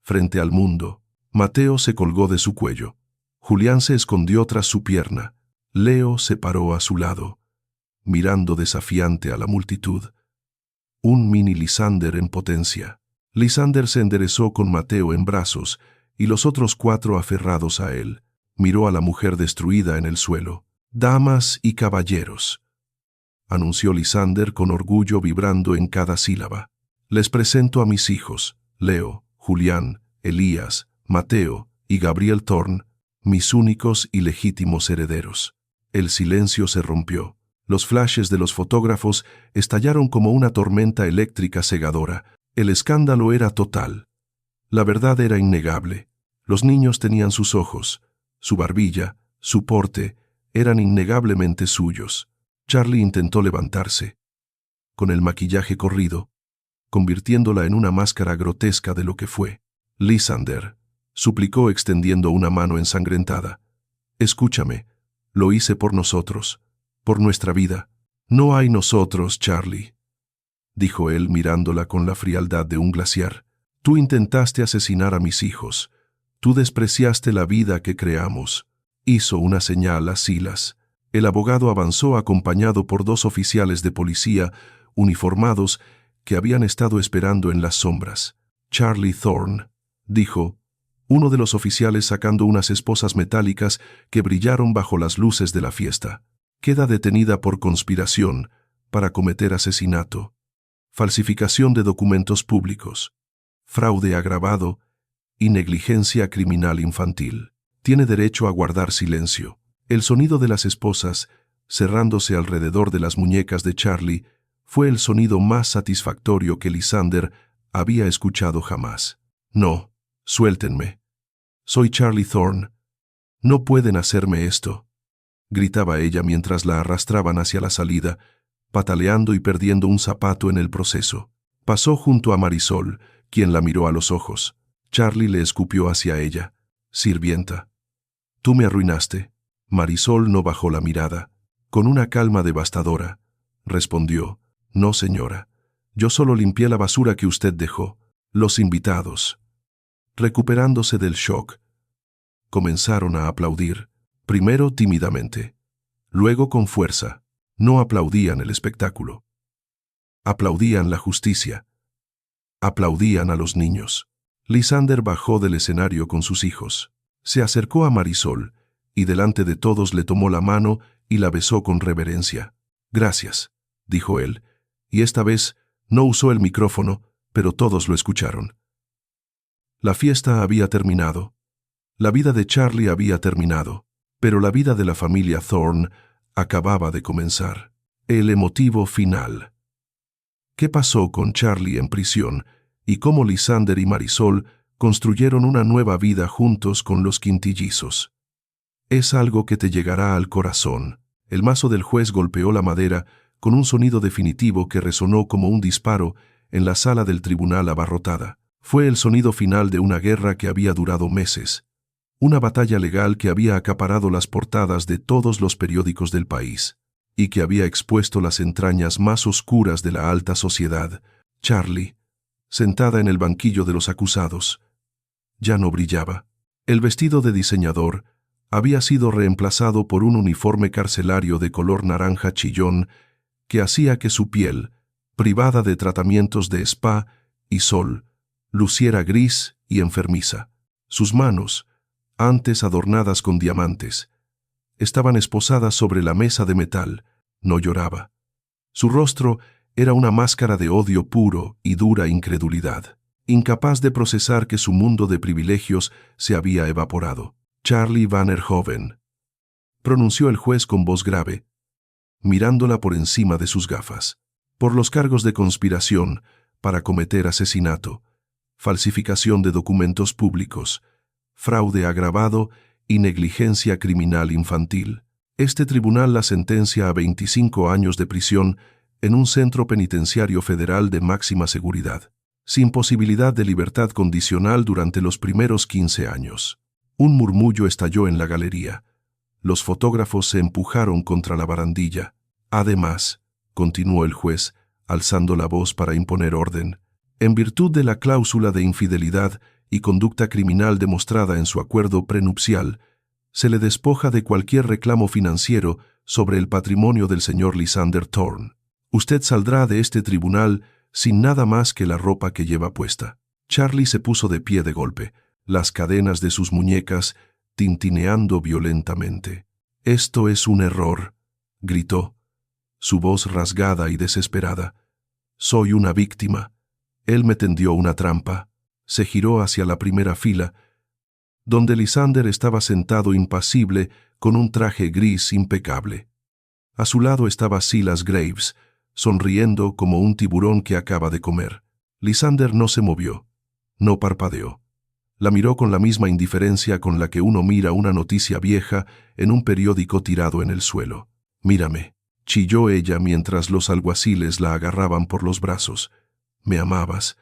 frente al mundo. Mateo se colgó de su cuello. Julián se escondió tras su pierna. Leo se paró a su lado, mirando desafiante a la multitud. Un mini Lysander en potencia. Lysander se enderezó con Mateo en brazos y los otros 4 aferrados a él. Miró a la mujer destruida en el suelo. «Damas y caballeros», anunció Lysander con orgullo vibrando en cada sílaba. «Les presento a mis hijos, Leo, Julián, Elías, Mateo y Gabriel Thorne, mis únicos y legítimos herederos». El silencio se rompió. Los flashes de los fotógrafos estallaron como una tormenta eléctrica cegadora. El escándalo era total. La verdad era innegable. Los niños tenían sus ojos, su barbilla, su porte, eran innegablemente suyos. Charlie intentó levantarse, con el maquillaje corrido, convirtiéndola en una máscara grotesca de lo que fue. «Lysander», suplicó extendiendo una mano ensangrentada. «Escúchame, lo hice por nosotros, por nuestra vida». «No hay nosotros, Charlie», dijo él mirándola con la frialdad de un glaciar. «Tú intentaste asesinar a mis hijos. Tú despreciaste la vida que creamos». Hizo una señal a Silas. El abogado avanzó acompañado por 2 oficiales de policía uniformados que habían estado esperando en las sombras. «Charlie Thorne», dijo uno de los oficiales sacando unas esposas metálicas que brillaron bajo las luces de la fiesta. «Queda detenida por conspiración para cometer asesinato, falsificación de documentos públicos, fraude agravado y negligencia criminal infantil. Tiene derecho a guardar silencio». El sonido de las esposas, cerrándose alrededor de las muñecas de Charlie, fue el sonido más satisfactorio que Lysander había escuchado jamás. «No, suéltenme. Soy Charlie Thorne. No pueden hacerme esto», gritaba ella mientras la arrastraban hacia la salida, pataleando y perdiendo un zapato en el proceso. Pasó junto a Marisol, quien la miró a los ojos. Charlie le escupió hacia ella. «Sirvienta, tú me arruinaste». Marisol no bajó la mirada. Con una calma devastadora, respondió: «No, señora. Yo solo limpié la basura que usted dejó. Los invitados». Recuperándose del shock, comenzaron a aplaudir, primero tímidamente, luego con fuerza. No aplaudían el espectáculo. Aplaudían la justicia. Aplaudían a los niños. Lysander bajó del escenario con sus hijos. Se acercó a Marisol y delante de todos le tomó la mano y la besó con reverencia. «Gracias», dijo él, y esta vez no usó el micrófono, pero todos lo escucharon. La fiesta había terminado. La vida de Charlie había terminado, pero la vida de la familia Thorne acababa de comenzar. El emotivo final. ¿Qué pasó con Charlie en prisión y cómo Lysander y Marisol construyeron una nueva vida juntos con los quintillizos? Es algo que te llegará al corazón. El mazo del juez golpeó la madera con un sonido definitivo que resonó como un disparo en la sala del tribunal abarrotada. Fue el sonido final de una guerra que había durado meses. Una batalla legal que había acaparado las portadas de todos los periódicos del país y que había expuesto las entrañas más oscuras de la alta sociedad. Charlie, sentada en el banquillo de los acusados, ya no brillaba. El vestido de diseñador había sido reemplazado por un uniforme carcelario de color naranja chillón que hacía que su piel, privada de tratamientos de spa y sol, luciera gris y enfermiza. Sus manos, antes adornadas con diamantes, estaban esposadas sobre la mesa de metal. No lloraba. Su rostro era una máscara de odio puro y dura incredulidad, incapaz de procesar que su mundo de privilegios se había evaporado. «Charlie Vanderhoven», pronunció el juez con voz grave, mirándola por encima de sus gafas. «Por los cargos de conspiración para cometer asesinato, falsificación de documentos públicos, fraude agravado y negligencia criminal infantil. Este tribunal la sentencia a 25 años de prisión en un centro penitenciario federal de máxima seguridad, sin posibilidad de libertad condicional durante los primeros 15 años. Un murmullo estalló en la galería. Los fotógrafos se empujaron contra la barandilla. Además, continuó el juez, alzando la voz para imponer orden, en virtud de la cláusula de infidelidad y conducta criminal demostrada en su acuerdo prenupcial, se le despoja de cualquier reclamo financiero sobre el patrimonio del señor Lysander Thorne. Usted saldrá de este tribunal sin nada más que la ropa que lleva puesta». Charlie se puso de pie de golpe, las cadenas de sus muñecas tintineando violentamente. «Esto es un error», gritó, su voz rasgada y desesperada. «Soy una víctima. Él me tendió una trampa». Se giró hacia la primera fila, donde Lysander estaba sentado impasible con un traje gris impecable. A su lado estaba Silas Graves, sonriendo como un tiburón que acaba de comer. Lysander no se movió, no parpadeó. La miró con la misma indiferencia con la que uno mira una noticia vieja en un periódico tirado en el suelo. «Mírame», chilló ella mientras los alguaciles la agarraban por los brazos. «Me amabas.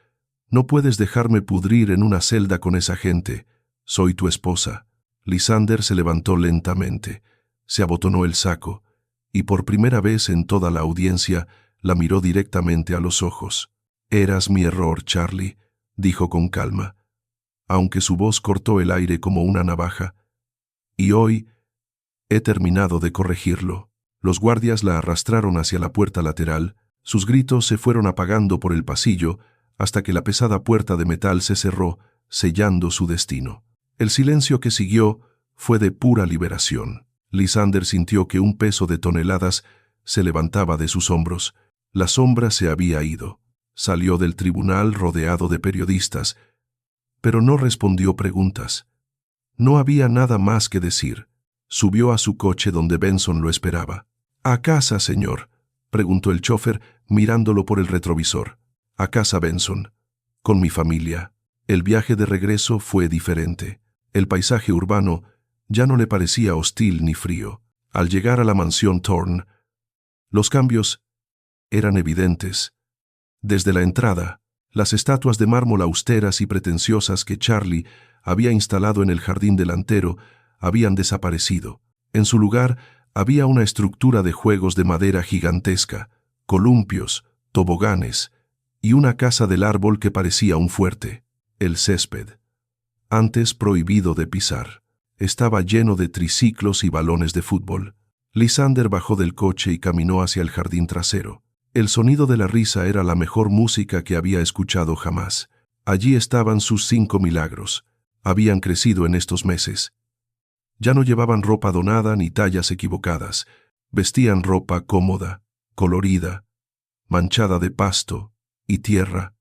No puedes dejarme pudrir en una celda con esa gente. Soy tu esposa». Lysander se levantó lentamente, se abotonó el saco y por primera vez en toda la audiencia la miró directamente a los ojos. «Eras mi error, Charlie», dijo con calma, aunque su voz cortó el aire como una navaja. «Y hoy he terminado de corregirlo». Los guardias la arrastraron hacia la puerta lateral. Sus gritos se fueron apagando por el pasillo hasta que la pesada puerta de metal se cerró, sellando su destino. El silencio que siguió fue de pura liberación. Lysander sintió que un peso de toneladas se levantaba de sus hombros. La sombra se había ido. Salió del tribunal rodeado de periodistas, pero no respondió preguntas. No había nada más que decir. Subió a su coche donde Benson lo esperaba. «¿A casa, señor?», preguntó el chófer mirándolo por el retrovisor. «A casa, Benson. Con mi familia». El viaje de regreso fue diferente. El paisaje urbano ya no le parecía hostil ni frío. Al llegar a la mansión Thorne, los cambios eran evidentes. Desde la entrada, las estatuas de mármol austeras y pretenciosas que Charlie había instalado en el jardín delantero habían desaparecido. En su lugar había una estructura de juegos de madera gigantesca, columpios, toboganes y una casa del árbol que parecía un fuerte. El césped, antes prohibido de pisar. Estaba lleno de triciclos y balones de fútbol. Lysander bajó del coche y caminó hacia el jardín trasero. El sonido de la risa era la mejor música que había escuchado jamás. Allí estaban sus 5 milagros. Habían crecido en estos meses. Ya no llevaban ropa donada ni tallas equivocadas. Vestían ropa cómoda, colorida, manchada de pasto y tierra.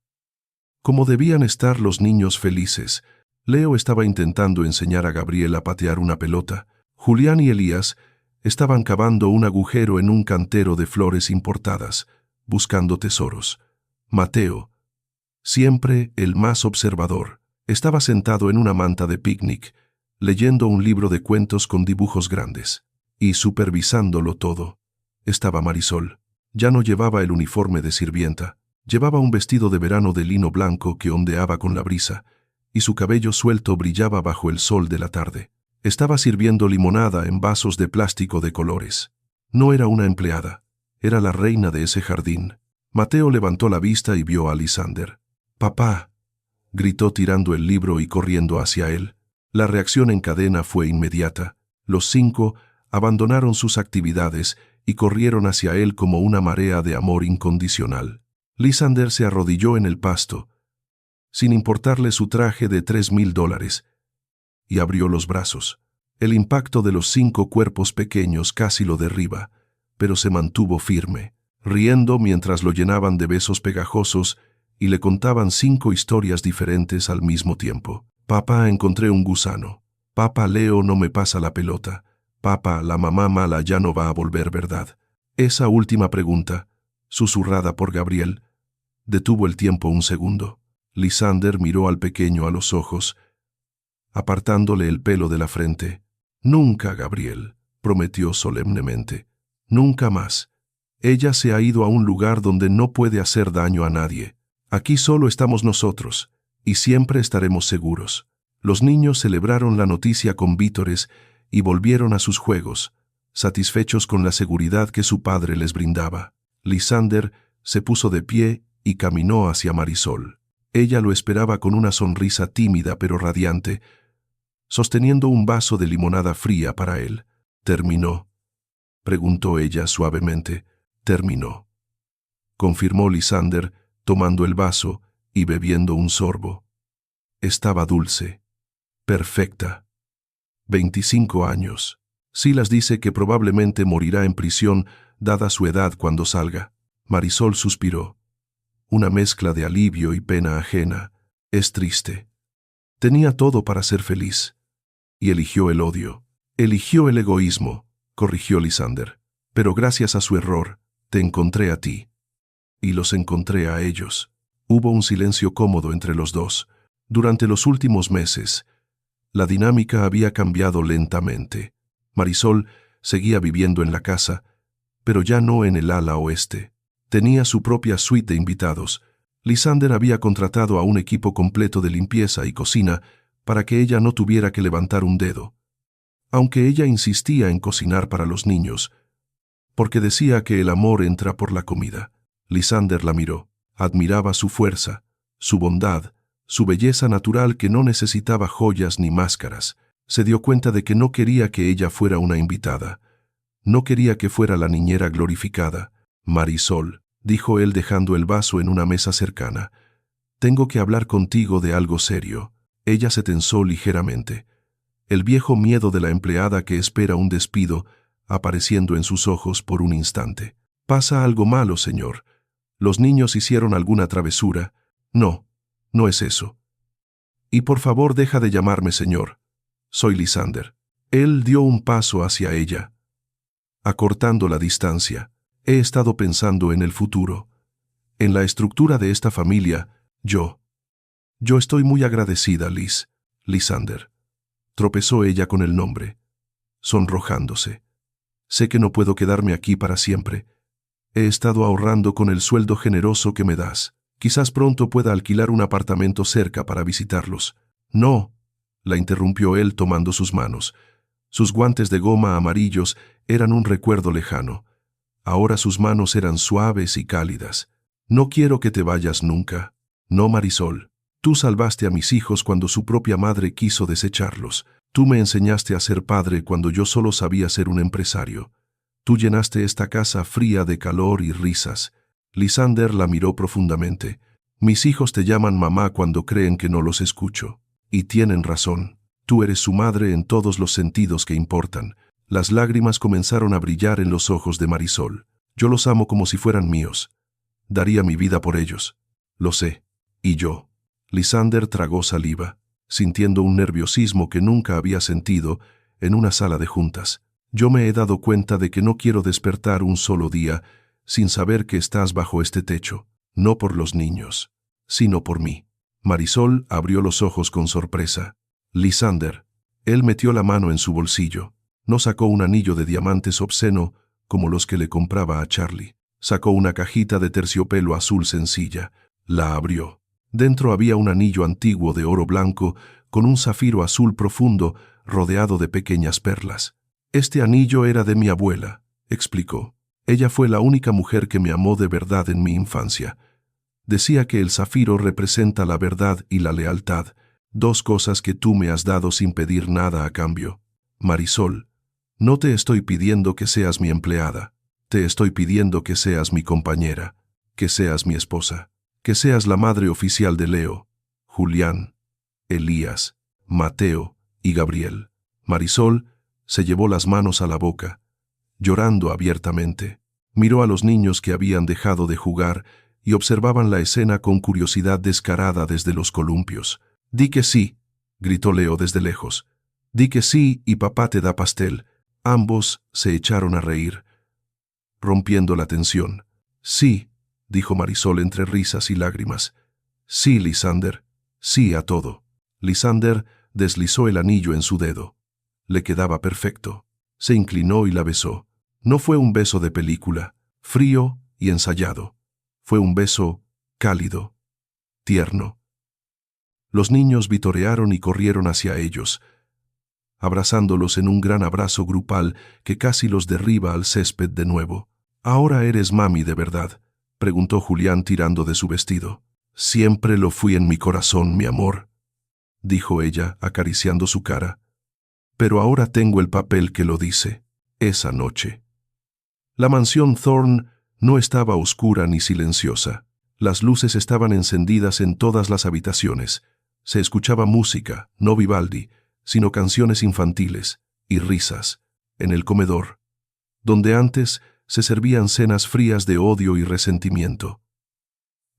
Como debían estar los niños felices. Leo estaba intentando enseñar a Gabriel a patear una pelota. Julián y Elías estaban cavando un agujero en un cantero de flores importadas, buscando tesoros. Mateo, siempre el más observador, estaba sentado en una manta de picnic, leyendo un libro de cuentos con dibujos grandes. Y supervisándolo todo, estaba Marisol. Ya no llevaba el uniforme de sirvienta. Llevaba un vestido de verano de lino blanco que ondeaba con la brisa, y su cabello suelto brillaba bajo el sol de la tarde. Estaba sirviendo limonada en vasos de plástico de colores. No era una empleada, era la reina de ese jardín. Mateo levantó la vista y vio a Lysander. «Papá», gritó tirando el libro y corriendo hacia él. La reacción en cadena fue inmediata. Los 5 abandonaron sus actividades y corrieron hacia él como una marea de amor incondicional. Lysander se arrodilló en el pasto, sin importarle su traje de $3,000, y abrió los brazos. El impacto de los 5 cuerpos pequeños casi lo derriba, pero se mantuvo firme, riendo mientras lo llenaban de besos pegajosos y le contaban 5 historias diferentes al mismo tiempo. «Papá, encontré un gusano. Papá, Leo no me pasa la pelota. Papá, la mamá mala ya no va a volver, ¿verdad?» Esa última pregunta, susurrada por Gabriel, detuvo el tiempo un segundo. Lysander miró al pequeño a los ojos, apartándole el pelo de la frente. «Nunca, Gabriel», prometió solemnemente. «Nunca más. Ella se ha ido a un lugar donde no puede hacer daño a nadie. Aquí solo estamos nosotros, y siempre estaremos seguros». Los niños celebraron la noticia con vítores y volvieron a sus juegos, satisfechos con la seguridad que su padre les brindaba. Lysander se puso de pie y caminó hacia Marisol. Ella lo esperaba con una sonrisa tímida pero radiante, sosteniendo un vaso de limonada fría para él. «¿Terminó?», preguntó ella suavemente. «Terminó», confirmó Lysander, tomando el vaso y bebiendo un sorbo. Estaba dulce, perfecta. 25 años. Silas dice que probablemente morirá en prisión dada su edad cuando salga. Marisol suspiró. Una mezcla de alivio y pena ajena. Es triste. Tenía todo para ser feliz. Y eligió el odio. Eligió el egoísmo, corrigió Lysander. Pero gracias a su error, te encontré a ti. Y los encontré a ellos. Hubo un silencio cómodo entre los dos. Durante los últimos meses, la dinámica había cambiado lentamente. Marisol seguía viviendo en la casa, pero ya no en el ala oeste. Tenía su propia suite de invitados. Lysander había contratado a un equipo completo de limpieza y cocina para que ella no tuviera que levantar un dedo. Aunque ella insistía en cocinar para los niños, porque decía que el amor entra por la comida. Lysander la miró. Admiraba su fuerza, su bondad, su belleza natural que no necesitaba joyas ni máscaras. Se dio cuenta de que no quería que ella fuera una invitada. No quería que fuera la niñera glorificada. «Marisol», dijo él dejando el vaso en una mesa cercana, «tengo que hablar contigo de algo serio». Ella se tensó ligeramente. El viejo miedo de la empleada que espera un despido apareciendo en sus ojos por un instante. «¿Pasa algo malo, señor? ¿Los niños hicieron alguna travesura?» «No, no es eso». «Y por favor deja de llamarme señor. Soy Lysander». Él dio un paso hacia ella, acortando la distancia. «He estado pensando en el futuro, en la estructura de esta familia. Yo estoy muy agradecida, Lysander». Tropezó ella con el nombre, sonrojándose. «Sé que no puedo quedarme aquí para siempre. He estado ahorrando con el sueldo generoso que me das. Quizás pronto pueda alquilar un apartamento cerca para visitarlos». «No», la interrumpió él tomando sus manos. Sus guantes de goma amarillos eran un recuerdo lejano. Ahora sus manos eran suaves y cálidas. «No quiero que te vayas nunca. No, Marisol. Tú salvaste a mis hijos cuando su propia madre quiso desecharlos. Tú me enseñaste a ser padre cuando yo solo sabía ser un empresario. Tú llenaste esta casa fría de calor y risas. Lysander la miró profundamente. Mis hijos te llaman mamá cuando creen que no los escucho. Y tienen razón. Tú eres su madre en todos los sentidos que importan. Las lágrimas comenzaron a brillar en los ojos de Marisol. Yo los amo como si fueran míos. Daría mi vida por ellos. Lo sé. ¿Y yo? Lysander tragó saliva, sintiendo un nerviosismo que nunca había sentido en una sala de juntas. Yo me he dado cuenta de que no quiero despertar un solo día sin saber que estás bajo este techo, no por los niños, sino por mí. Marisol abrió los ojos con sorpresa. Lysander. Él metió la mano en su bolsillo. No sacó un anillo de diamantes obsceno como los que le compraba a Charlie. Sacó una cajita de terciopelo azul sencilla. La abrió. Dentro había un anillo antiguo de oro blanco con un zafiro azul profundo rodeado de pequeñas perlas. Este anillo era de mi abuela, explicó. Ella fue la única mujer que me amó de verdad en mi infancia. Decía que el zafiro representa la verdad y la lealtad, dos cosas que tú me has dado sin pedir nada a cambio. Marisol, no te estoy pidiendo que seas mi empleada. Te estoy pidiendo que seas mi compañera, que seas mi esposa, que seas la madre oficial de Leo, Julián, Elías, Mateo y Gabriel. Marisol se llevó las manos a la boca, llorando abiertamente. Miró a los niños que habían dejado de jugar y observaban la escena con curiosidad descarada desde los columpios. «Di que sí», gritó Leo desde lejos. «Di que sí y papá te da pastel». Ambos se echaron a reír, rompiendo la tensión. «Sí», dijo Marisol entre risas y lágrimas. «Sí, Lysander, sí a todo». Lysander deslizó el anillo en su dedo. Le quedaba perfecto. Se inclinó y la besó. No fue un beso de película, frío y ensayado. Fue un beso cálido, tierno. Los niños vitorearon y corrieron hacia ellos, abrazándolos en un gran abrazo grupal que casi los derriba al césped de nuevo. «¿Ahora eres mami de verdad?», preguntó Julián tirando de su vestido. «Siempre lo fui en mi corazón, mi amor», dijo ella, acariciando su cara. «Pero ahora tengo el papel que lo dice». Esa noche. La mansión Thorne no estaba oscura ni silenciosa. Las luces estaban encendidas en todas las habitaciones. Se escuchaba música, no Vivaldi, sino canciones infantiles y risas, en el comedor, donde antes se servían cenas frías de odio y resentimiento.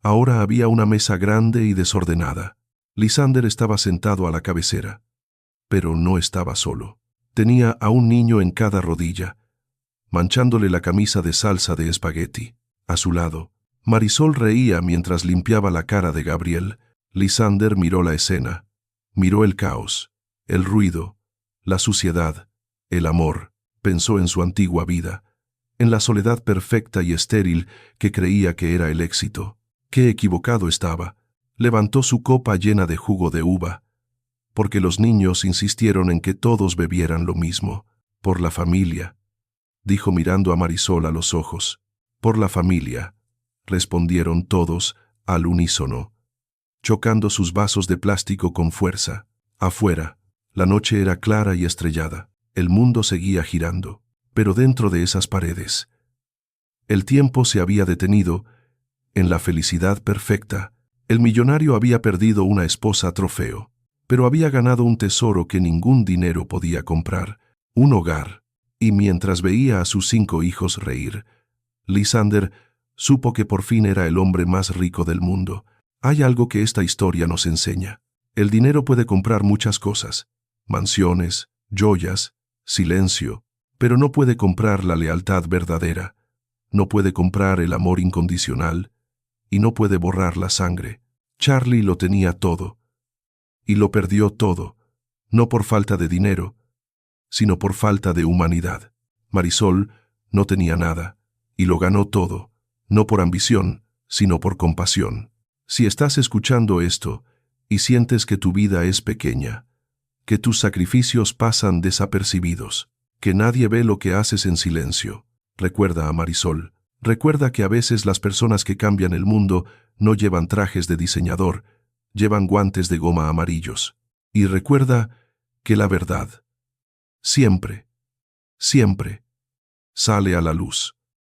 Ahora había una mesa grande y desordenada. Lysander estaba sentado a la cabecera, pero no estaba solo. Tenía a un niño en cada rodilla, manchándole la camisa de salsa de espagueti. A su lado, Marisol reía mientras limpiaba la cara de Gabriel. Lysander miró la escena, miró el caos, el ruido, la suciedad, el amor. Pensó en su antigua vida, en la soledad perfecta y estéril que creía que era el éxito. Qué equivocado estaba. Levantó su copa llena de jugo de uva, porque los niños insistieron en que todos bebieran lo mismo. «Por la familia», dijo mirando a Marisol a los ojos. «Por la familia», respondieron todos al unísono, chocando sus vasos de plástico con fuerza. Afuera, la noche era clara y estrellada. El mundo seguía girando, pero dentro de esas paredes, el tiempo se había detenido. En la felicidad perfecta, el millonario había perdido una esposa trofeo, pero había ganado un tesoro que ningún dinero podía comprar, un hogar. Y mientras veía a sus 5 hijos reír, Lysander supo que por fin era el hombre más rico del mundo. Hay algo que esta historia nos enseña. El dinero puede comprar muchas cosas, mansiones, joyas, silencio, pero no puede comprar la lealtad verdadera, no puede comprar el amor incondicional y no puede borrar la sangre. Charlie lo tenía todo, y lo perdió todo, no por falta de dinero, sino por falta de humanidad. Marisol no tenía nada, y lo ganó todo, no por ambición, sino por compasión. Si estás escuchando esto y sientes que tu vida es pequeña, que tus sacrificios pasan desapercibidos, que nadie ve lo que haces en silencio, recuerda a Marisol. Recuerda que a veces las personas que cambian el mundo no llevan trajes de diseñador, llevan guantes de goma amarillos. Y recuerda que la verdad siempre, siempre sale a la luz.